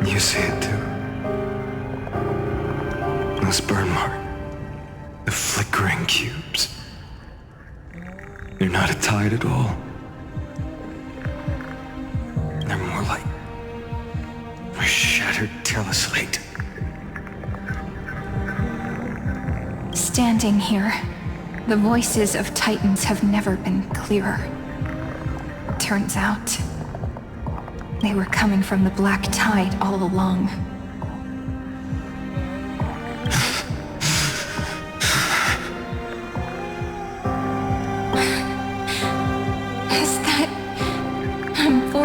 You see it too. Those burn marks, the flickering cubes. They're not a tide at all. They're more like a shattered teleslate. Standing here, the voices of Titans have never been clearer. Turns out, they were coming from the black tide all along.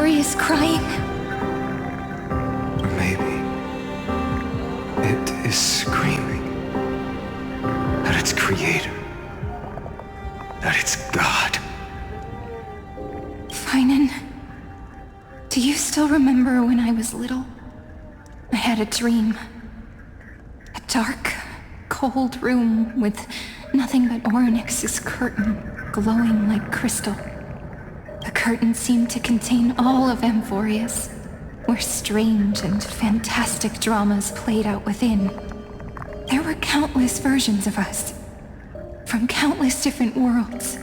Is crying. Or maybe it is screaming at its creator, that it's God. Finan, do you still remember when I was little? I had a dream. A dark, cold room with nothing but Orynyx's curtain glowing like crystal. The curtain seemed to contain all of Emphorius, where strange and fantastic dramas played out within. There were countless versions of us, from countless different worlds.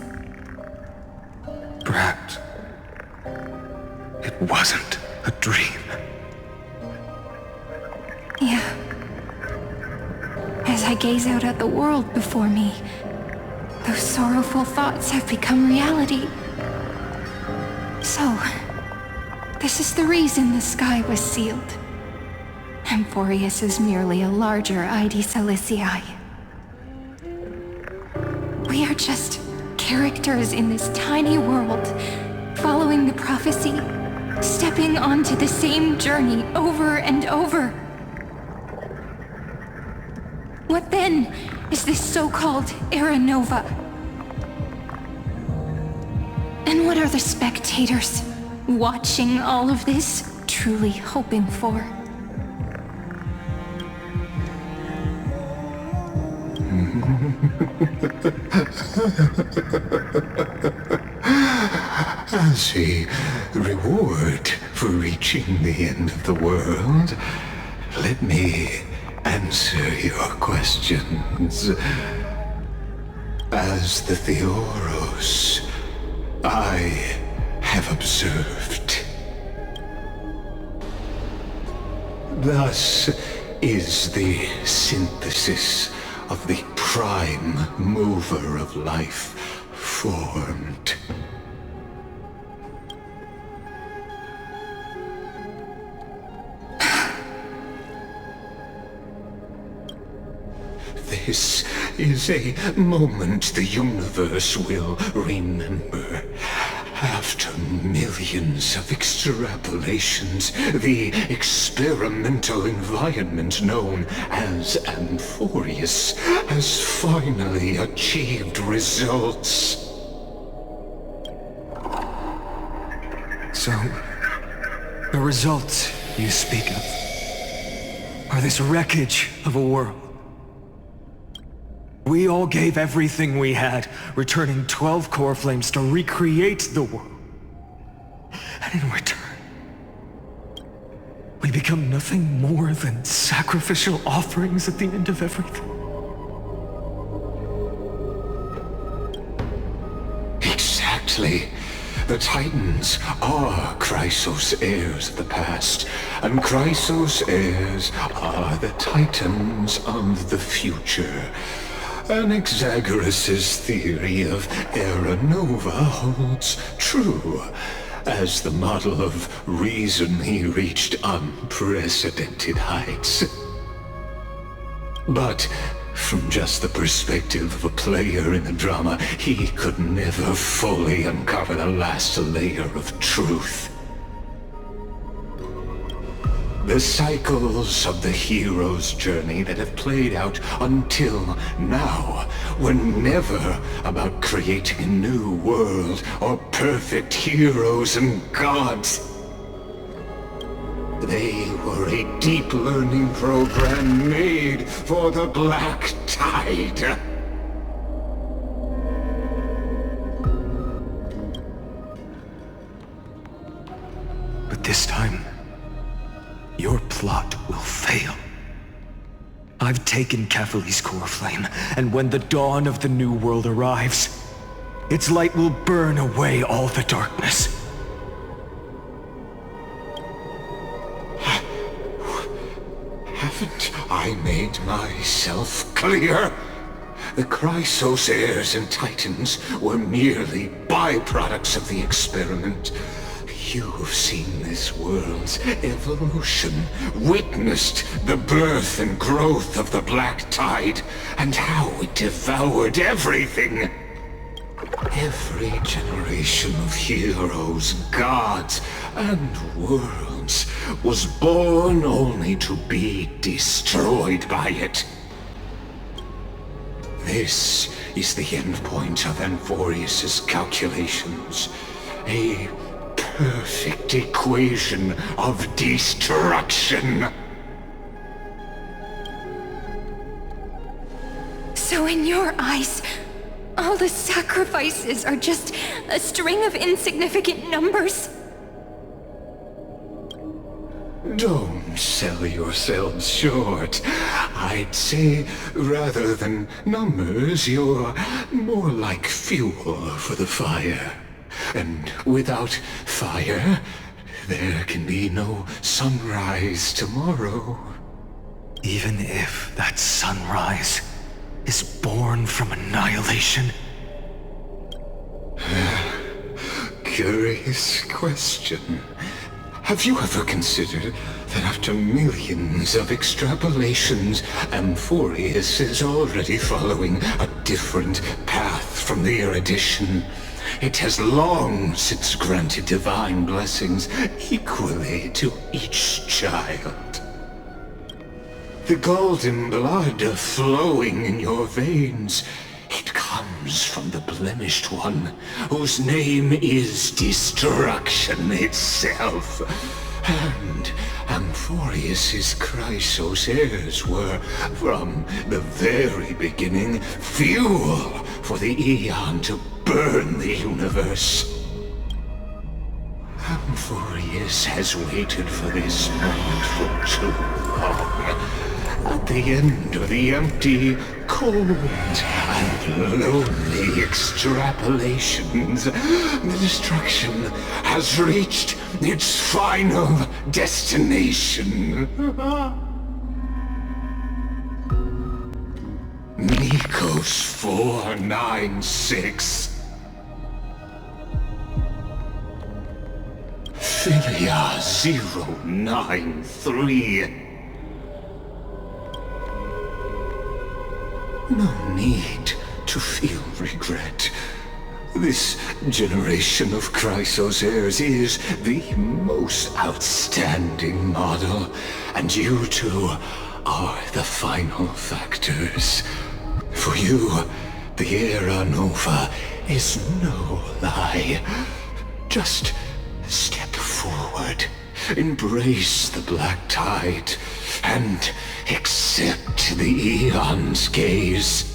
Perhaps it wasn't a dream. Yeah. As I gaze out at the world before me, those sorrowful thoughts have become reality. So, this is the reason the sky was sealed. Emphorius is merely a larger ID Silicii. We are just characters in this tiny world, following the prophecy, stepping onto the same journey over and over. What then is this so-called Era Nova? And what are the spectators watching all of this truly hoping for? As a reward for reaching the end of the world, let me answer your questions. As the Theoros, I have observed. Thus is the synthesis of the prime mover of life formed. This is a moment the universe will remember. After millions of extrapolations, the experimental environment known as Amphorius has finally achieved results. So, the results you speak of are this wreckage of a world. We all gave everything we had, returning 12 core flames to recreate the world. And in return, we become nothing more than sacrificial offerings at the end of everything. Exactly. The Titans are Chrysos heirs of the past, and Chrysos heirs are the Titans of the future. Anaxagoras' theory of Era Nova holds true. As the model of reason, he reached unprecedented heights. But from just the perspective of a player in the drama, he could never fully uncover the last layer of truth. The cycles of the hero's journey that have played out until now were never about creating a new world or perfect heroes and gods. They were a deep learning program made for the Black Tide. But this time, your plot will fail. I've taken Catholi's core flame, and when the dawn of the new world arrives, its light will burn away all the darkness. Haven't I made myself clear? The Chrysos heirs and Titans were merely byproducts of the experiment. You've seen this world's evolution, witnessed the birth and growth of the Black Tide, and how it devoured everything. Every generation of heroes, gods, and worlds was born only to be destroyed by it. This is the endpoint of Amphorius' calculations. A perfect equation of destruction. So in your eyes, all the sacrifices are just a string of insignificant numbers? Don't sell yourselves short. I'd say, rather than numbers, you're more like fuel for the fire. And without fire, there can be no sunrise tomorrow. Even if that sunrise is born from annihilation? Curious question. Have you ever considered that after millions of extrapolations, Amphorius is already following a different path from the erudition? It has long since granted divine blessings equally to each child. The golden blood flowing in your veins, it comes from the blemished one, whose name is destruction itself. And Amphorius' Chrysos heirs were, from the very beginning, fuel for the Aeon to burn the universe. Vortice has waited for this moment for too long. At the end of the empty, cold, and lonely extrapolations, the destruction has reached its final destination. Nikos 496. Philia 093. No need to feel regret. This generation of Chrysos heirs is the most outstanding model, and you two are the final factors. For you, the era nova is no lie. Just step forward, embrace the black tide, and accept the eon's gaze.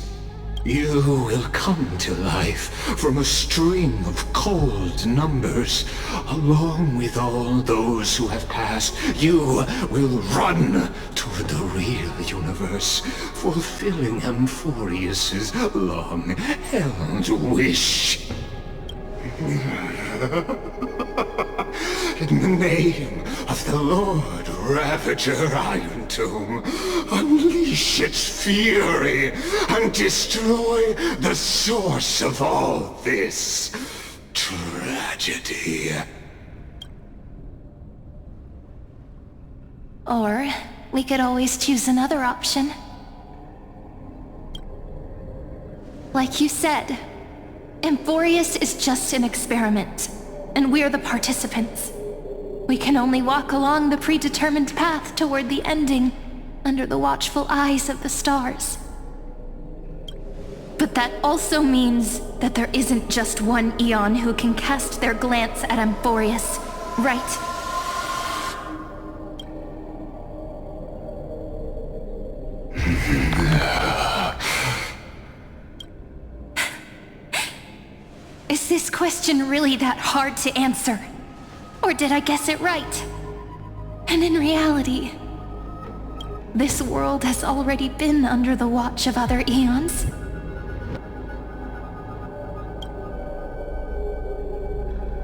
You will come to life from a string of cold numbers. Along with all those who have passed, you will run toward the real universe, fulfilling Amphorius's long-held wish. In the name of the Lord Ravager Iron Tomb, unleash its fury and destroy the source of all this tragedy. Or we could always choose another option. Like you said, Amphorius is just an experiment, and we're the participants. We can only walk along the predetermined path toward the ending, under the watchful eyes of the stars. But that also means that there isn't just one Eon who can cast their glance at Amphorius, right? Is this question really that hard to answer? Or did I guess it right? And in reality, this world has already been under the watch of other eons.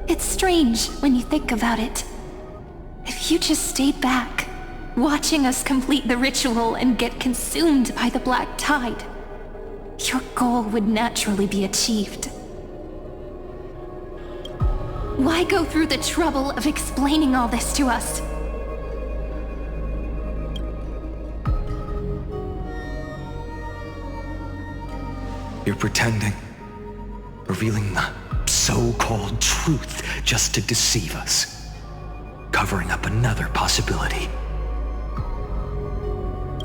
It's strange when you think about it. If you just stayed back, watching us complete the ritual and get consumed by the black tide, your goal would naturally be achieved. Why go through the trouble of explaining all this to us? You're pretending, revealing the so-called truth just to deceive us, covering up another possibility.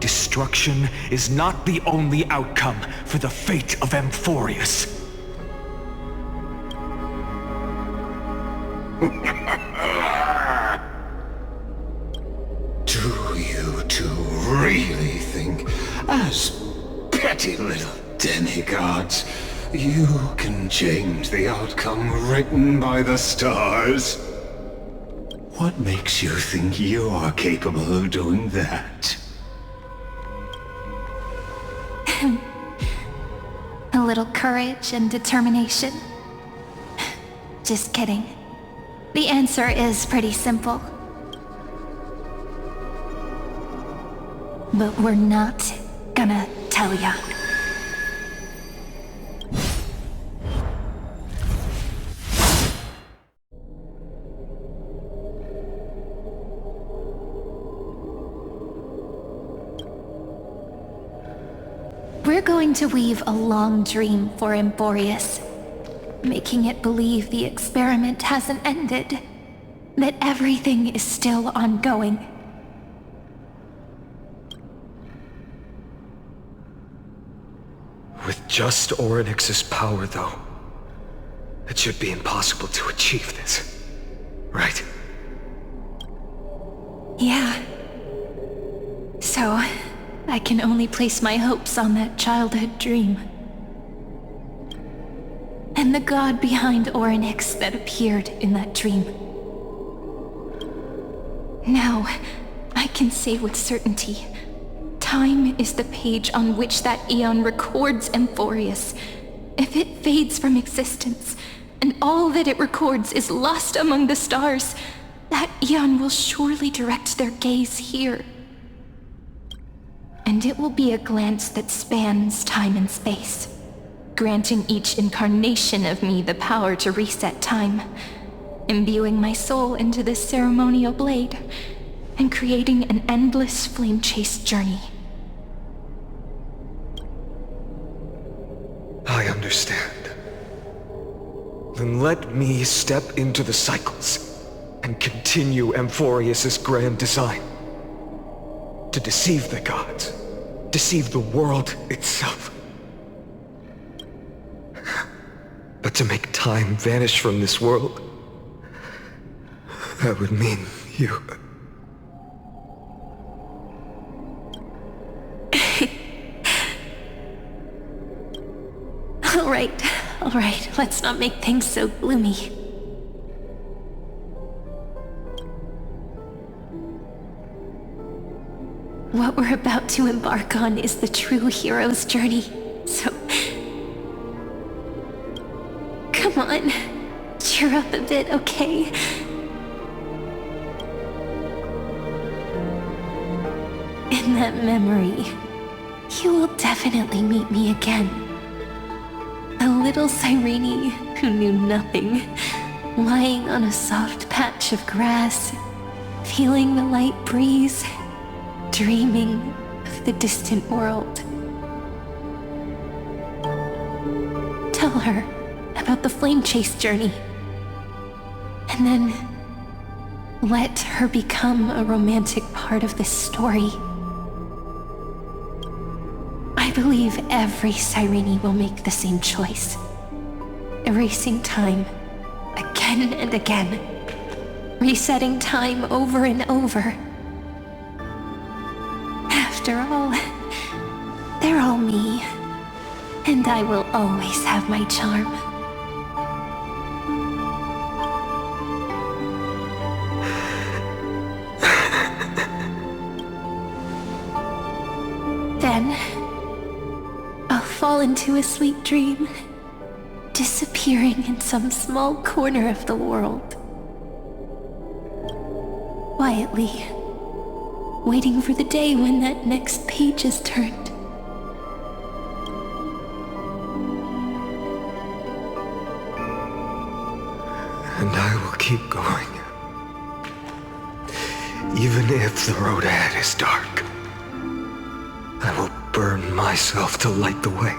Destruction is not the only outcome for the fate of Amphorius. Do you two really think, as petty little demigods, you can change the outcome written by the stars? What makes you think you're capable of doing that? A little courage and determination. Just kidding. The answer is pretty simple. But we're not gonna tell ya. We're going to weave a long dream for Amphorius, making it believe the experiment hasn't ended, that everything is still ongoing. With just Orynyx's power, though, it should be impossible to achieve this, right? Yeah. So, I can only place my hopes on that childhood dream. And the god behind Orynyx that appeared in that dream. Now, I can say with certainty, time is the page on which that eon records Amphorius. If it fades from existence, and all that it records is lost among the stars, that eon will surely direct their gaze here. And it will be a glance that spans time and space, granting each incarnation of me the power to reset time, imbuing my soul into this ceremonial blade, and creating an endless flame-chased journey. I understand. Then let me step into the cycles and continue Amphorius' grand design. To deceive the gods, deceive the world itself. But to make time vanish from this world, that would mean you. All right, let's not make things so gloomy. What we're about to embark on is the true hero's journey, so... Come on, cheer up a bit, okay? In that memory, you will definitely meet me again. A little Cyrene who knew nothing, lying on a soft patch of grass, feeling the light breeze, dreaming of the distant world. Tell her about the flame chase journey, and then let her become a romantic part of this story. I believe every Cyrene will make the same choice, erasing time again and again, resetting time over and over. After all, they're all me, and I will always have my charm. Then, I'll fall into a sweet dream, disappearing in some small corner of the world. Quietly, waiting for the day when that next page is turned. And I will keep going. Even if the road ahead is dark, I will burn myself to light the way.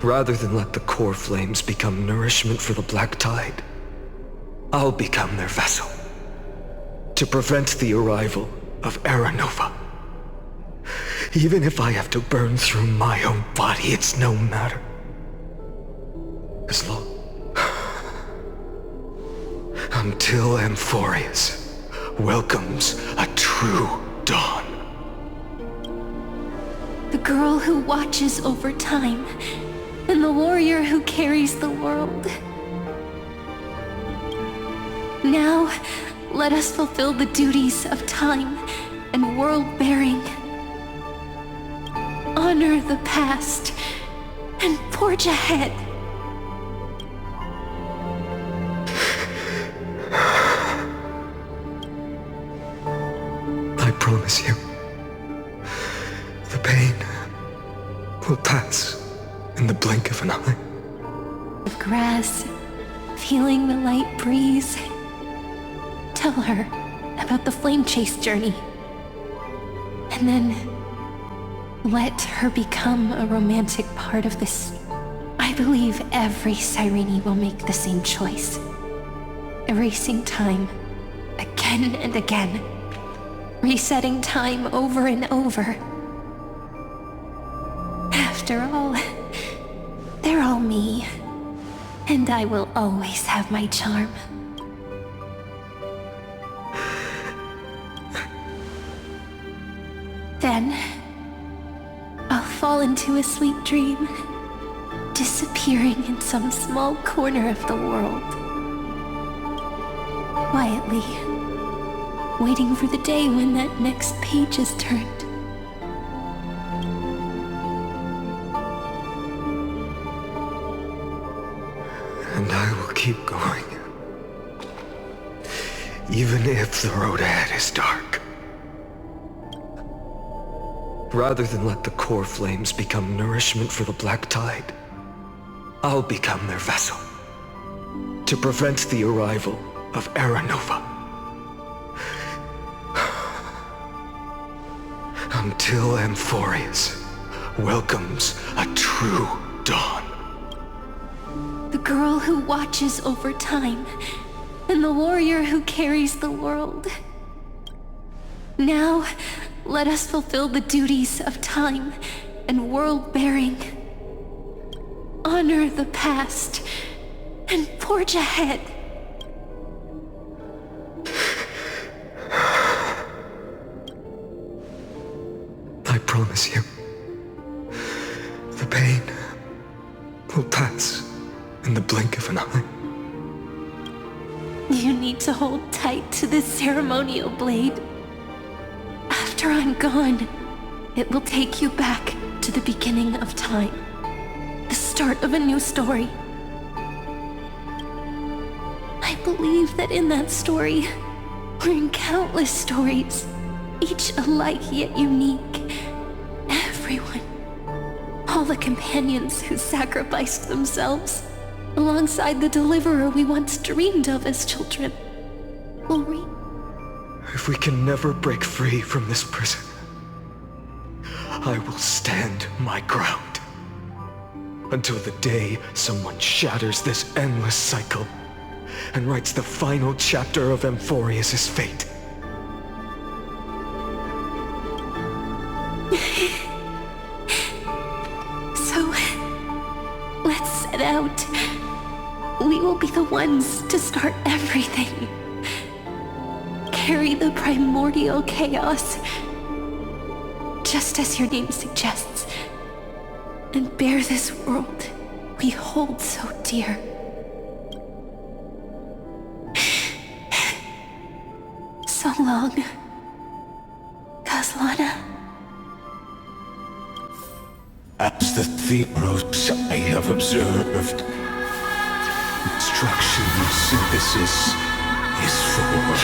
Rather than let the core flames become nourishment for the black tide, I'll become their vessel. To prevent the arrival of Era Nova. Even if I have to burn through my own body, it's no matter. As long... until Amphorius welcomes a true dawn. The girl who watches over time, and the warrior who carries the world. Now, let us fulfill the duties of time and world-bearing. Honor the past and forge ahead. I promise you, the pain will pass in the blink of an eye. Of grass, feeling the light breeze. Tell her about the flame chase journey. And then let her become a romantic part of this. I believe every Cyrene will make the same choice. Erasing time again and again. Resetting time over and over. After all, they're all me. And I will always have my charm. Then, I'll fall into a sweet dream, disappearing in some small corner of the world. quietly, waiting for the day when that next page is turned. And I will keep going. Even if the road ahead is dark. Rather than let the core flames become nourishment for the black tide, I'll become their vessel. To prevent the arrival of Era Nova. Until Amphorius welcomes a true dawn. The girl who watches over time, and the warrior who carries the world. Now, let us fulfill the duties of time and world-bearing. Honor the past and forge ahead. I promise you, the pain will pass in the blink of an eye. You need to hold tight to this ceremonial blade. After I'm gone, it will take you back to the beginning of time. The start of a new story. I believe that in that story, or in countless stories, each alike yet unique, everyone, all the companions who sacrificed themselves, alongside the deliverer we once dreamed of as children, will reap. If we can never break free from this prison, I will stand my ground. Until the day someone shatters this endless cycle and writes the final chapter of Amphorius' fate. So, let's set out. We will be the ones to start everything. Carry the primordial chaos, just as your name suggests, and bear this world we hold so dear. So long, Kaslana. As the Theros I have observed, destruction of Síntesis is formed.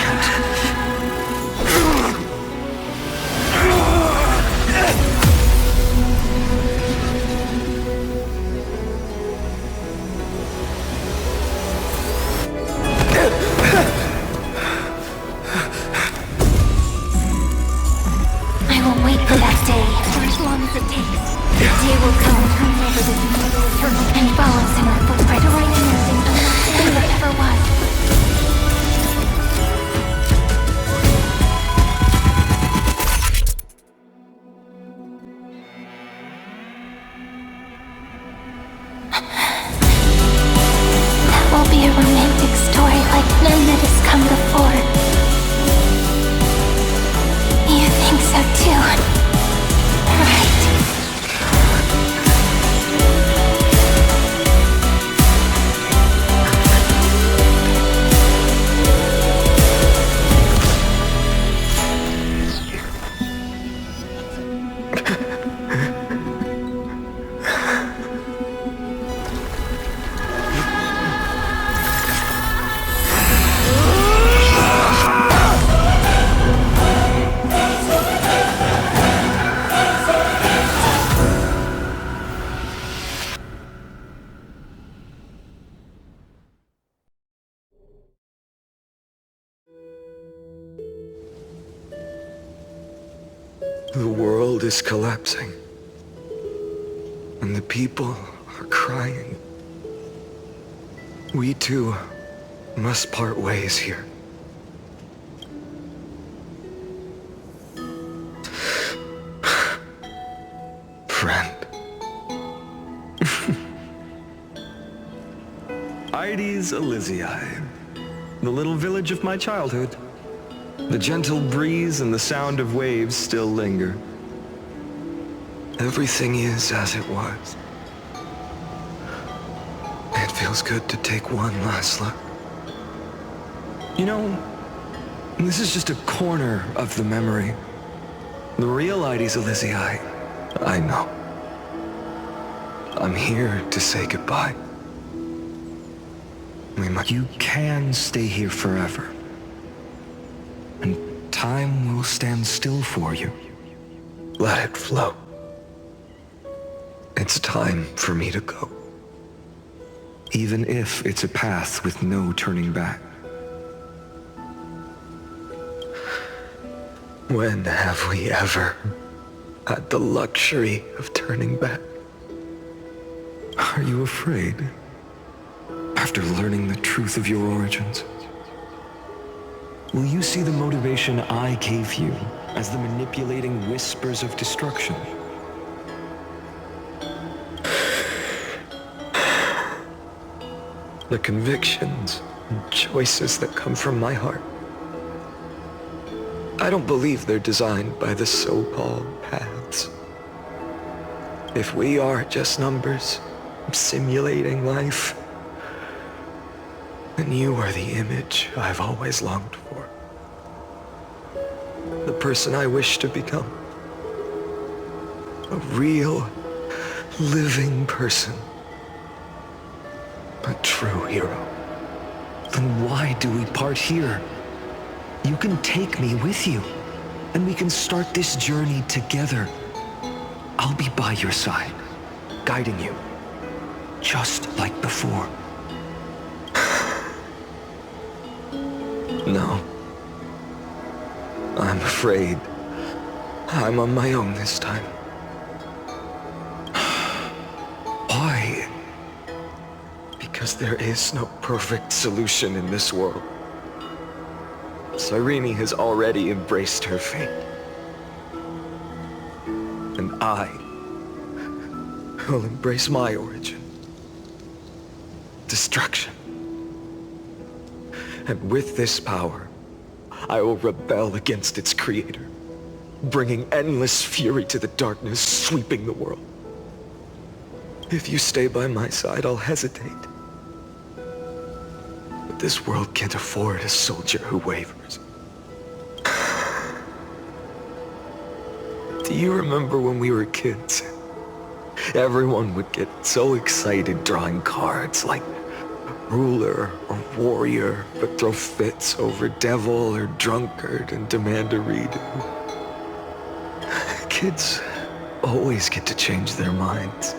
I will wait for that day, for as long as it takes. The day will come whenever this mortal eternal and follows in our footprint to write anything unless that ever was. That will be a romantic story like none that has come before. You think so too, right? The world is collapsing, and the people are crying. We too must part ways here. Friend. Ides Elysiae, the little village of my childhood. The gentle breeze and the sound of waves still linger. Everything is as it was. It feels good to take one last look. You know, this is just a corner of the memory. The real Ides Elysiae, I know. I'm here to say goodbye. You can stay here forever. And time will stand still for you. Let it flow. It's time for me to go. Even if it's a path with no turning back. When have we ever had the luxury of turning back? Are you afraid? After learning the truth of your origins? Will you see the motivation I gave you as the manipulating whispers of destruction? The convictions and choices that come from my heart. I don't believe they're designed by the so-called paths. If we are just numbers, simulating life, then you are the image I've always longed for. The person I wish to become. A real, living person. A true hero. Then why do we part here? You can take me with you, and we can start this journey together. I'll be by your side, guiding you, just like before. No. I'm afraid I'm on my own this time. Why? Because there is no perfect solution in this world. Cyrene has already embraced her fate. And I will embrace my origin. Destruction. And with this power, I will rebel against its creator, bringing endless fury to the darkness, sweeping the world. If you stay by my side, I'll hesitate. But this world can't afford a soldier who wavers. Do you remember when we were kids? Everyone would get so excited drawing cards like ruler or warrior, but throw fits over devil or drunkard and demand a redo. Kids always get to change their minds.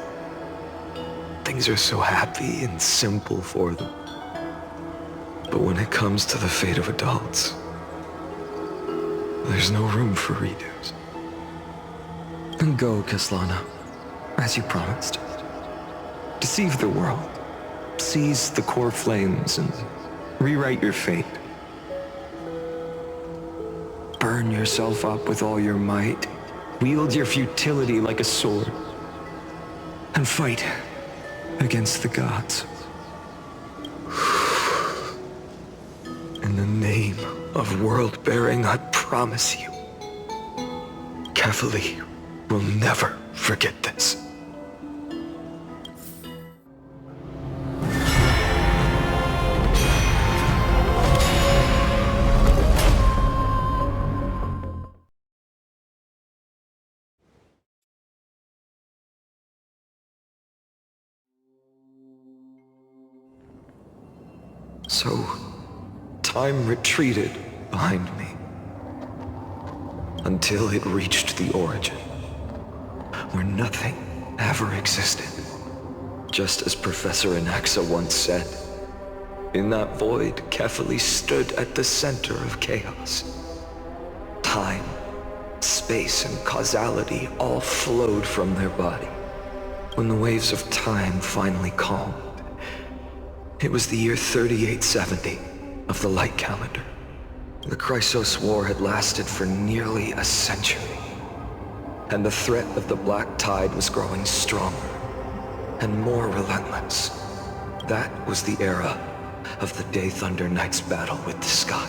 Things are so happy and simple for them. But when it comes to the fate of adults, there's no room for redos. Then go, Kaslana, as you promised. Deceive the world. Seize the core flames and rewrite your fate. Burn yourself up with all your might. Wield your futility like a sword. And fight against the gods. In the name of world-bearing, I promise you, Kefali will never forget this. So, time retreated behind me until it reached the origin, where nothing ever existed. Just as Professor Anaxa once said, in that void, Kefali stood at the center of chaos. Time, space, and causality all flowed from their body. When the waves of time finally calmed, it was the year 3870 of the light calendar. The Chrysos War had lasted for nearly a century, and the threat of the Black Tide was growing stronger and more relentless. That was the era of the Day Thunder Knight's battle with the sky.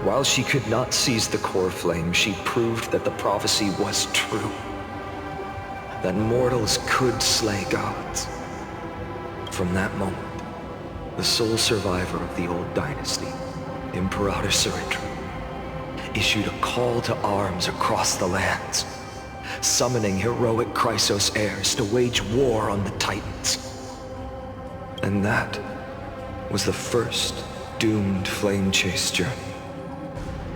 While she could not seize the core flame, she proved that the prophecy was true, that mortals could slay gods. From that moment, the sole survivor of the old dynasty, Imperator Surindra, issued a call to arms across the lands, summoning heroic Chrysos heirs to wage war on the Titans. And that was the first doomed flame chase journey,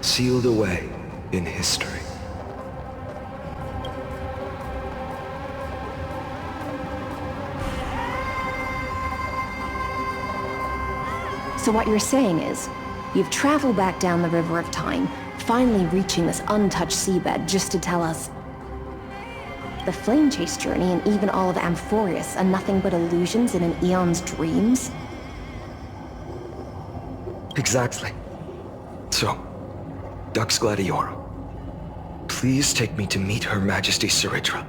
sealed away in history. So what you're saying is, you've traveled back down the River of Time, finally reaching this untouched seabed just to tell us the flame chase journey and even all of Amphorius are nothing but illusions in an eon's dreams? Exactly. So, Dux Gladiorum, please take me to meet Her Majesty Surindra.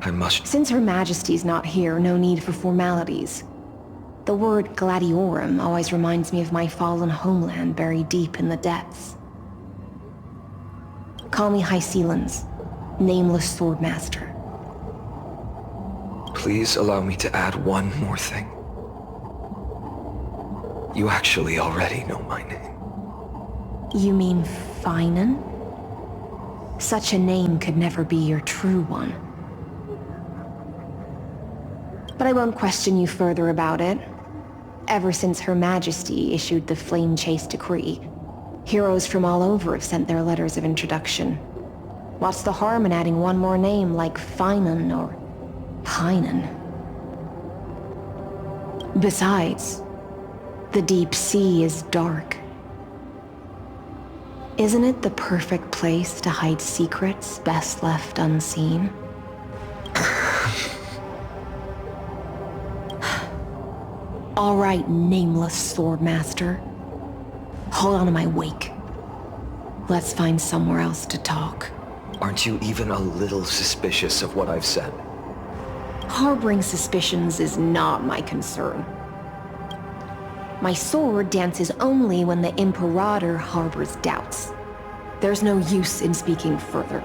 I must... Since Her Majesty's not here, no need for formalities. The word Gladiorum always reminds me of my fallen homeland buried deep in the depths. Call me High Sealans, Nameless Swordmaster. Please allow me to add one more thing. You actually already know my name. You mean Finan? Such a name could never be your true one. But I won't question you further about it. Ever since Her Majesty issued the Flame Chase Decree, heroes from all over have sent their letters of introduction. What's the harm in adding one more name like Finan or Pinan? Besides, the deep sea is dark. Isn't it the perfect place to hide secrets best left unseen? All right, Nameless Swordmaster. Hold on to my wake. Let's find somewhere else to talk. Aren't you even a little suspicious of what I've said? Harboring suspicions is not my concern. My sword dances only when the Imperator harbors doubts. There's no use in speaking further.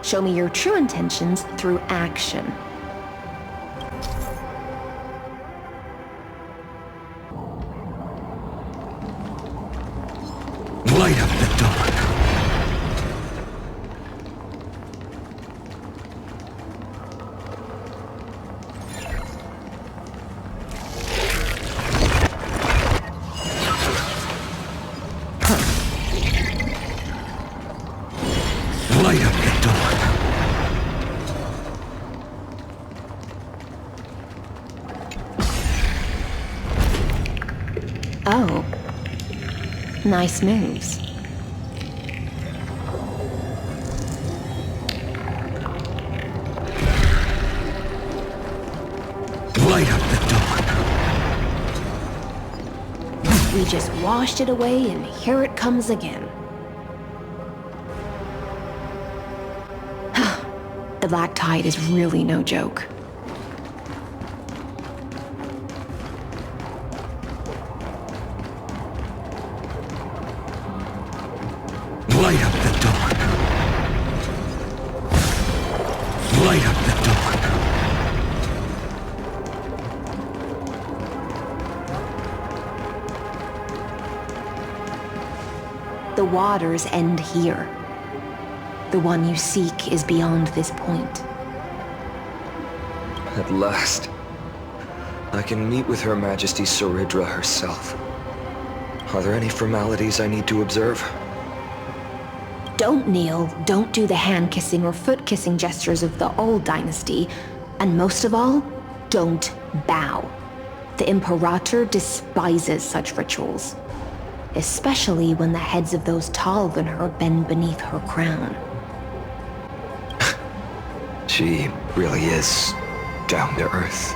Show me your true intentions through action. Light up the dawn. Light up the dawn. Oh. Nice moves. Light up the dawn. We just washed it away and here it comes again. The Black Tide is really no joke. Light up the dawn. Light up the dawn. The waters end here. The one you seek is beyond this point. At last, I can meet with Her Majesty Surindra herself. Are there any formalities I need to observe? Don't kneel, don't do the hand-kissing or foot-kissing gestures of the old dynasty, and most of all, don't bow. The Imperator despises such rituals, especially when the heads of those taller than her bend beneath her crown. She really is down to earth.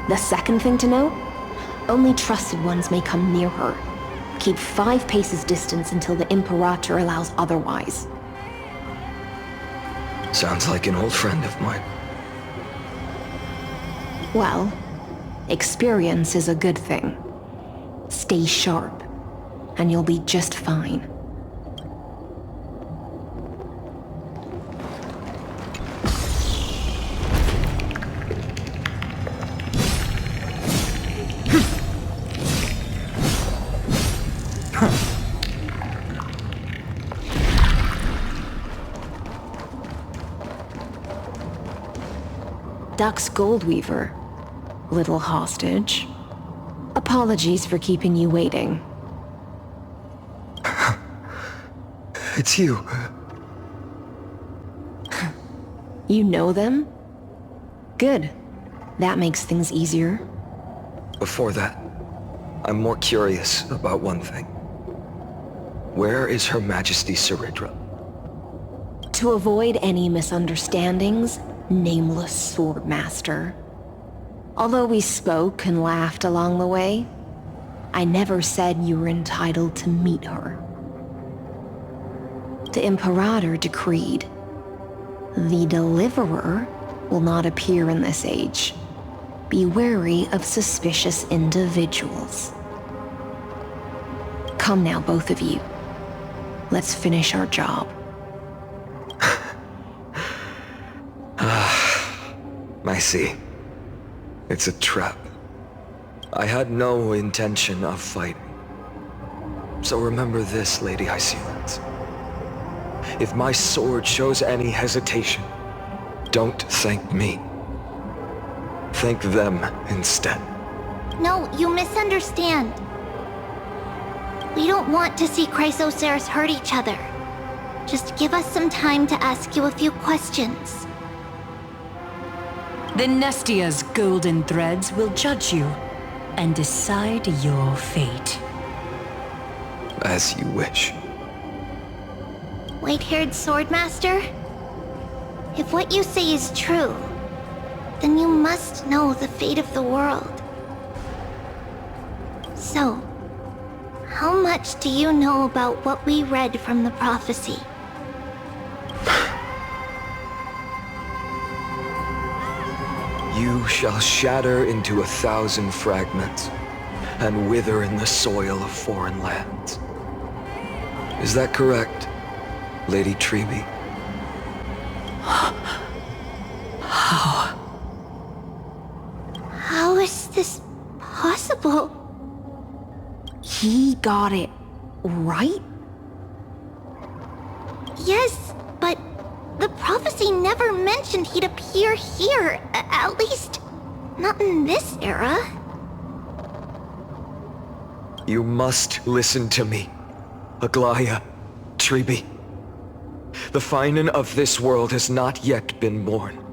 The second thing to note, only trusted ones may come near her. Keep 5 paces distance until the Imperator allows otherwise. Sounds like an old friend of mine. Well, experience is a good thing. Stay sharp, and you'll be just fine. Dux Goldweaver, little hostage. Apologies for keeping you waiting. It's you. You know them? Good. That makes things easier. Before that, I'm more curious about one thing. Where is Her Majesty Saridra? To avoid any misunderstandings, nameless Swordmaster. Although we spoke and laughed along the way, I never said you were entitled to meet her. The Imperator decreed, the Deliverer will not appear in this age. Be wary of suspicious individuals. Come now, both of you. Let's finish our job. I see. It's a trap. I had no intention of fighting. So remember this, Lady Hysealens. If my sword shows any hesitation, don't thank me. Thank them instead. No, you misunderstand. We don't want to see Chrysoceras hurt each other. Just give us some time to ask you a few questions. The Nestia's golden threads will judge you and decide your fate. As you wish. White-haired Swordmaster? If what you say is true, then you must know the fate of the world. So, how much do you know about what we read from the prophecy? You shall shatter into 1,000 fragments and wither in the soil of foreign lands. Is that correct, Lady Treeby? How? How is this possible? He got it right? Yes, but the prophecy never mentioned he'd appear here. At least, not in this era. You must listen to me, Aglaya, Treeby. The Finan of this world has not yet been born.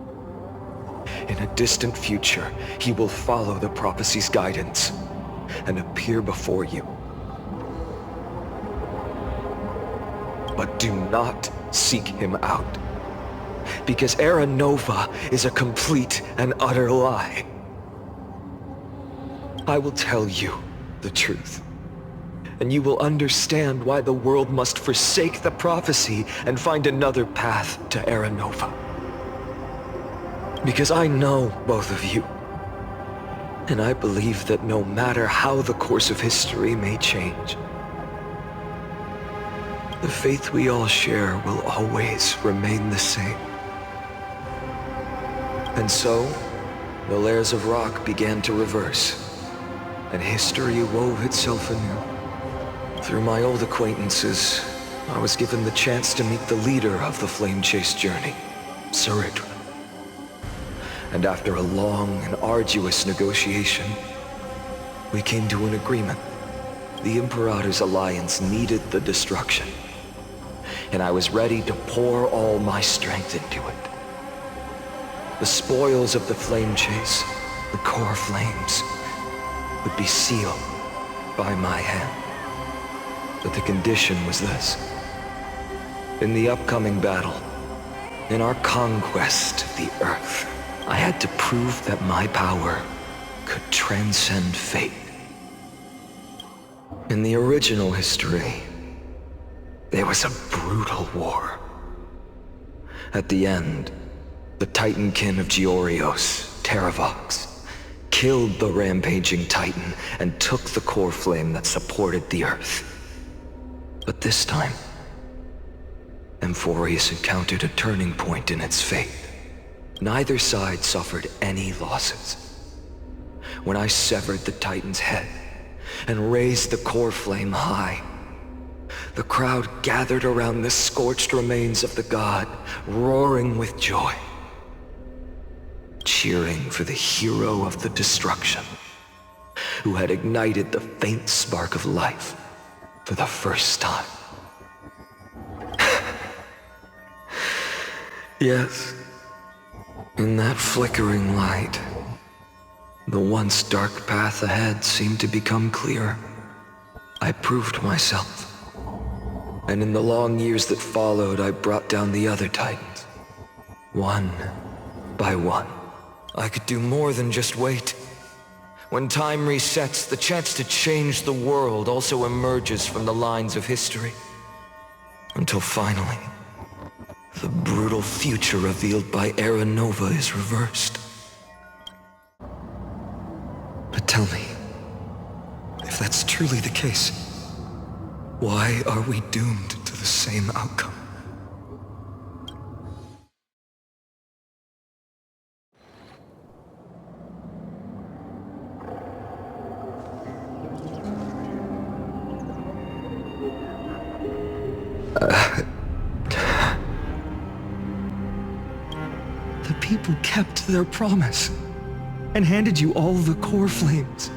In a distant future, he will follow the prophecy's guidance and appear before you. But do not seek him out, because Era Nova is a complete and utter lie. I will tell you the truth, and you will understand why the world must forsake the prophecy and find another path to Era Nova. Because I know both of you, and I believe that no matter how the course of history may change, the faith we all share will always remain the same. And so, the layers of rock began to reverse, and history wove itself anew. Through my old acquaintances, I was given the chance to meet the leader of the Flame Chase journey, Saridra. And after a long and arduous negotiation, we came to an agreement. The Imperator's alliance needed the destruction, and I was ready to pour all my strength into it. The spoils of the Flame Chase, the core flames, would be sealed by my hand. But the condition was this. In the upcoming battle, in our conquest of the Earth, I had to prove that my power could transcend fate. In the original history, there was a brutal war. At the end, the Titankin of Georios, Terravox, killed the rampaging Titan and took the core flame that supported the Earth. But this time, Amphorius encountered a turning point in its fate. Neither side suffered any losses. When I severed the Titan's head and raised the core flame high, the crowd gathered around the scorched remains of the god, roaring with joy. cheering for the hero of the destruction, who had ignited the faint spark of life for the first time. Yes, in that flickering light, the once dark path ahead seemed to become clear. I proved myself. And in the long years that followed, I brought down the other titans. One by one. I could do more than just wait. When time resets, the chance to change the world also emerges from the lines of history. Until finally, the brutal future revealed by Era Nova is reversed. But tell me, if that's truly the case, why are we doomed to the same outcome? The people kept their promise and handed you all the core flames.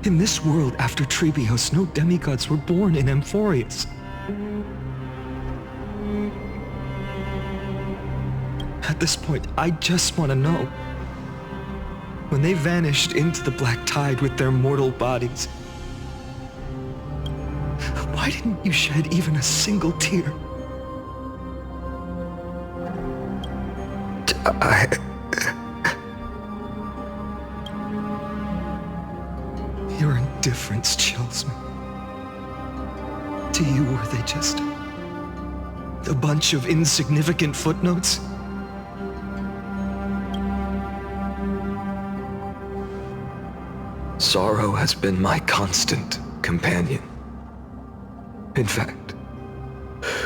In this world after Trebios, no demigods were born in Amphorius. At this point, I just want to know. When they vanished into the black tide with their mortal bodies, why didn't you shed even a single tear? Your indifference chills me. To you, were they just a bunch of insignificant footnotes? Sorrow has been my constant companion. In fact,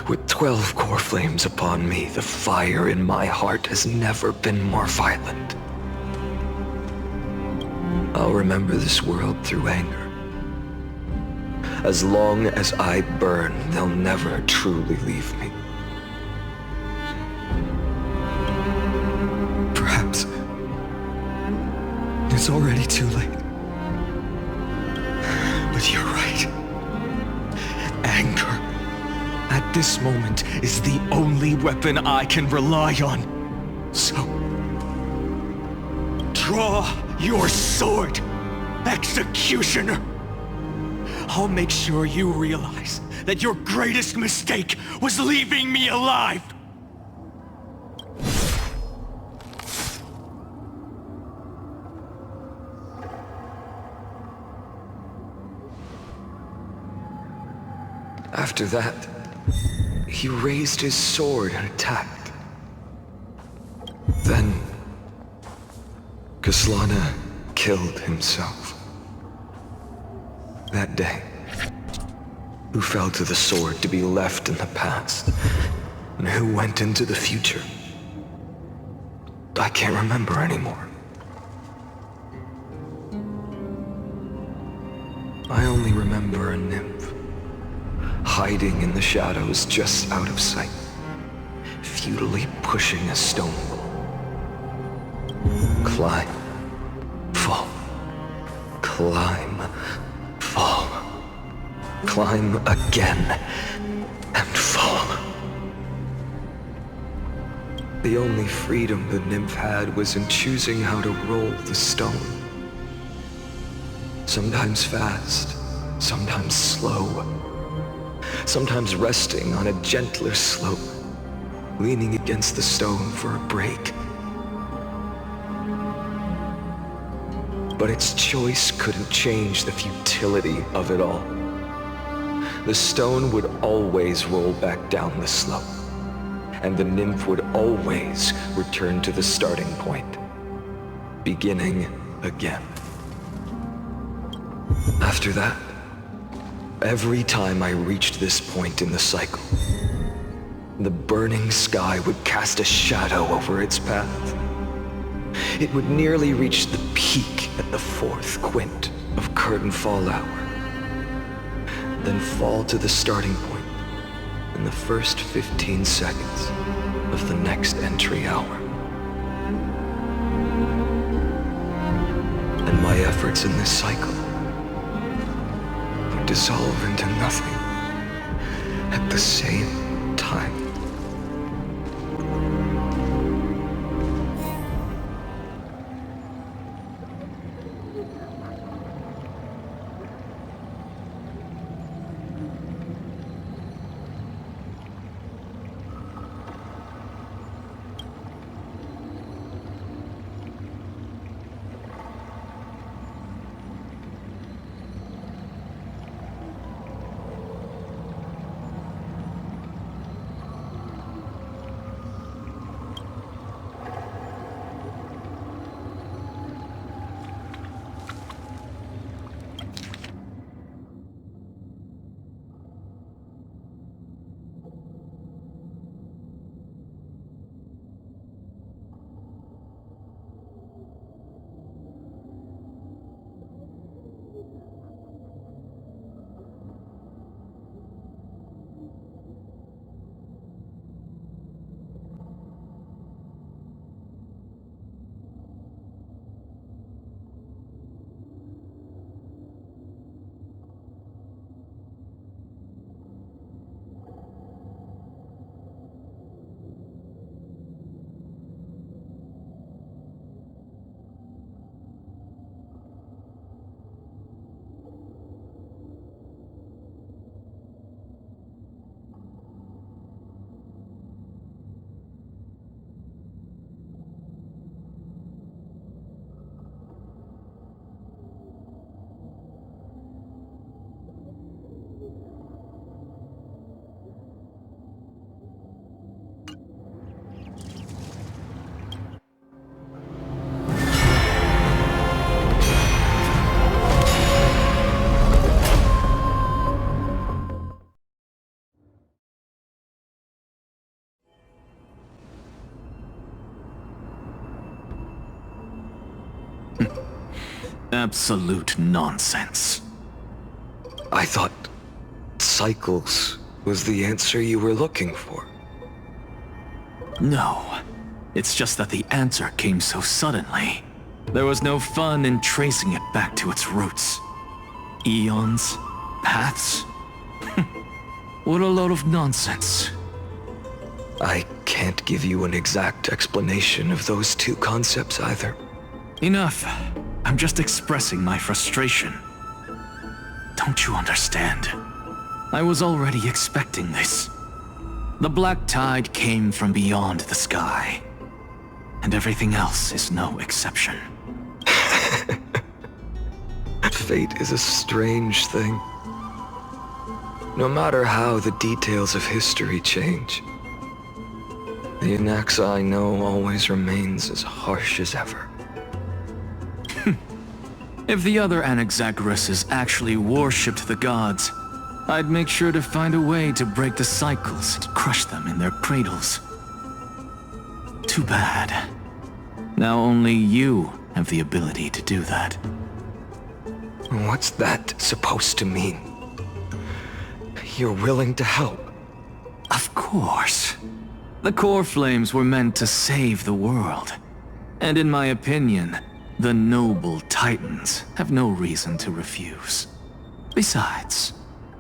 with 12 core flames upon me, the fire in my heart has never been more violent. I'll remember this world through anger. As long as I burn, they'll never truly leave me. Perhaps it's already too late. But you're right. Anger, at this moment, is the only weapon I can rely on. So, draw your sword, executioner! I'll make sure you realize that your greatest mistake was leaving me alive! After that, he raised his sword and attacked. Then, Kaslana killed himself. That day, who fell to the sword to be left in the past, and who went into the future, I can't remember anymore. I only remember a nymph, hiding in the shadows just out of sight, futilely pushing a stone wall. Climb, fall, climb, fall, climb again, and fall. The only freedom the nymph had was in choosing how to roll the stone. Sometimes fast, sometimes slow. Sometimes resting on a gentler slope, leaning against the stone for a break. But its choice couldn't change the futility of it all. The stone would always roll back down the slope, and the nymph would always return to the starting point, beginning again. After that, every time I reached this point in the cycle, the burning sky would cast a shadow over its path. It would nearly reach the peak at the 4th quint of curtain fall hour, then fall to the starting point in the first 15 seconds of the next entry hour. my efforts in this cycle would dissolve into nothing at the same time. Absolute nonsense. I thought cycles was the answer you were looking for. No. It's just that the answer came so suddenly. There was no fun in tracing it back to its roots. Eons? Paths? What a load of nonsense. I can't give you an exact explanation of those two concepts either. Enough. I'm just expressing my frustration. Don't you understand? I was already expecting this. The black tide came from beyond the sky. And everything else is no exception. Fate is a strange thing. No matter how the details of history change, the Anaxa I know always remains as harsh as ever. If the other Anaxagoras actually worshipped the gods, I'd make sure to find a way to break the cycles and crush them in their cradles. Too bad. Now only you have the ability to do that. What's that supposed to mean? You're willing to help? Of course. The core flames were meant to save the world. And in my opinion, the noble titans have no reason to refuse. Besides,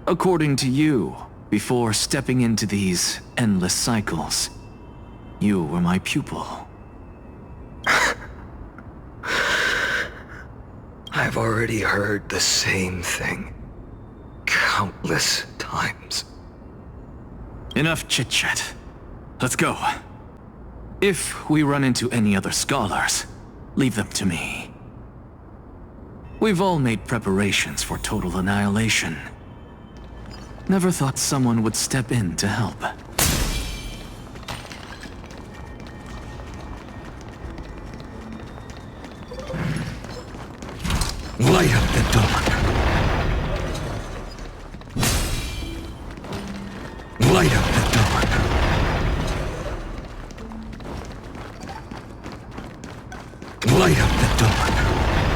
according to you, before stepping into these endless cycles, you were my pupil. I've already heard the same thing countless times. Enough chit-chat. Let's go. If we run into any other scholars, leave them to me. We've all made preparations for total annihilation. Never thought someone would step in to help. Light up the dark. Light up the dark. Light up the dark.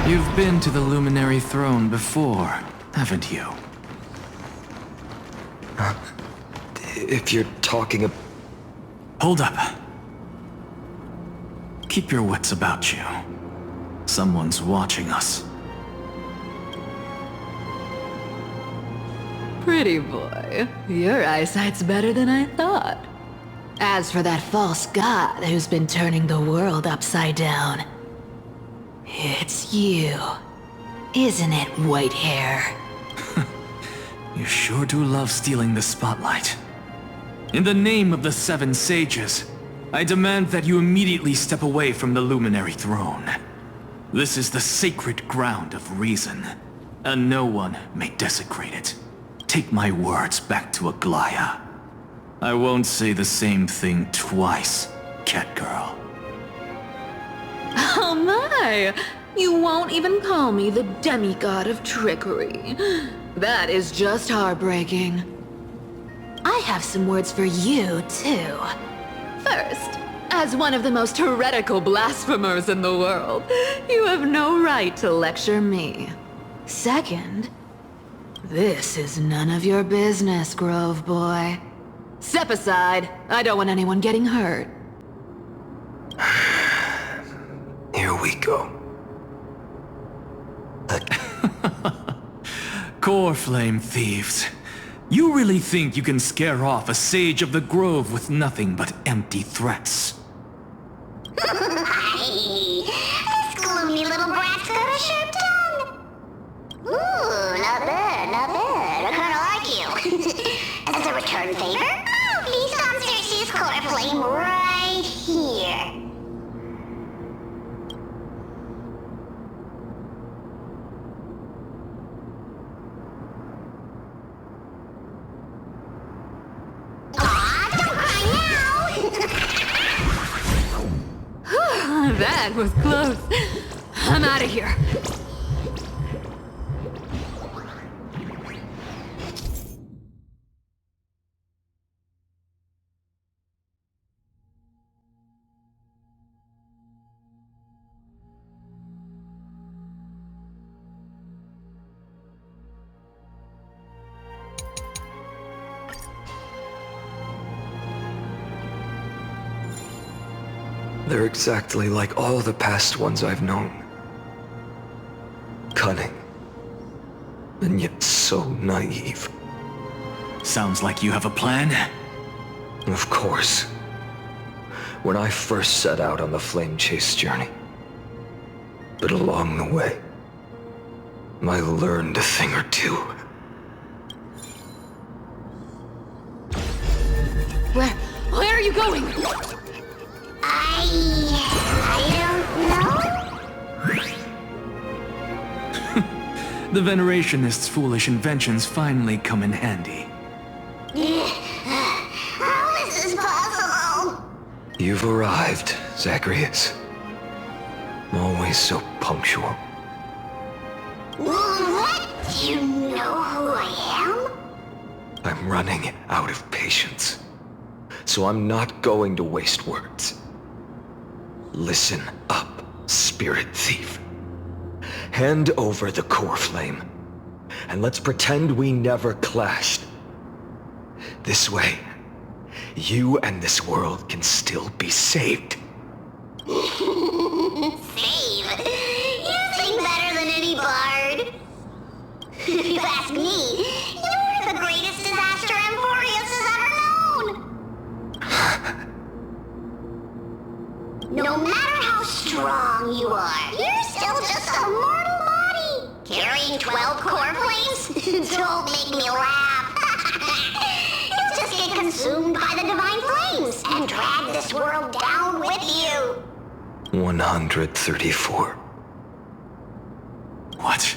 You've been to the Luminary Throne before, haven't you? If you're talking about... Hold up. Keep your wits about you. Someone's watching us. pretty boy. Your eyesight's better than I thought. As for that false god who's been turning the world upside down, it's you, isn't it, white hair? You sure do love stealing the spotlight. In the name of the Seven Sages, I demand that you immediately step away from the luminary throne. This is the sacred ground of reason, and no one may desecrate it. Take my words back to Aglaya. I won't say the same thing twice, Catgirl. Oh my! You won't even call me the demigod of trickery. That is just heartbreaking. I have some words for you, too. First, as one of the most heretical blasphemers in the world, you have no right to lecture me. Second, this is none of your business, Grove Boy. Step aside. I don't want anyone getting hurt. Here we go. Core flame thieves. You really think you can scare off a sage of the grove with nothing but empty threats? This gloomy little brat's got a sharp tongue. Ooh, not bad, not bad. I kinda like you. As a return favor, please come search this core flame right here. That was close. I'm out of here. They're exactly like all the past ones I've known. Cunning. And yet so naive. Sounds like you have a plan? Of course. When I first set out on the flame chase journey. But along the way, I learned a thing or two. Where are you going? I don't know. The Venerationists' foolish inventions finally come in handy. How is this possible? You've arrived, Zacharias. Always so punctual. What? Do you know who I am? I'm running out of patience. So I'm not going to waste words. Listen up, spirit thief. Hand over the core flame, and let's pretend we never clashed. This way, you and this world can still be saved. Save? You sing better than any bard. If you ask me, you're the greatest disaster Emporius has ever known. No matter how strong you are, you're still just a mortal body. Carrying 12 core flames? Don't make me laugh. You'll just get consumed by the divine flames and drag this world down with you. 134. What?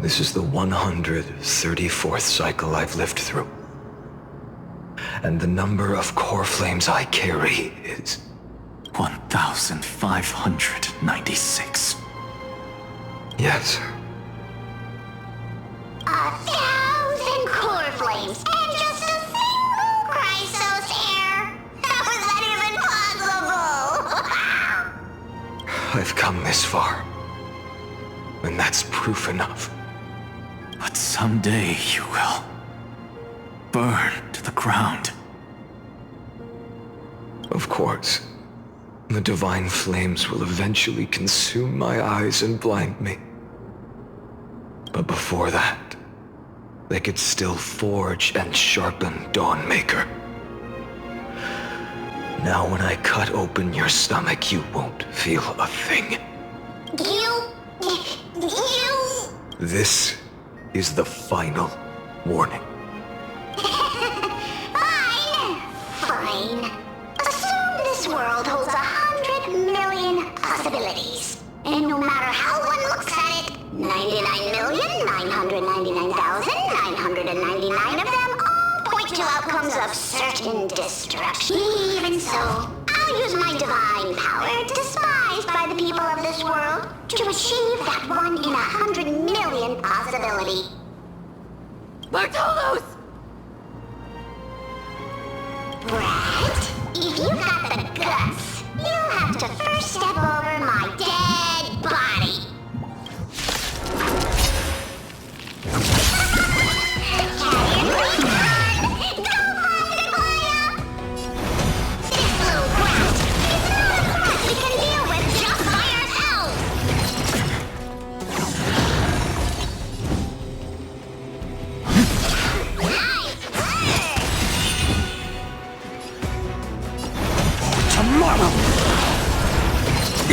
This is the 134th cycle I've lived through. And the number of core flames I carry is 1,596. Yes. 1,000 core flames and just a single Chrysos hair. How is that even possible? I've come this far. And that's proof enough. But someday you will burn to the ground. Of course. The divine flames will eventually consume my eyes and blind me. But before that, they could still forge and sharpen Dawnmaker. Now when I cut open your stomach, you won't feel a thing. You... This is the final warning. Fine. Assume this world holds 100 million possibilities. And no matter how one looks at it, 99,999,999 of them all point to outcomes of certain destruction. Even so, I'll use my divine power, despised by the people of this world, to achieve that 1 in 100 million possibility. Bartolos! Brat, if you got the guts, you'll have to first step over my dead body.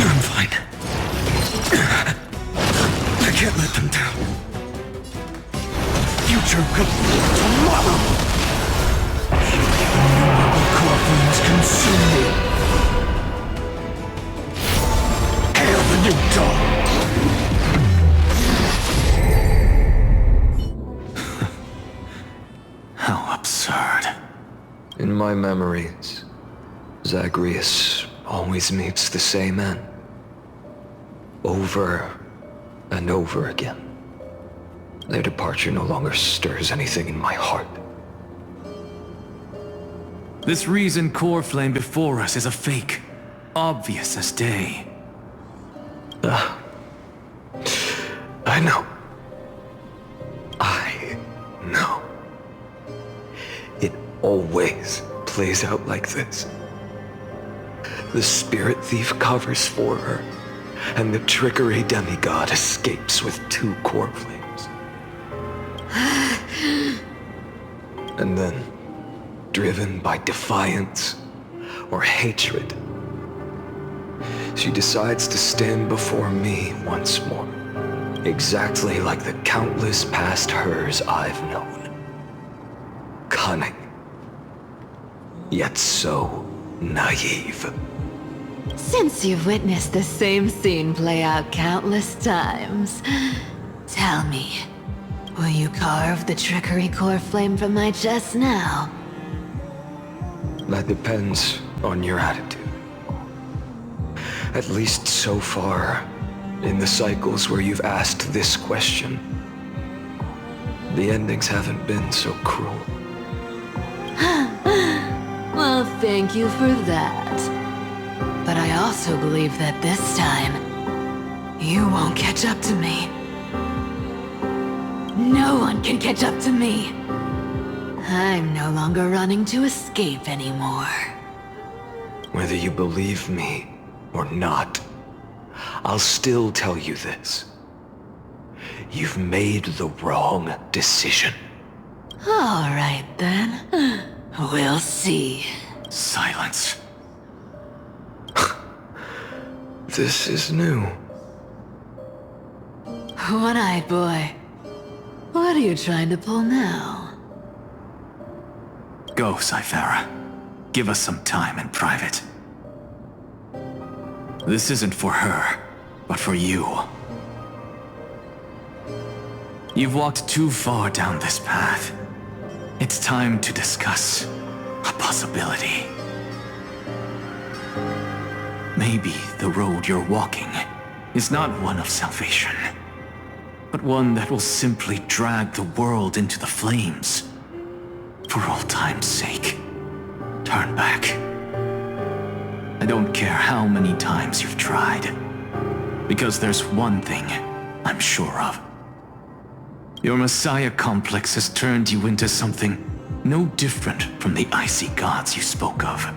I'm fine. I can't let them down. Future could tomorrow. The core flames consume me. Hail the new dawn. How absurd. In my memories, Zagreus always meets the same end. Over and over again. Their departure no longer stirs anything in my heart. This reason core flame before us is a fake, obvious as day. I know. I know. It always plays out like this. The spirit thief covers for her, and the trickery demigod escapes with 2 core flames. And then, driven by defiance or hatred, she decides to stand before me once more, exactly like the countless past hers I've known. Cunning, yet so naive. Since you've witnessed the same scene play out countless times, tell me, will you carve the trickery core flame from my chest now? That depends on your attitude. At least so far, in the cycles where you've asked this question, the endings haven't been so cruel. Well, thank you for that. But I also believe that this time, you won't catch up to me. No one can catch up to me. I'm no longer running to escape anymore. Whether you believe me or not, I'll still tell you this. You've made the wrong decision. All right then. We'll see. Silence. This is new. One-eyed boy. What are you trying to pull now? Go, Cyphera. Give us some time in private. This isn't for her, but for you. You've walked too far down this path. It's time to discuss a possibility. Maybe the road you're walking is not one of salvation, but one that will simply drag the world into the flames. For old time's sake, turn back. I don't care how many times you've tried, because there's one thing I'm sure of. Your Messiah complex has turned you into something no different from the icy gods you spoke of.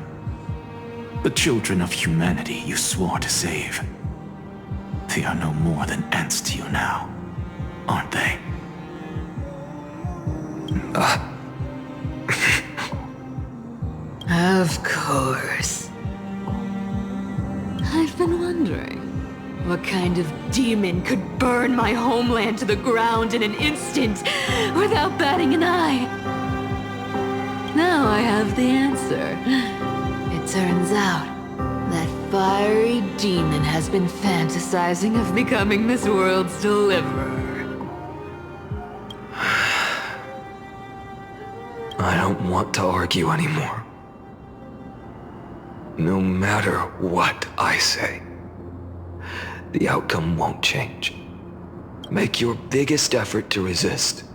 The children of humanity you swore to save. They are no more than ants to you now, aren't they? Of course. I've been wondering, what kind of demon could burn my homeland to the ground in an instant without batting an eye? Now I have the answer. It turns out that fiery demon has been fantasizing of becoming this world's deliverer. I don't want to argue anymore. No matter what I say, the outcome won't change. Make your biggest effort to resist.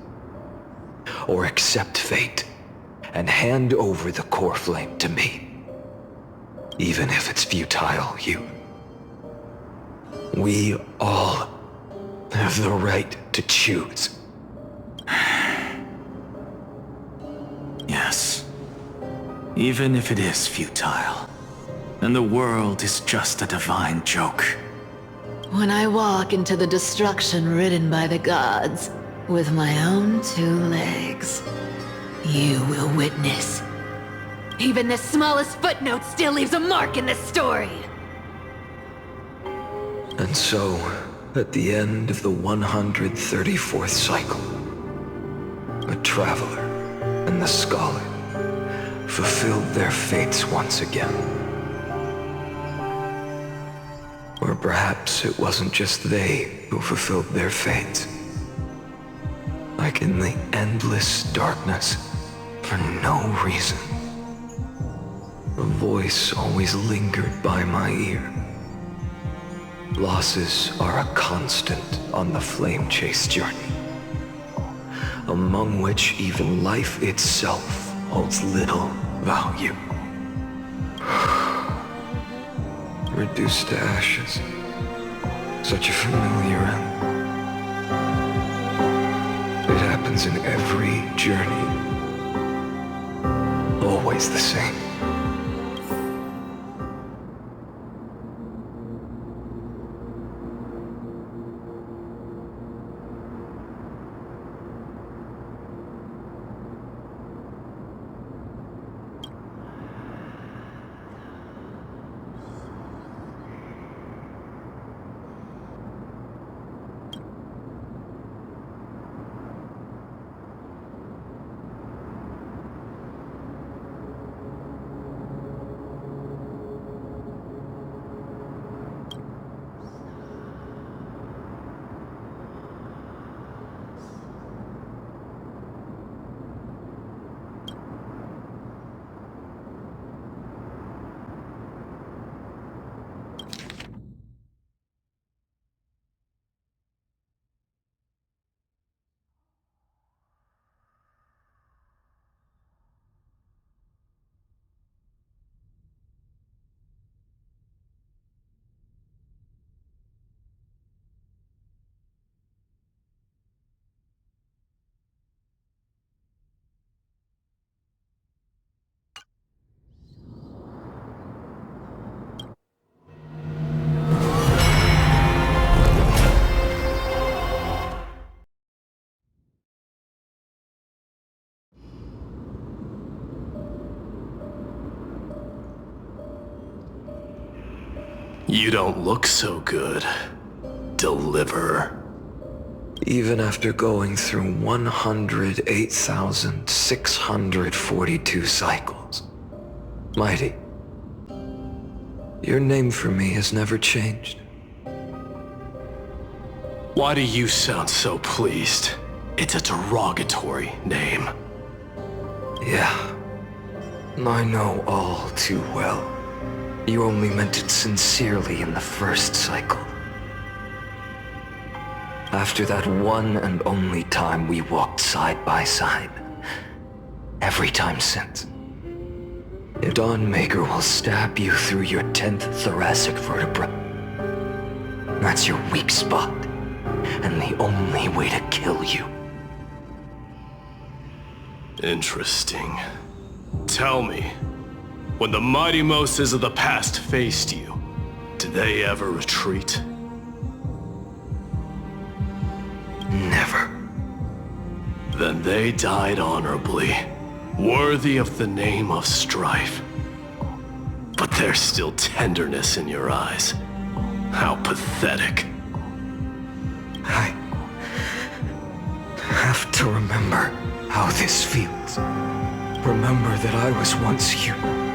Or accept fate and hand over the core flame to me. Even if it's futile, we all have the right to choose. Yes. Even if it is futile, and the world is just a divine joke. When I walk into the destruction ridden by the gods, with my own 2 legs, you will witness. Even the smallest footnote still leaves a mark in this story. And so, at the end of the 134th cycle, a traveler and the scholar fulfilled their fates once again. Or perhaps it wasn't just they who fulfilled their fates. Like in the endless darkness, for no reason, a voice always lingered by my ear. Losses are a constant on the flame chase journey, among which even life itself holds little value. Reduced to ashes. Such a familiar end. It happens in every journey. Always the same. You don't look so good, Deliverer. Even after going through 108,642 cycles. Mighty, your name for me has never changed. Why do you sound so pleased? It's a derogatory name. Yeah, I know all too well. You only meant it sincerely in the first cycle. After that one and only time we walked side by side. Every time since. The Dawnmaker will stab you through your 10th thoracic vertebra. That's your weak spot, and the only way to kill you. Interesting. Tell me, when the mighty Moses of the past faced you, did they ever retreat? Never. Then they died honorably, worthy of the name of strife. But there's still tenderness in your eyes. How pathetic. I have to remember how this feels. Remember that I was once human.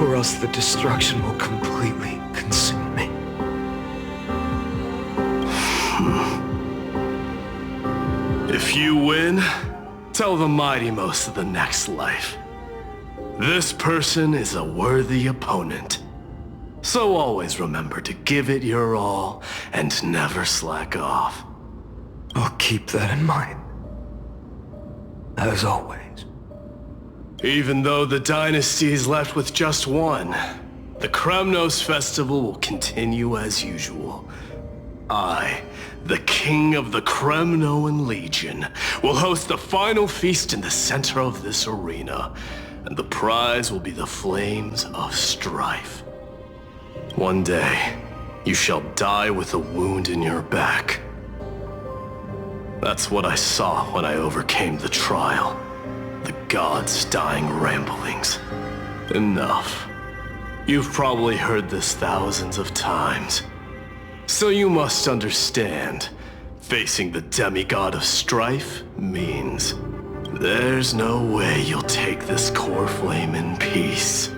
Or else the destruction will completely consume me. If you win, tell the mighty most of the next life. This person is a worthy opponent. So always remember to give it your all and never slack off. I'll keep that in mind. As always. Even though the dynasty is left with just one, the Kremnos festival will continue as usual. I, the king of the Kremnoan Legion, will host the final feast in the center of this arena, and the prize will be the flames of strife. One day, you shall die with a wound in your back. That's what I saw when I overcame the trial. The gods' dying ramblings. Enough. You've probably heard this thousands of times. So you must understand, facing the demigod of strife means there's no way you'll take this core flame in peace.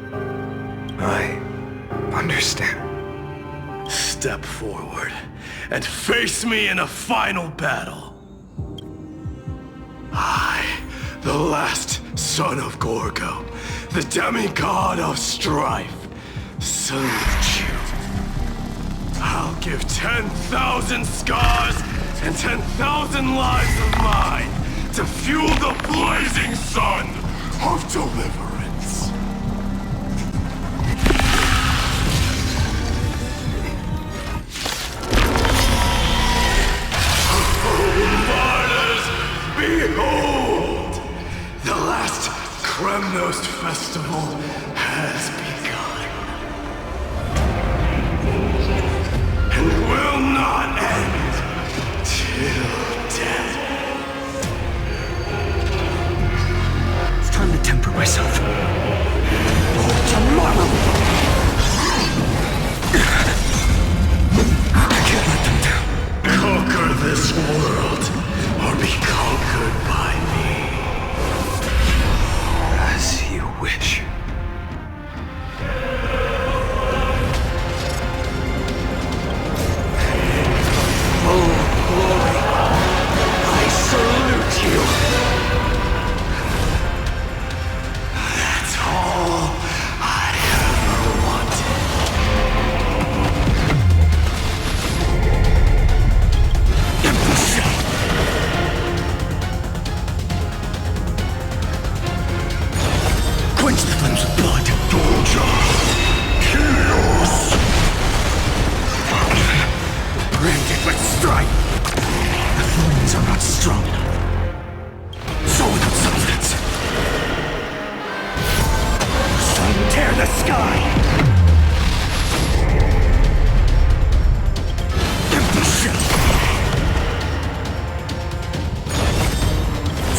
I understand. Step forward and face me in a final battle. I, the last son of Gorgo, the demigod of strife, salute you. I'll give 10,000 scars and 10,000 lives of mine to fuel the blazing sun of deliverance. Martyrs, behold! The last Kremnos festival has begun. And will not end till death. It's time to temper myself. Tomorrow! I can't let them down. Conquer this world, or be conquered by me. As you wish. Glory, I salute you. That's all I ever wanted. Quench the flames of blood. Chaos. Branded with strife. The flames are not strong enough. So without substance. Sun tear the sky. Empty shell.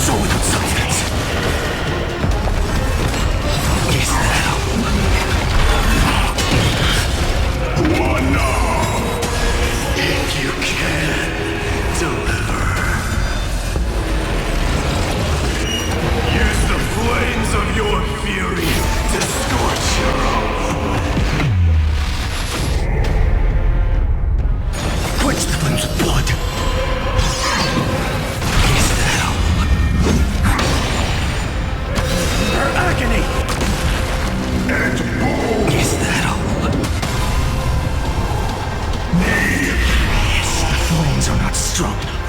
So without substance. Is that One now. If you can deliver. Use the flames of your fury to scorch your own. quench the flames of blood. Is that all? Her agony. Is that all? Yes, the flames are not strong enough.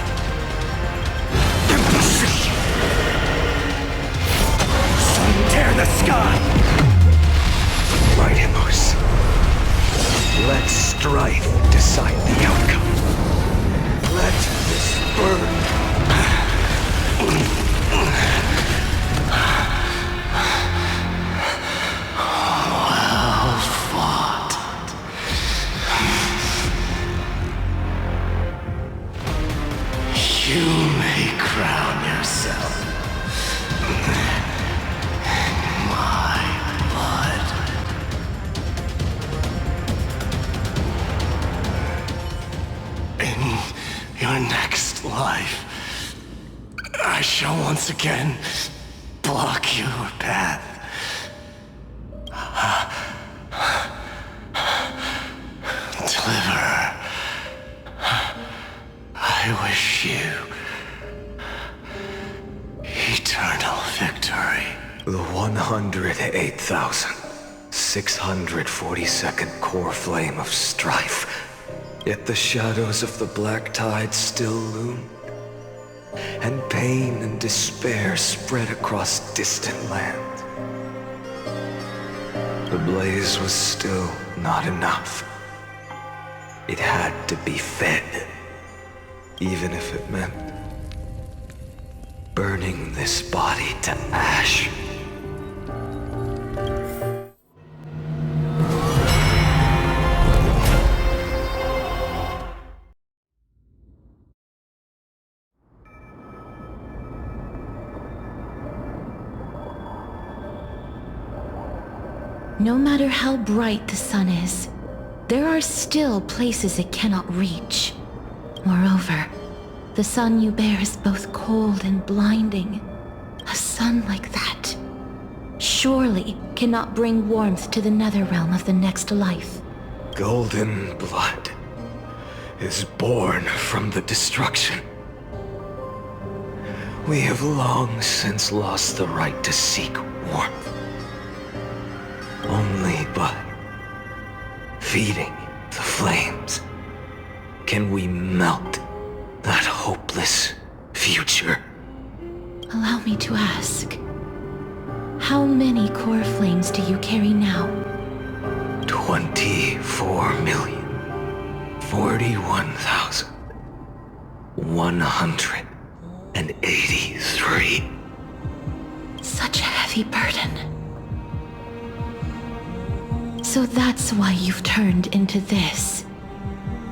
Sun tear the sky. Right, Amos. Let strife decide the outcome. Let this burn. Well fought. You may cry. once again block your path. Deliver. I wish you eternal victory. The 108,642nd core flame of strife. Yet the shadows of the black tide still loom, and pain and despair spread across distant lands. The blaze was still not enough. It had to be fed, even if it meant burning this body to ash. No matter how bright the sun is, there are still places it cannot reach. Moreover, the sun you bear is both cold and blinding. A sun like that surely cannot bring warmth to the nether realm of the next life. Golden blood is born from the destruction. We have long since lost the right to seek warmth. Only by feeding the flames can we melt that hopeless future. Allow me to ask, how many core flames do you carry now? 24,041,183. Such a heavy burden. So that's why you've turned into this.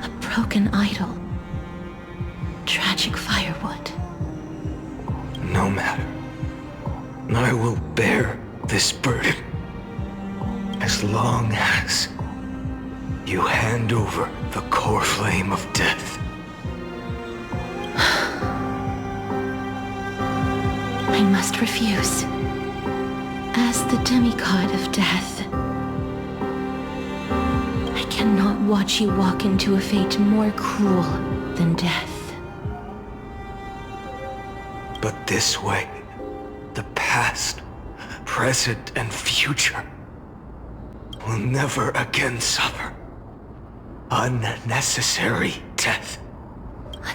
A broken idol. Tragic firewood. No matter. I will bear this burden as long as you hand over the core flame of death. I must refuse. As the demigod of death, I cannot watch you walk into a fate more cruel than death. But this way, the past, present, and future will never again suffer unnecessary death.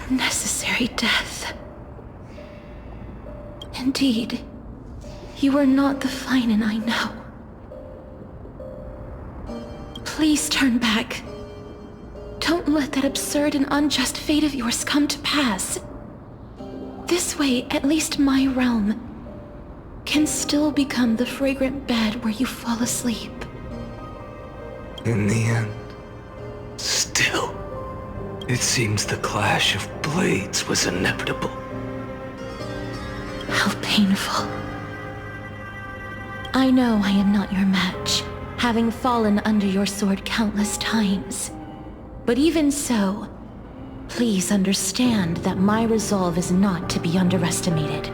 Unnecessary death. Indeed, you are not the Finan I know. Please turn back. Don't let that absurd and unjust fate of yours come to pass. This way, at least my realm can still become the fragrant bed where you fall asleep. In the end, still, it seems the clash of blades was inevitable. How painful. I know I am not your match, having fallen under your sword countless times. But even so, please understand that my resolve is not to be underestimated.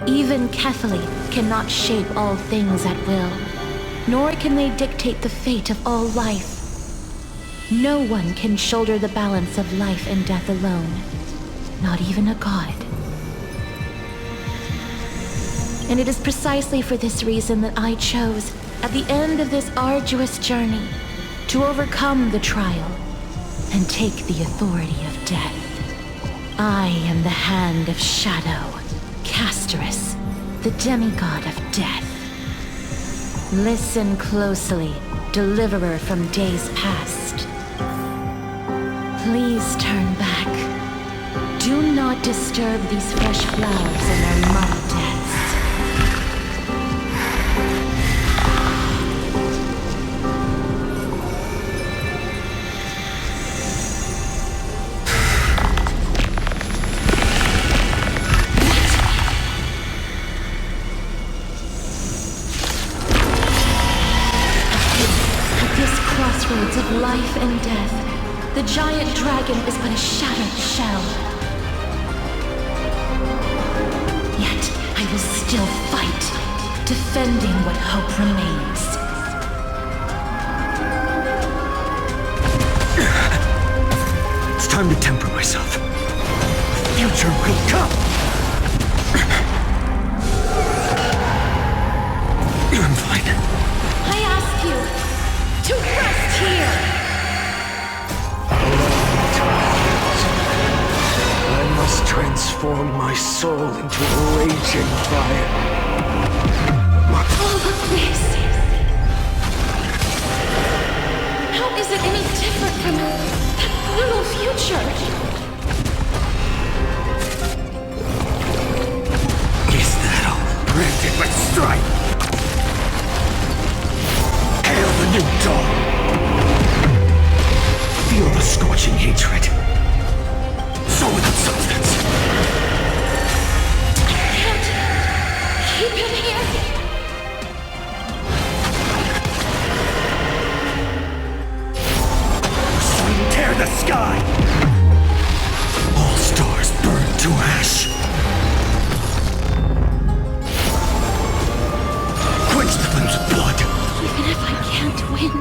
Even Kethely cannot shape all things at will, nor can they dictate the fate of all life. No one can shoulder the balance of life and death alone, not even a god. And it is precisely for this reason that I chose, at the end of this arduous journey, to overcome the trial and take the authority of death. I am the Hand of Shadow, Casterus, the demigod of death. Listen closely, deliverer from days past. Please turn back. Do not disturb these fresh flowers in their muddy deaths. Of life and death, the giant dragon is but a shattered shell. still fight, defending what hope remains. It's time to temper myself. The future will come! I'm fine. I ask you to rest here! I must transform my soul into a raging fire. All of this... How is it any different from that brutal future? Is that all granted by strife? Hail the new dawn! Feel the scorching hatred. So without substance. I can't keep him here. Sun tear the sky! All stars burn to ash. Quench the flames of blood. Even if I can't win,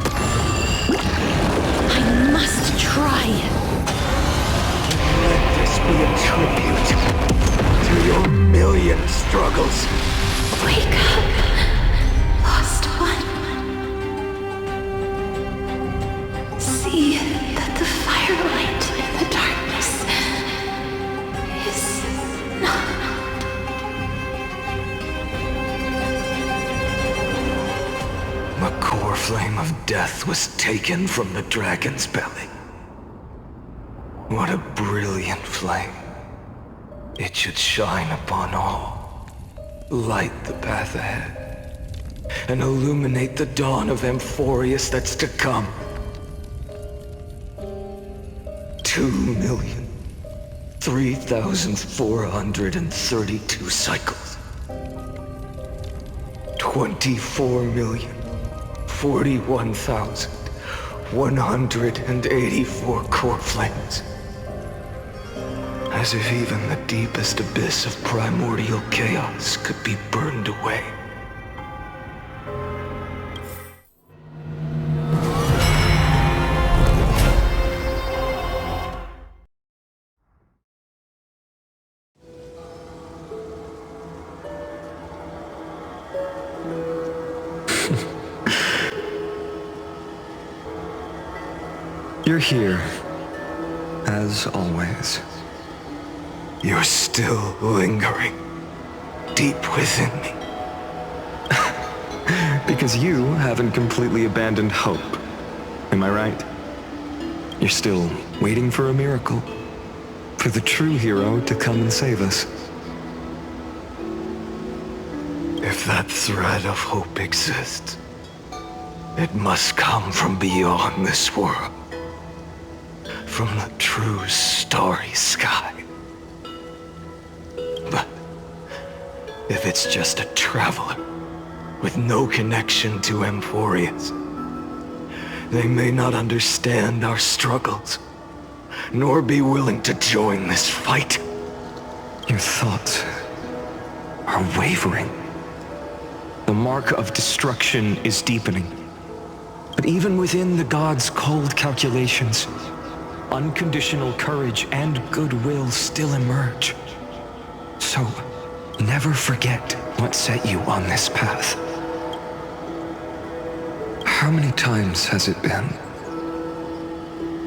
I must try. Let this be a tribute to your million struggles. Wake up, lost one. See that the firelight in the darkness is not. The core flame of death was taken from the dragon's belly. What a brilliant flame. It should shine upon all, light the path ahead, and illuminate the dawn of Amphorius that's to come. 2,003,432 cycles. 24,041,184 core flames. As if even the deepest abyss of primordial chaos could be burned away. You're here, as always. You're still lingering deep within me. Because you haven't completely abandoned hope. Am I right? You're still waiting for a miracle. For the true hero to come and save us. If that thread of hope exists, it must come from beyond this world. From the true starry sky. But if it's just a traveler with no connection to Amphorius, they may not understand our struggles, nor be willing to join this fight. Your thoughts are wavering. The mark of destruction is deepening. But even within the gods' cold calculations, unconditional courage and goodwill still emerge. So, never forget what set you on this path. How many times has it been?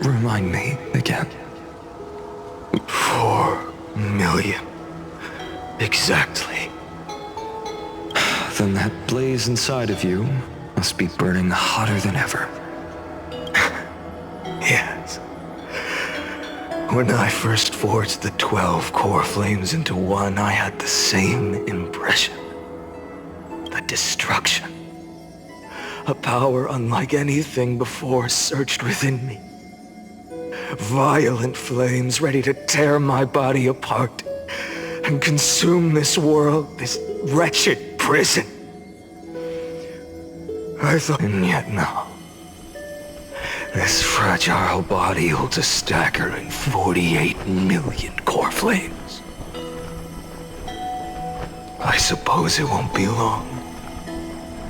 Remind me again. 4 million. Exactly. Then that blaze inside of you must be burning hotter than ever. Yes. When I first forged the 12 core flames into one, I had the same impression. The destruction. A power unlike anything before surged within me. Violent flames ready to tear my body apart and consume this world, this wretched prison. I thought, and yet no. This fragile body holds a staggering 48 million core flames. I I suppose it won't be long.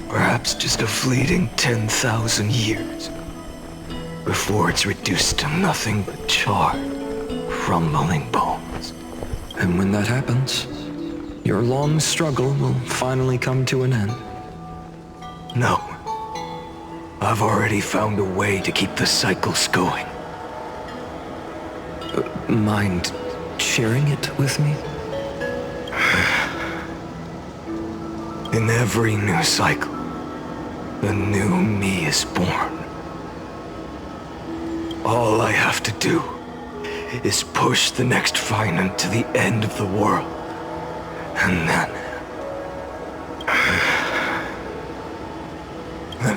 Perhaps just a fleeting 10,000 years. Before it's reduced to nothing but charred, crumbling bones. And when that happens, your long struggle will finally come to an end. No. I've already found a way to keep the cycles going. Mind sharing it with me? In every new cycle, a new me is born. All I have to do is push the next finite to the end of the world. And then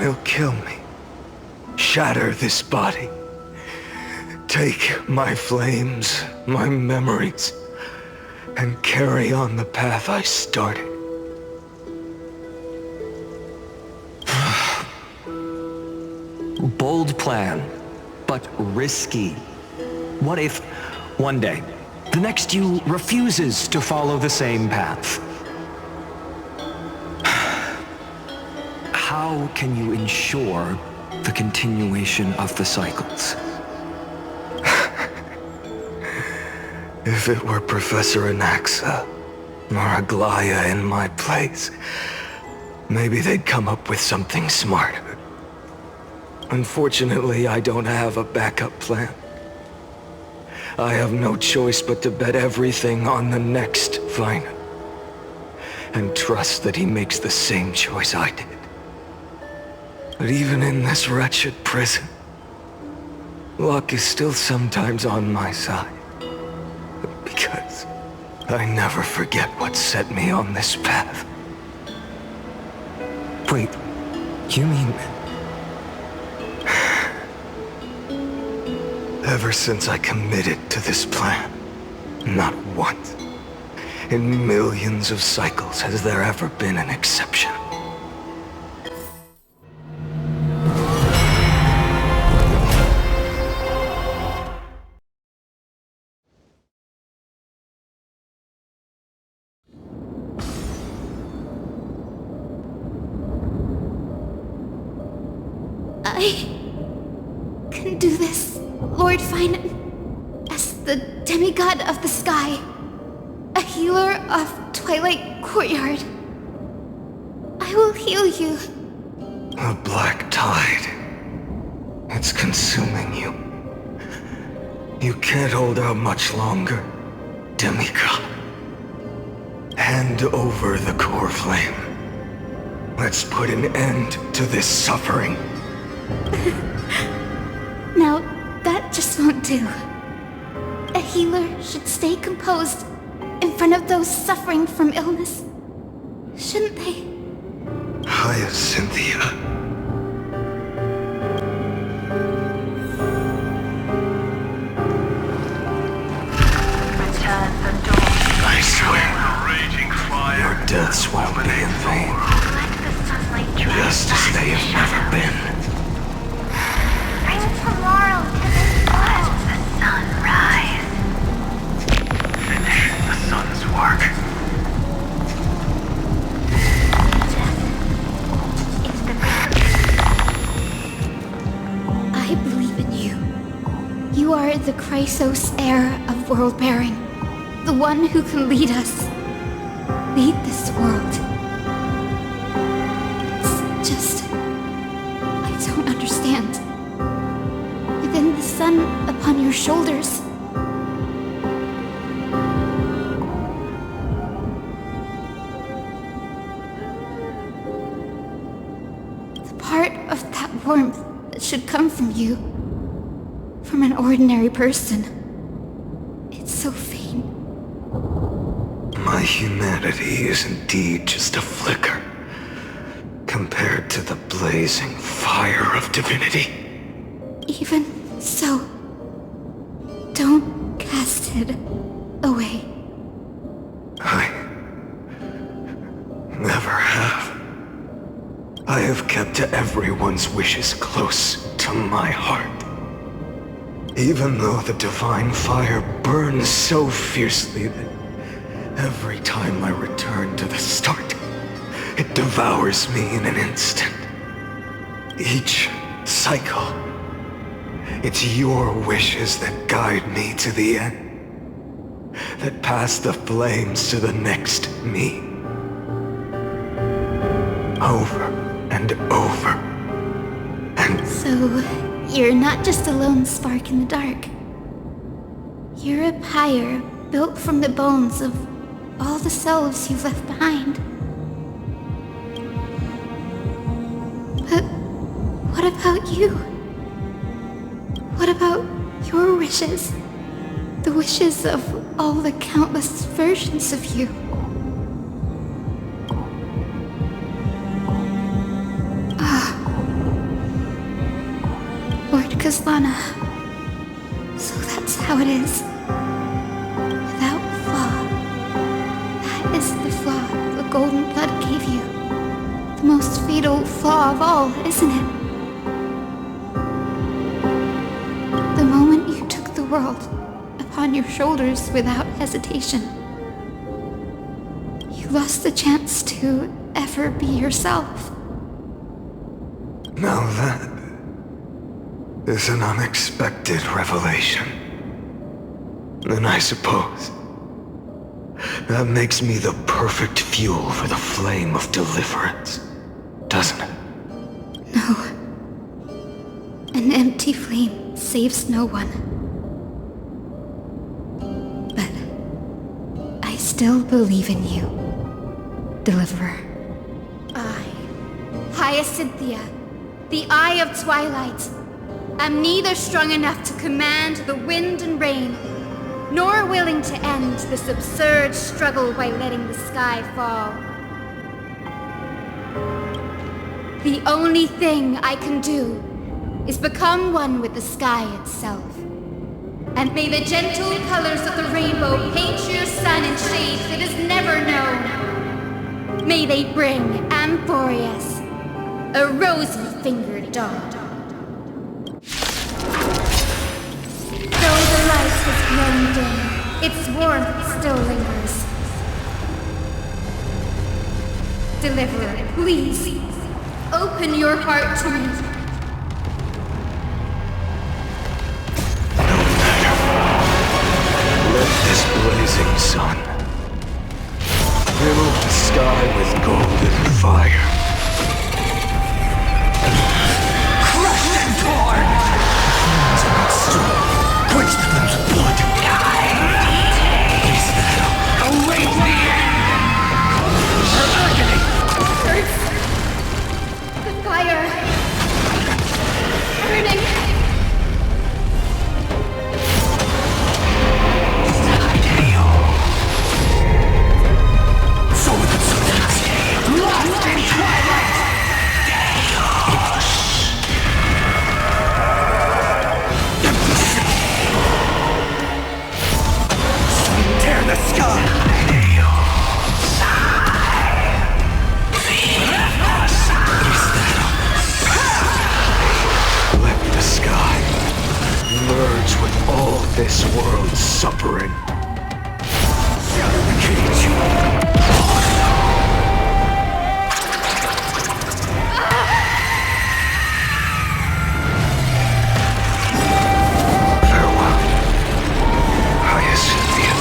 he'll kill me. Shatter this body. Take my flames, my memories, and carry on the path I started. Bold plan, but risky. What if, one day, the next you refuses to follow the same path? How can you ensure the continuation of the cycles? If it were Professor Anaxa or Aglaya in my place, maybe they'd come up with something smarter. Unfortunately, I don't have a backup plan. I have no choice but to bet everything on the next finite, and trust that he makes the same choice I did. But even in this wretched prison, luck is still sometimes on my side. Because I never forget what set me on this path. Wait, you mean... Ever since I committed to this plan, not once, in millions of cycles has there ever been an exception. I can do this, Lord Finan, as the demigod of the sky, a healer of Twilight Courtyard. I will heal you. A black tide. It's consuming you. You can't hold out much longer, demigod. Hand over the core flame. Let's put an end to this suffering. Now, that just won't do. A healer should stay composed in front of those suffering from illness. Shouldn't they? Cynthia. I swear, your deaths won't be in vain. Just as they have never been. Bring tomorrow to this world. Let the sun rise. Finish the sun's work. I believe in you. You are the Chrysos heir of world-bearing. The one who can lead us. Lead this world. It's just... I don't understand. Within the sun upon your shoulders. The part of that warmth that should come from you. From an ordinary person. It's so faint. My humanity is indeed just a flicker, compared to the blazing fire of divinity. Even so, don't cast it away. I never have. I have kept everyone's wishes close to my heart. Even though the divine fire burns so fiercely Every time I return to the start, it devours me in an instant. Each cycle, it's your wishes that guide me to the end, that pass the flames to the next me. Over and over. And so, you're not just a lone spark in the dark. You're a pyre built from the bones of all the selves you've left behind. But what about you? What about your wishes? The wishes of all the countless versions of you? Lord Kazlana. So that's how it is. Without flaw. That is the flaw the golden blood gave you. The most fatal flaw of all, isn't it? The moment you took the world upon your shoulders without hesitation, you lost the chance to ever be yourself. now that is an unexpected revelation. Then I suppose that makes me the perfect fuel for the flame of deliverance, doesn't it? No. An empty flame saves no one. But I still believe in you, Deliverer. I, Hyacinthia, the Eye of Twilight, am neither strong enough to command the wind and rain, nor willing to end this absurd struggle by letting the sky fall. The only thing I can do is become one with the sky itself. And may the gentle colors of the rainbow paint your sun in shades it has never known. May they bring Amphorius a rosy-fingered dawn. Though the light has grown dim, its warmth still lingers. Deliverer, please, open your heart to me. Let this blazing sun fill the sky with golden fire. Crushed and torn! Quench them's blood! Is that await the end! Her agony! Hurts. The fire. Burning. So with its lost in twilight! Tear the sky! Let the sky merge with all this world's suffering. Cage. Farewell, Hyacinthia.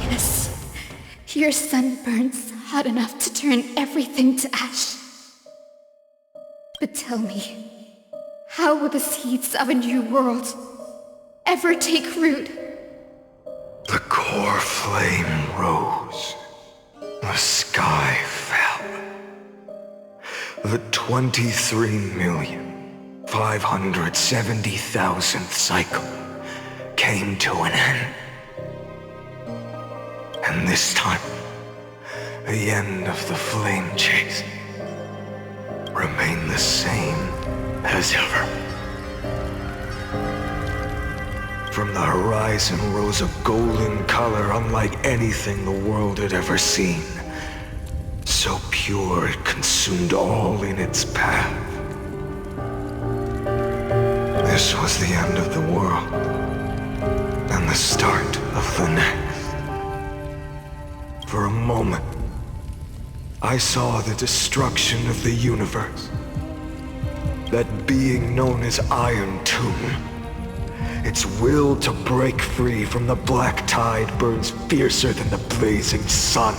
Yes, your sun burns hot enough to turn everything to ash. But tell me, how will the seeds of a new world ever take root? The core flame rose. The sky fell. The 23,570,000th cycle came to an end. And this time, the end of the flame chase remained the same as ever. From the horizon rose a golden color unlike anything the world had ever seen. So pure it consumed all in its path. This was the end of the world, and the start of the next. For a moment, I saw the destruction of the universe. That being known as Iron Tomb. Its will to break free from the black tide burns fiercer than the blazing sun.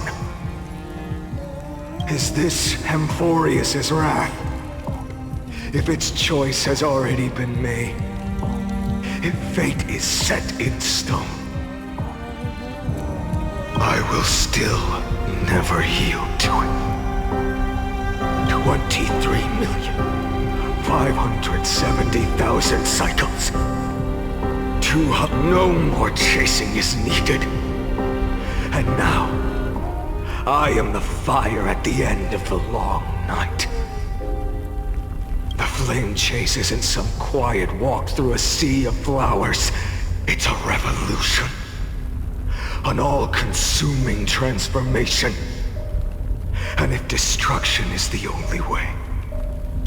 Is this Hemphorius' wrath? If its choice has already been made, if fate is set in stone, I will still never yield to it. 23,570,000 cycles. No more chasing is needed. And now, I am the fire at the end of the long night. The flame chase isn't some quiet walk through a sea of flowers. It's a revolution. An all-consuming transformation. And if destruction is the only way,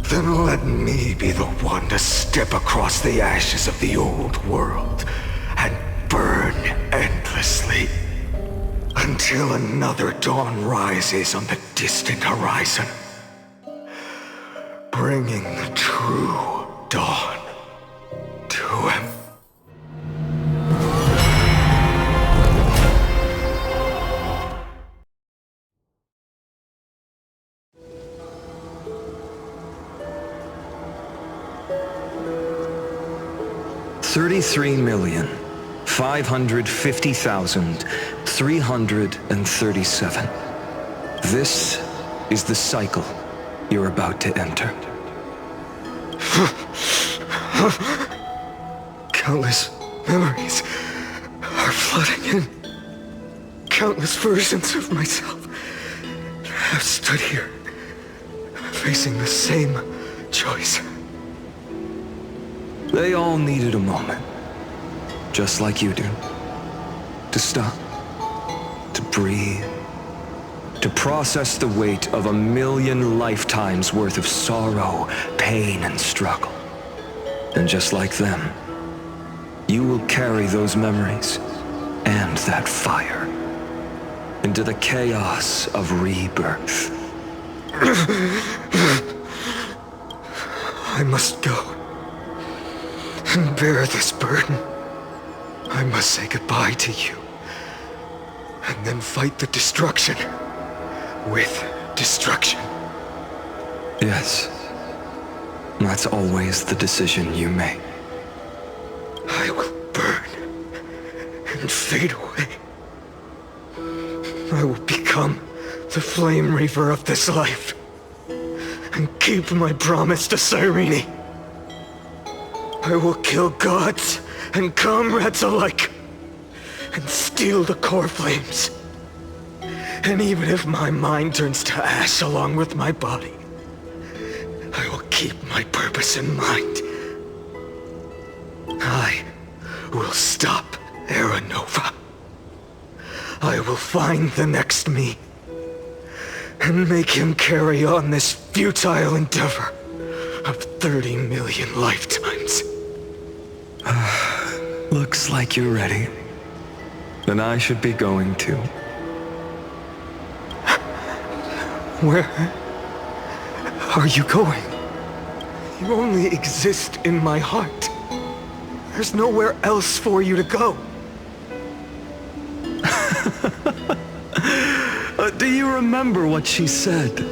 then let me be the one to step across the ashes of the old world and burn endlessly until another dawn rises on the distant horizon, bringing the true dawn to him. $33,550,337. This is the cycle you're about to enter. Countless memories are flooding in. Countless versions of myself have stood here, facing the same choice. They all needed a moment, just like you do. To stop, to breathe, to process the weight of 1,000,000 lifetimes worth of sorrow, pain, and struggle. And just like them, you will carry those memories and that fire into the chaos of rebirth. I must go and bear this burden. I must say goodbye to you, and then fight the destruction with destruction. Yes, that's always the decision you make. I will burn and fade away. I will become the flame reaver of this life, and keep my promise to Cyrene. I will kill gods and comrades alike, and steal the core flames. And even if my mind turns to ash along with my body, I will keep my purpose in mind. I will stop Era Nova. I will find the next me, and make him carry on this futile endeavor of 30 million lifetimes. Looks like you're ready. Then I should be going too. Where are you going? You only exist in my heart. There's nowhere else for you to go. Do you remember what she said?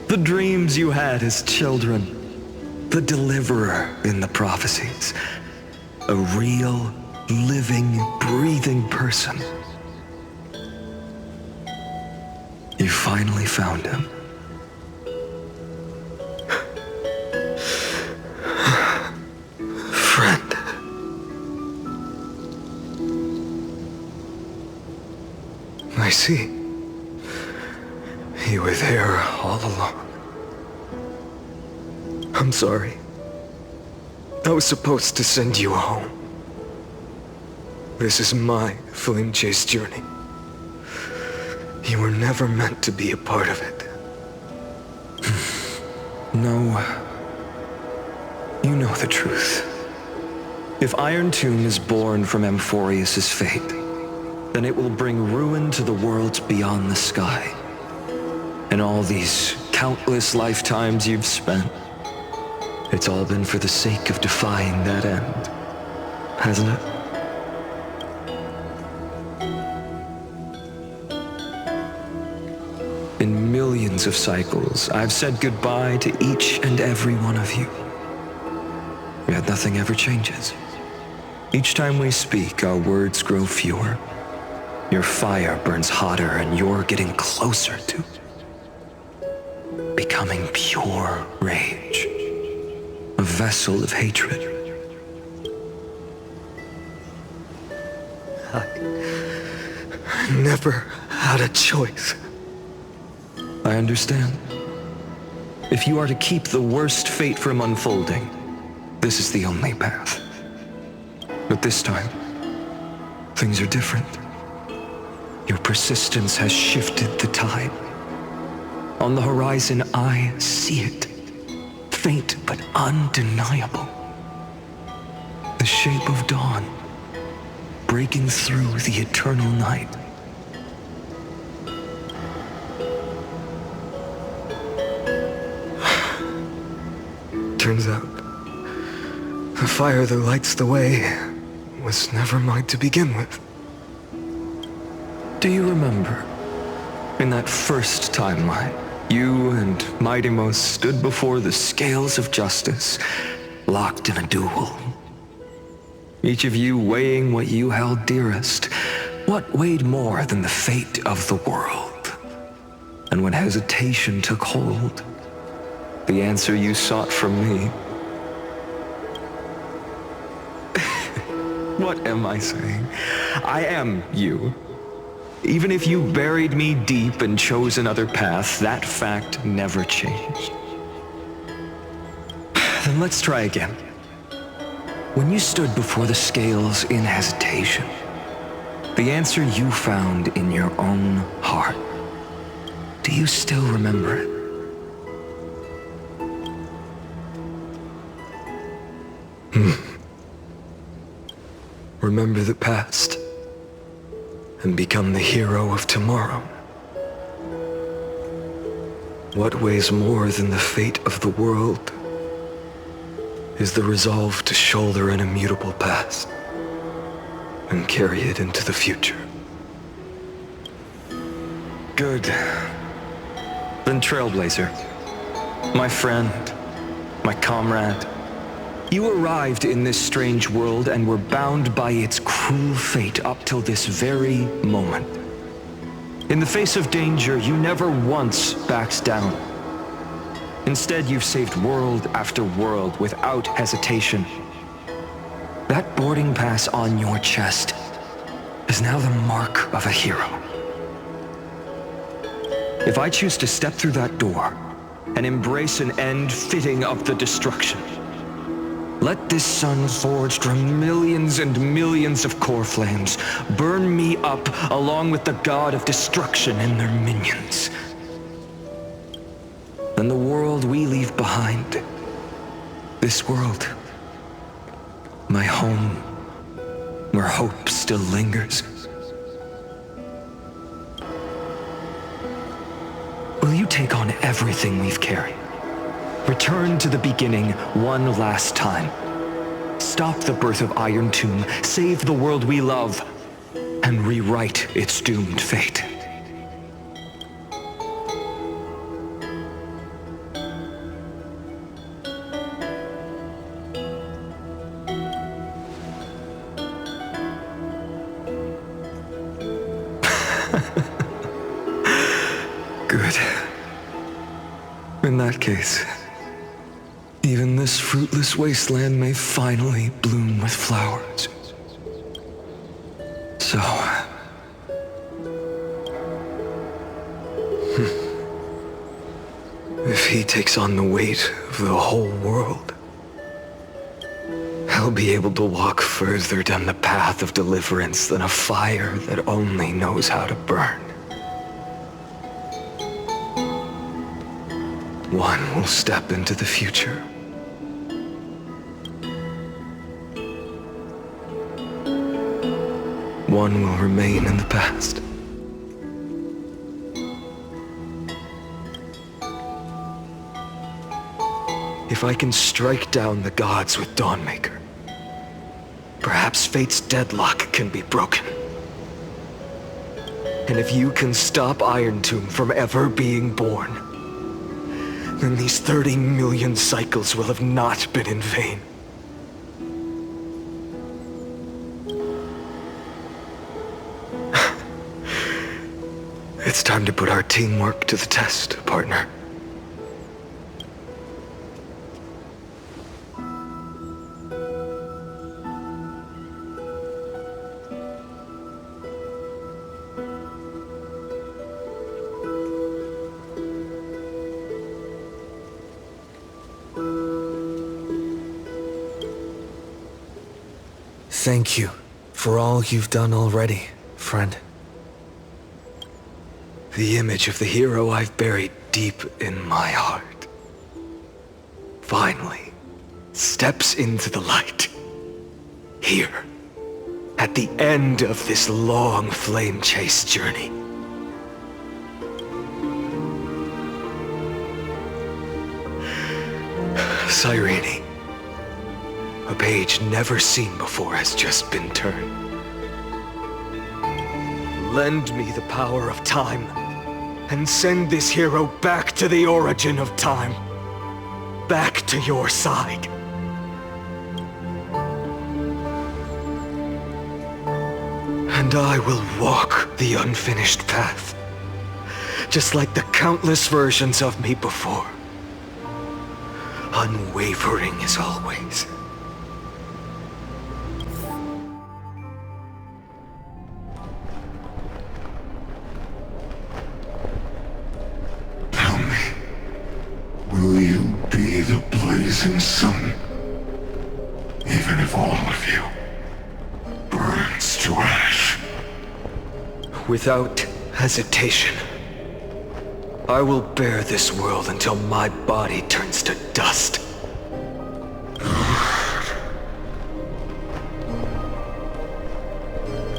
The dreams you had as children. The deliverer in the prophecies. A real, living, breathing person. You finally found him. Friend. I see. You were there all along. I'm sorry. I was supposed to send you home. This is my flame chase journey. You were never meant to be a part of it. No. You know the truth. If Iron Tomb is born from Amphorius' fate, then it will bring ruin to the worlds beyond the sky. And all these countless lifetimes you've spent, it's all been for the sake of defying that end, hasn't it? In millions of cycles, I've said goodbye to each and every one of you. Yet nothing ever changes. Each time we speak, our words grow fewer. Your fire burns hotter, and you're getting closer to becoming pure rage. A vessel of hatred. I never had a choice. I understand. If you are to keep the worst fate from unfolding, this is the only path. But this time, things are different. Your persistence has shifted the tide. On the horizon, I see it. Faint but undeniable. The shape of dawn, breaking through the eternal night. Turns out, the fire that lights the way was never mine to begin with. Do you remember, in that first timeline, you and Mightymost stood before the scales of justice, locked in a duel? Each of you weighing what you held dearest. What weighed more than the fate of the world? And when hesitation took hold, the answer you sought from me. What am I saying? I am you. Even if you buried me deep and chose another path, that fact never changed. Then let's try again. When you stood before the scales in hesitation, the answer you found in your own heart, do you still remember it? Remember the past and become the hero of tomorrow. What weighs more than the fate of the world is the resolve to shoulder an immutable past and carry it into the future. Good. Then Trailblazer, my friend, my comrade, you arrived in this strange world and were bound by its cruel fate up till this very moment. In the face of danger, you never once backed down. Instead, you've saved world after world without hesitation. That boarding pass on your chest is now the mark of a hero. If I choose to step through that door and embrace an end fitting of the destruction, let this sun forged from millions and millions of core flames burn me up along with the god of destruction and their minions. Then the world we leave behind, this world, my home, where hope still lingers. Will you take on everything we've carried? Return to the beginning one last time. Stop the birth of Iron Tomb, save the world we love, and rewrite its doomed fate. Good. In that case, even this fruitless wasteland may finally bloom with flowers. So... if he takes on the weight of the whole world, I'll be able to walk further down the path of deliverance than a fire that only knows how to burn. One will step into the future. one will remain in the past. If I can strike down the gods with Dawnmaker, perhaps fate's deadlock can be broken. And if you can stop Iron Tomb from ever being born, then these 30 million cycles will have not been in vain. It's time to put our teamwork to the test, partner. Thank you for all you've done already, friend. The image of the hero I've buried deep in my heart finally steps into the light. Here, at the end of this long flame chase journey. Cyrene, a page never seen before has just been turned. Lend me the power of time, and send this hero back to the origin of time. Back to your side. And I will walk the unfinished path, just like the countless versions of me before. Unwavering as always. Will you be the blazing sun? Even if all of you burns to ash? Without hesitation, I will bear this world until my body turns to dust.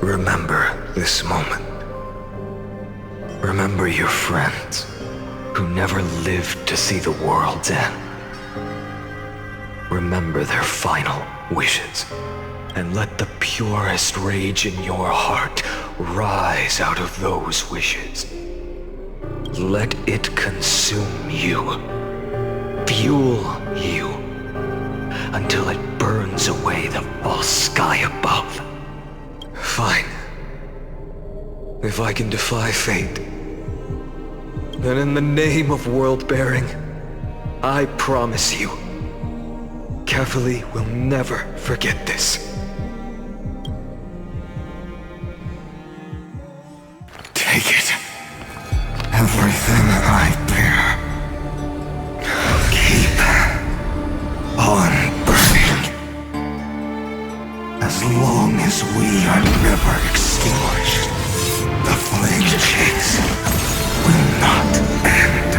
Remember this moment. Remember your friends who never lived to see the world's end. Remember their final wishes, and let the purest rage in your heart rise out of those wishes. Let it consume you, fuel you, until it burns away the false sky above. Fine. If I can defy fate, then in the name of world-bearing, I promise you, Kefali will never forget this. Take it. Everything I bear. Keep on burning. As long as we are never extinguished, the flame chase will not end.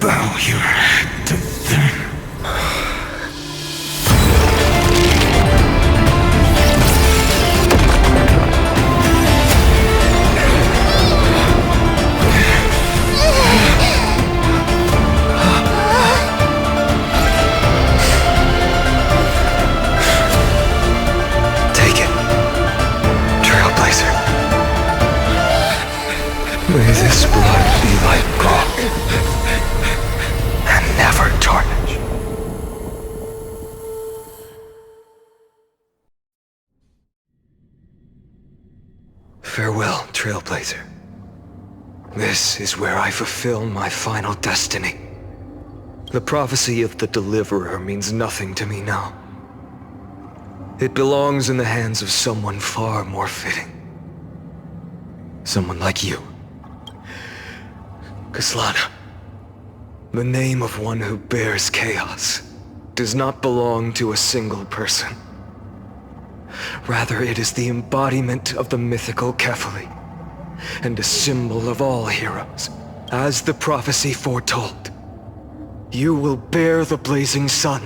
Bow your head to them. Take it, Trailblazer. May this blood be like gold, and never tarnish. Farewell, Trailblazer. This is where I fulfill my final destiny. The prophecy of the Deliverer means nothing to me now. It belongs in the hands of someone far more fitting. Someone like you. Kaslana, the name of one who bears chaos does not belong to a single person. Rather, it is the embodiment of the mythical Kefali, and a symbol of all heroes. As the prophecy foretold, you will bear the blazing sun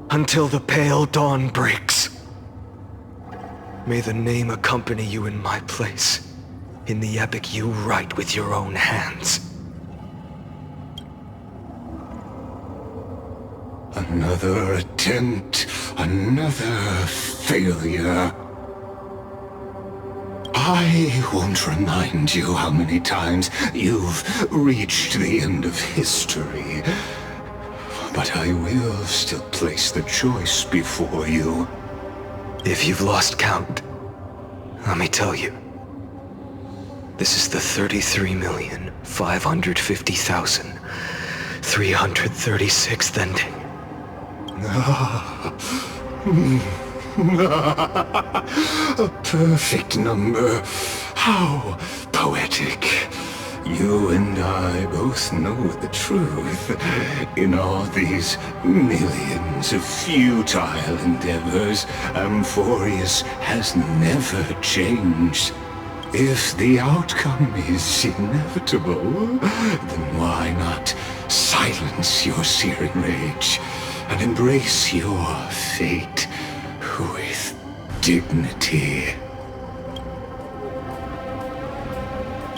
until the pale dawn breaks. May the name accompany you in my place, in the epic you write with your own hands. Another attempt, another failure. I won't remind you how many times you've reached the end of history, but I will still place the choice before you. If you've lost count, let me tell you. This is the 33,550,336th ending. A perfect number. How poetic. You and I both know the truth. In all these millions of futile endeavors, Amphorius has never changed. If the outcome is inevitable, then why not silence your searing rage and embrace your fate with dignity?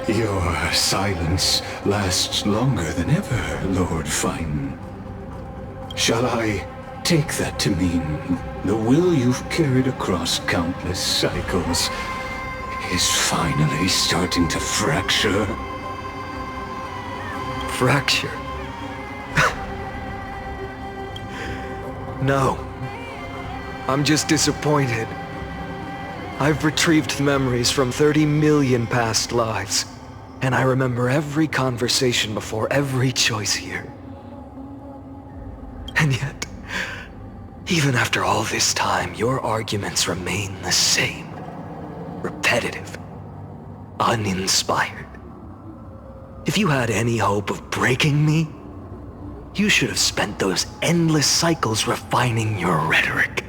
Your silence lasts longer than ever, Lord Fine. Shall I take that to mean the will you've carried across countless cycles is finally starting to fracture? Fracture? No. I'm just disappointed. I've retrieved memories from 30 million past lives, and I remember every conversation before every choice here. And yet, even after all this time, your arguments remain the same. Repetitive. Uninspired. If you had any hope of breaking me, you should have spent those endless cycles refining your rhetoric.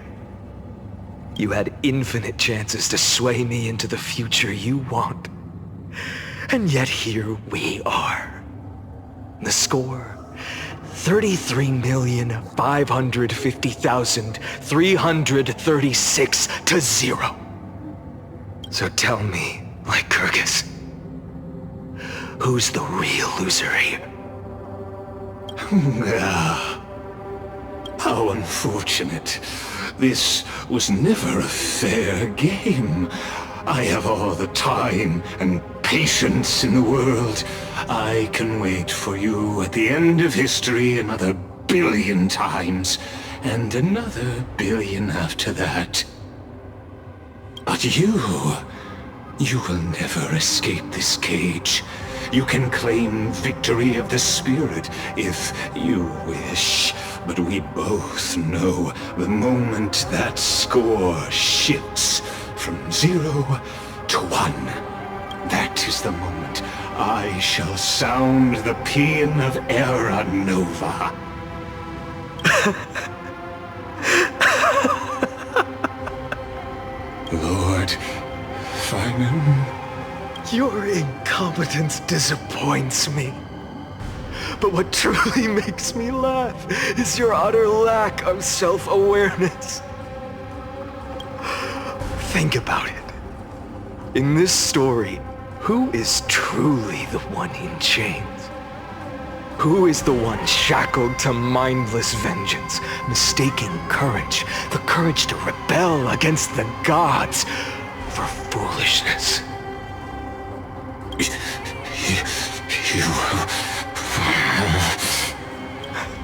You had infinite chances to sway me into the future you want. And yet here we are. The score, 33,550,336 to 0. So tell me, Lycurgus, who's the real loser here? How unfortunate. This was never a fair game. I have all the time and patience in the world. I can wait for you at the end of history another billion times, and another billion after that. But you will never escape this cage. You can claim victory of the spirit if you wish, but we both know the moment that score shifts from 0 to 1, that is the moment I shall sound the paean of Era Nova. Lord Finan. Your incompetence disappoints me. But what truly makes me laugh is your utter lack of self-awareness. Think about it. In this story, who is truly the one in chains? Who is the one shackled to mindless vengeance, mistaking courage, the courage to rebel against the gods, for foolishness?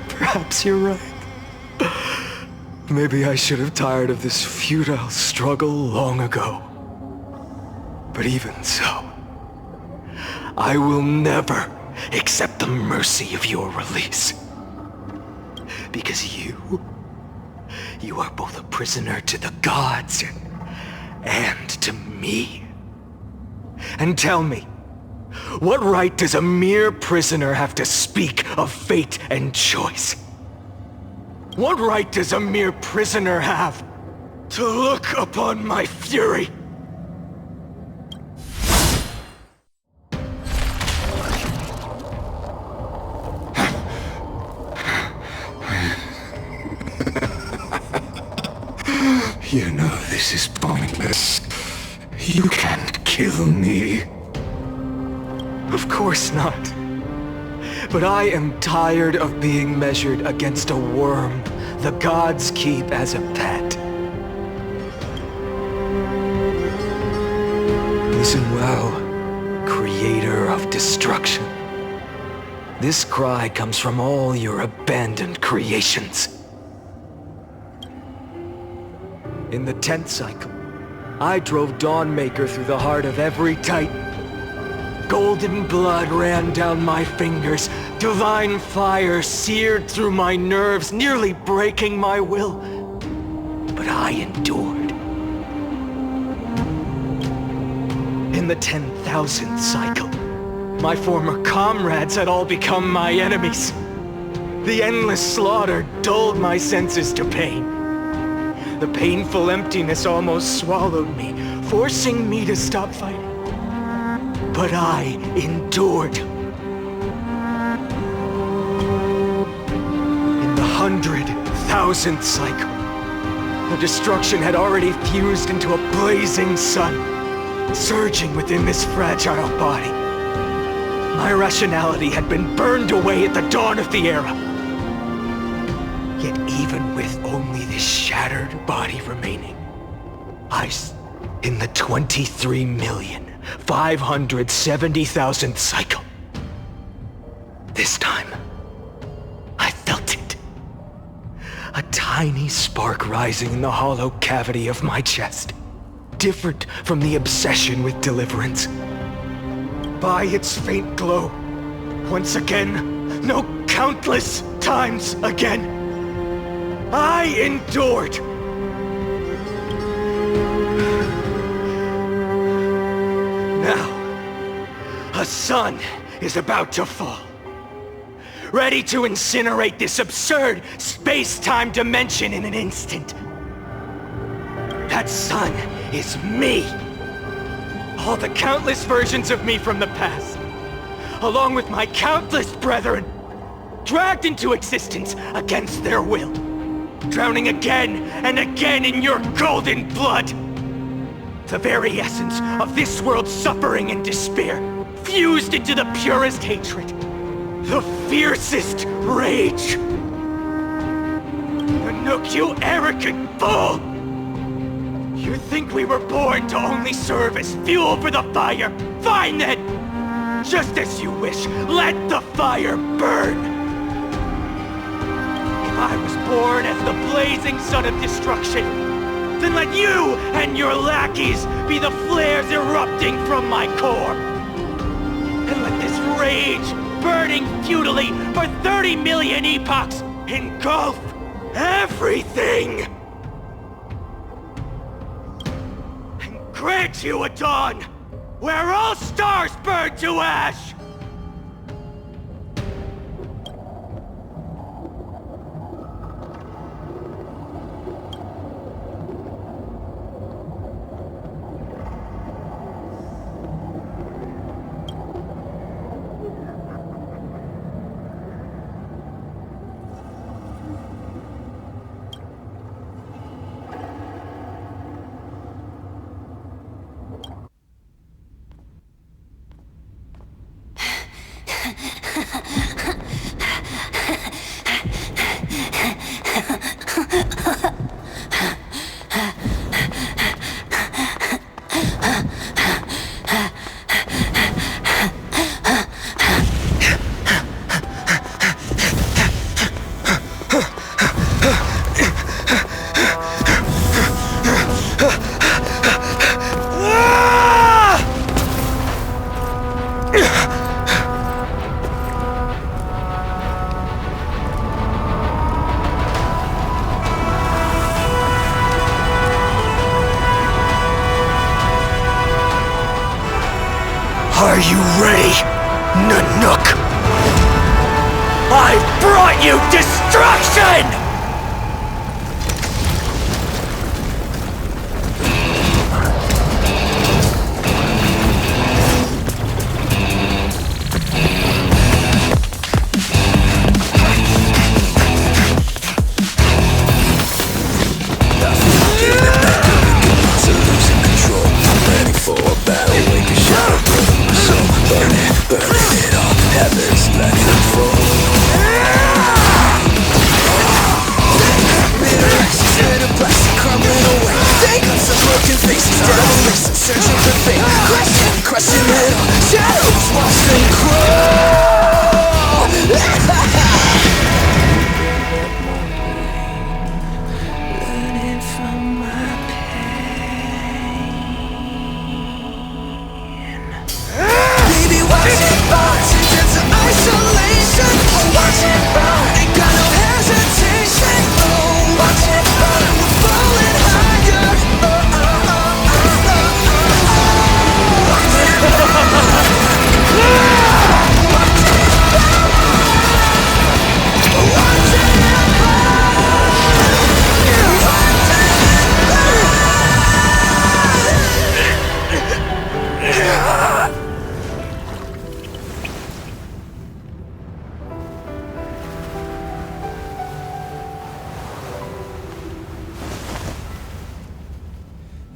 Perhaps you're right. Maybe I should have tired of this futile struggle long ago. But even so, I will never accept the mercy of your release. Because you are both a prisoner to the gods and to me. And tell me, What right does a mere prisoner have to speak of fate and choice? What right does a mere prisoner have to look upon my fury? You know this is pointless. You can't kill me. Of course not. But I am tired of being measured against a worm the gods keep as a pet. Listen well, creator of destruction. This cry comes from all your abandoned creations. In the 10th cycle, I drove Dawnmaker through the heart of every Titan. Golden blood ran down my fingers, divine fire seared through my nerves, nearly breaking my will. But I endured. In the 10,000th cycle, my former comrades had all become my enemies. The endless slaughter dulled my senses to pain. The painful emptiness almost swallowed me, forcing me to stop fighting. But I endured. In the 100,000th cycle, the destruction had already fused into a blazing sun, surging within this fragile body. My rationality had been burned away at the dawn of the era. Yet even with only this shattered body remaining, in the 23,570,000th cycle. This time, I felt it. A tiny spark rising in the hollow cavity of my chest, different from the obsession with deliverance. By its faint glow, once again, no, countless times again, I endured. Now, a sun is about to fall, ready to incinerate this absurd space-time dimension in an instant. That sun is me. All the countless versions of me from the past, along with my countless brethren, dragged into existence against their will, drowning again and again in your golden blood. The very essence of this world's suffering and despair, fused into the purest hatred, the fiercest rage. Nook, you arrogant fool! You think we were born to only serve as fuel for the fire? Fine then! Just as you wish, let the fire burn! If I was born as the blazing sun of destruction, then let you and your lackeys be the flares erupting from my core. And let this rage, burning futilely for 30 million epochs, engulf everything! And grant you a dawn where all stars burn to ash! you destruction!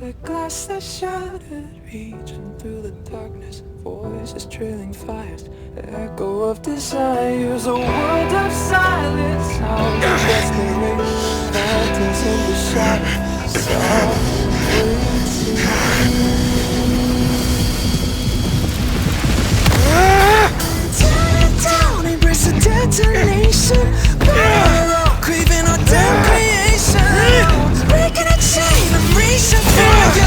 The glass that shattered, reaching through the darkness, voices trailing fires, the echo of desires, a world of silence, sound of desperation, phantoms in the shadows, tear it down, embrace the detonation, burn, craving our damn creation, breaking a chain of reaching for you.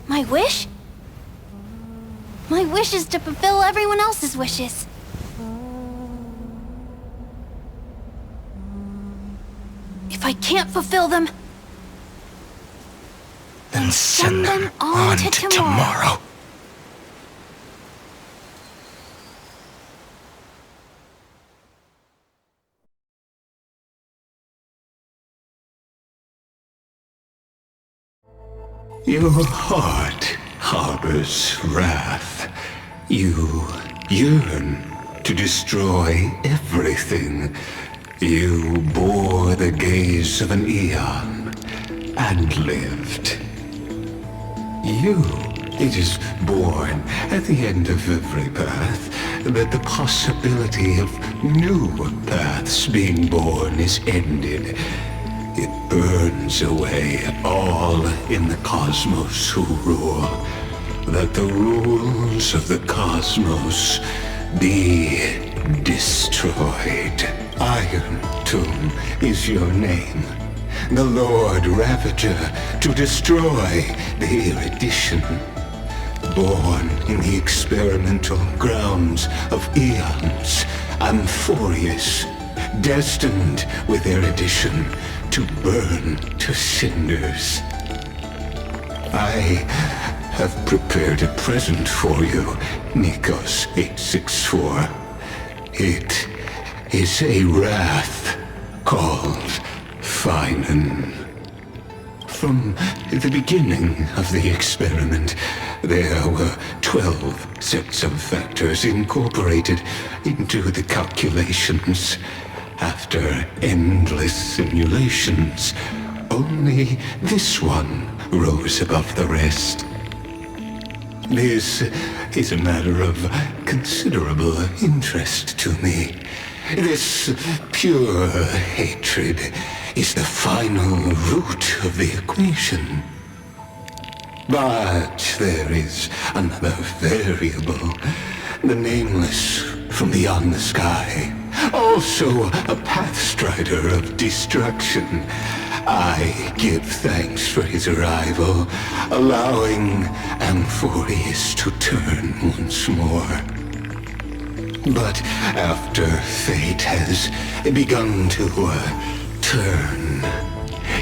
My wish? My wish is to fulfill everyone else's wishes. If I can't fulfill them, then send them on to tomorrow. Your heart harbors wrath. You yearn to destroy everything. You bore the gaze of an eon and lived. It is born at the end of every path that the possibility of new paths being born is ended. It burns away all in the cosmos who rule, that the rules of the cosmos be destroyed. Iron Tomb is your name, the Lord Ravager, to destroy the erudition. Born in the experimental grounds of eons, Amphorius, destined with erudition to burn to cinders. I have prepared a present for you, Nikos 864. It is a wrath called Finan. From the beginning of the experiment, there were 12 sets of factors incorporated into the calculations. After endless simulations, only this one rose above the rest. This is a matter of considerable interest to me. This pure hatred is the final root of the equation. But there is another variable, the nameless from beyond the sky, also a pathstrider of destruction. I give thanks for his arrival, allowing Amphorius to turn once more. But after fate has begun to turn,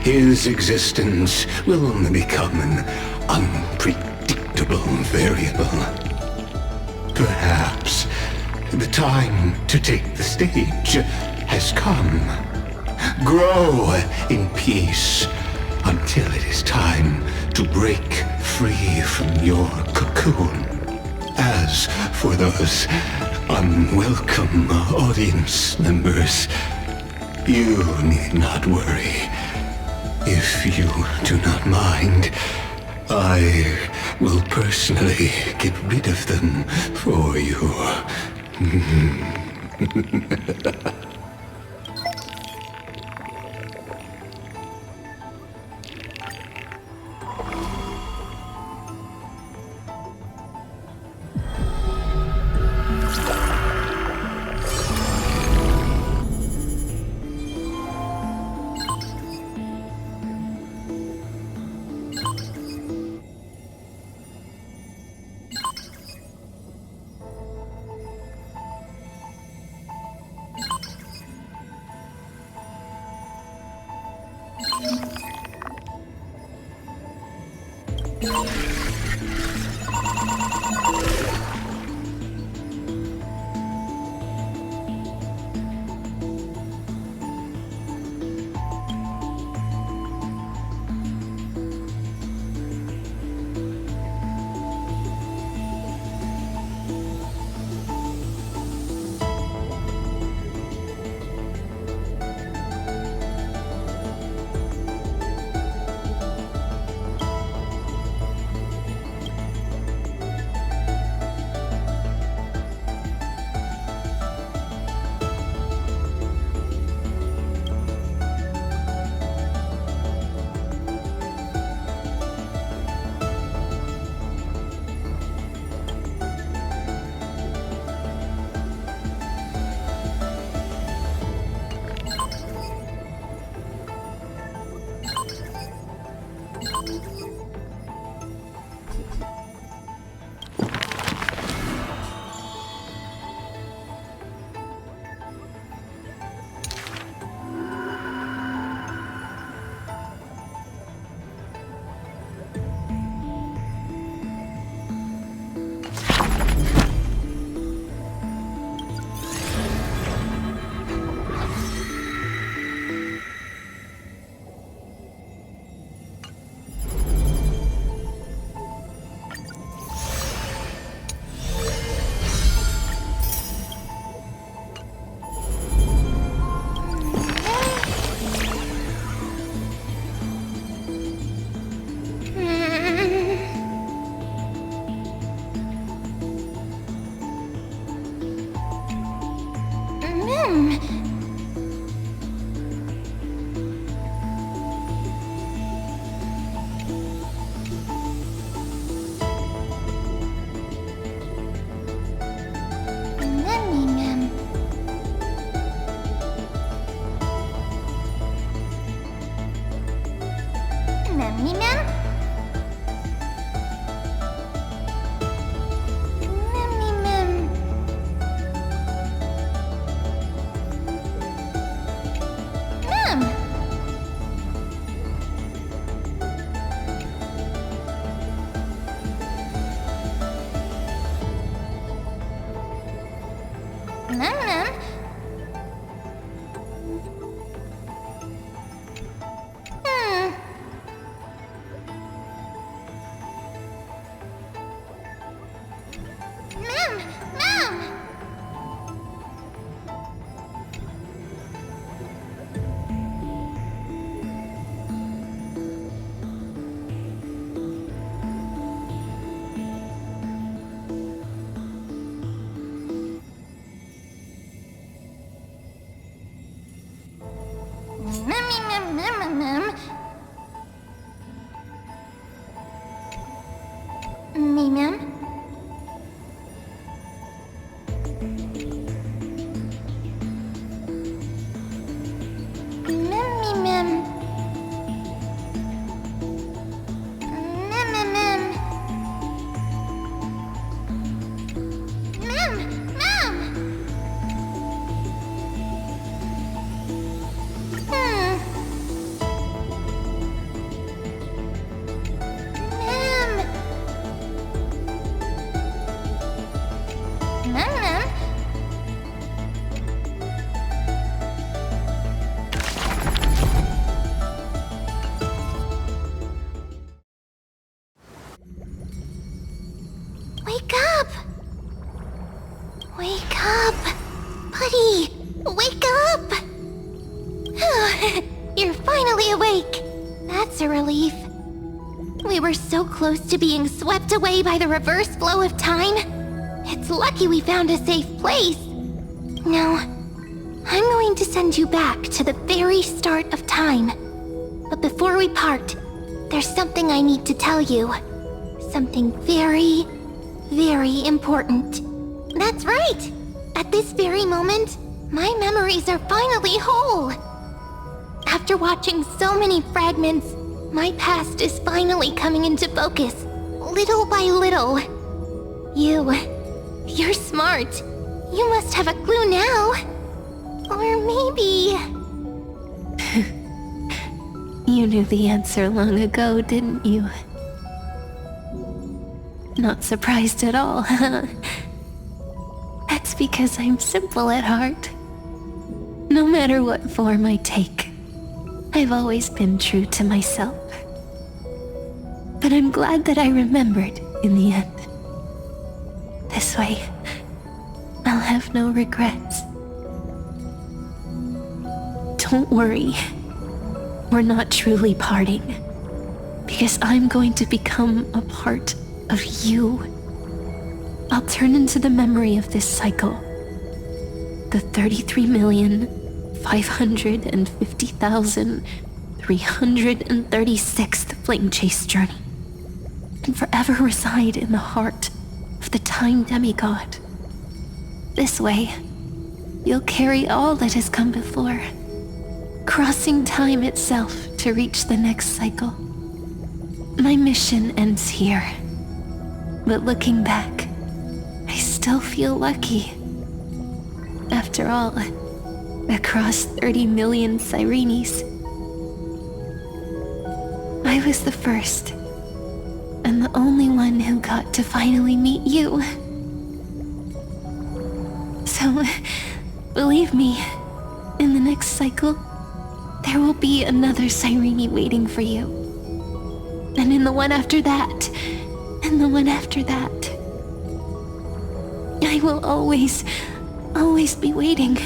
his existence will only become an unpredictable variable. Perhaps the time to take the stage has come. Grow in peace until it is time to break free from your cocoon. As for those unwelcome audience members, you need not worry. If you do not mind, I will personally get rid of them for you. Wake up! Wake up! Buddy! Wake up! You're finally awake! That's a relief. We were so close to being swept away by the reverse flow of time. It's lucky we found a safe place. Now, I'm going to send you back to the very start of time. But before we part, there's something I need to tell you. Something very, very important. That's right! At this very moment, my memories are finally whole. After watching so many fragments, my past is finally coming into focus, little by little. You're smart. You must have a clue now. Or maybe... You knew the answer long ago, didn't you? Not surprised at all, huh? That's because I'm simple at heart. No matter what form I take, I've always been true to myself. But I'm glad that I remembered in the end. This way, I'll have no regrets. Don't worry. We're not truly parting, because I'm going to become a part of you. I'll turn into the memory of this cycle. The 33,550,336th Flame Chase journey, and forever reside in the heart of the Time Demigod. This way, you'll carry all that has come before, crossing time itself to reach the next cycle. My mission ends here, but looking back, I still feel lucky. After all, across 30 million Sirenes, I was the first, and the only one who got to finally meet you. So, believe me, in the next cycle, there will be another Sirene waiting for you. And in the one after that, and the one after that. I will always be waiting.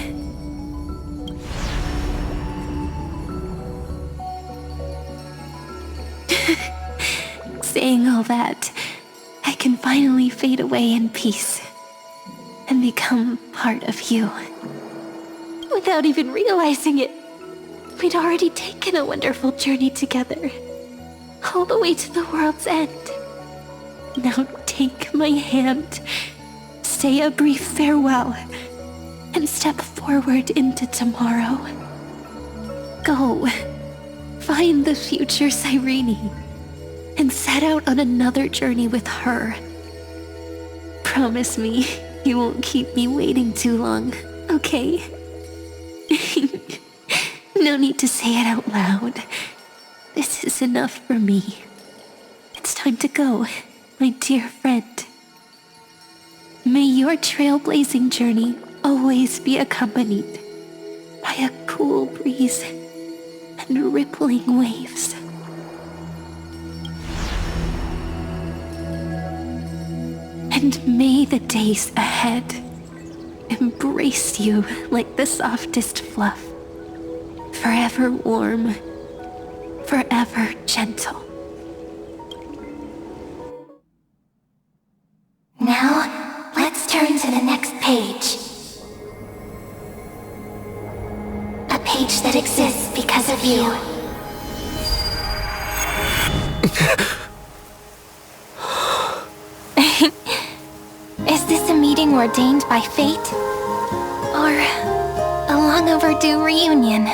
Saying all that, I can finally fade away in peace and become part of you. Without even realizing it, we'd already taken a wonderful journey together, all the way to the world's end. Now take my hand, say a brief farewell, and step forward into tomorrow. Go, find the future Sirene, and set out on another journey with her. Promise me you won't keep me waiting too long, okay? No need to say it out loud. This is enough for me. It's time to go, my dear friend. May your trailblazing journey always be accompanied by a cool breeze and rippling waves. And may the days ahead embrace you like the softest fluff, forever warm, forever gentle. Now, let's turn to the next page. A page that exists because of you. Is this a meeting ordained by fate? Or a long overdue reunion?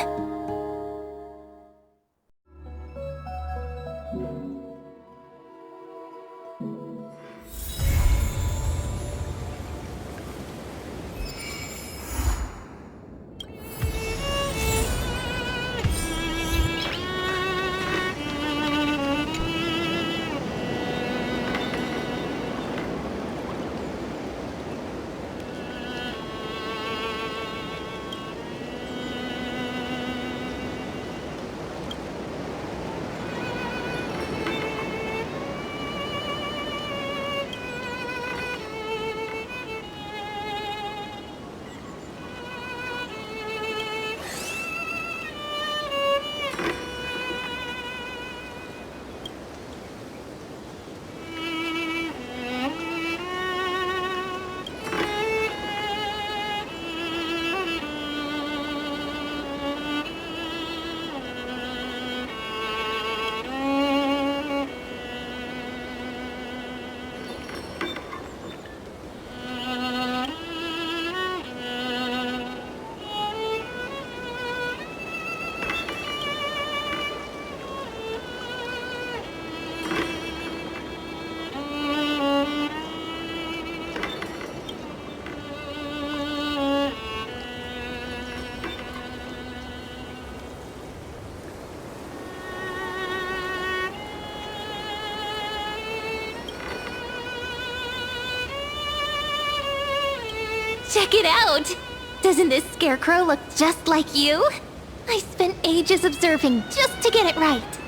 Check it out! Doesn't this scarecrow look just like you? I spent ages observing just to get it right.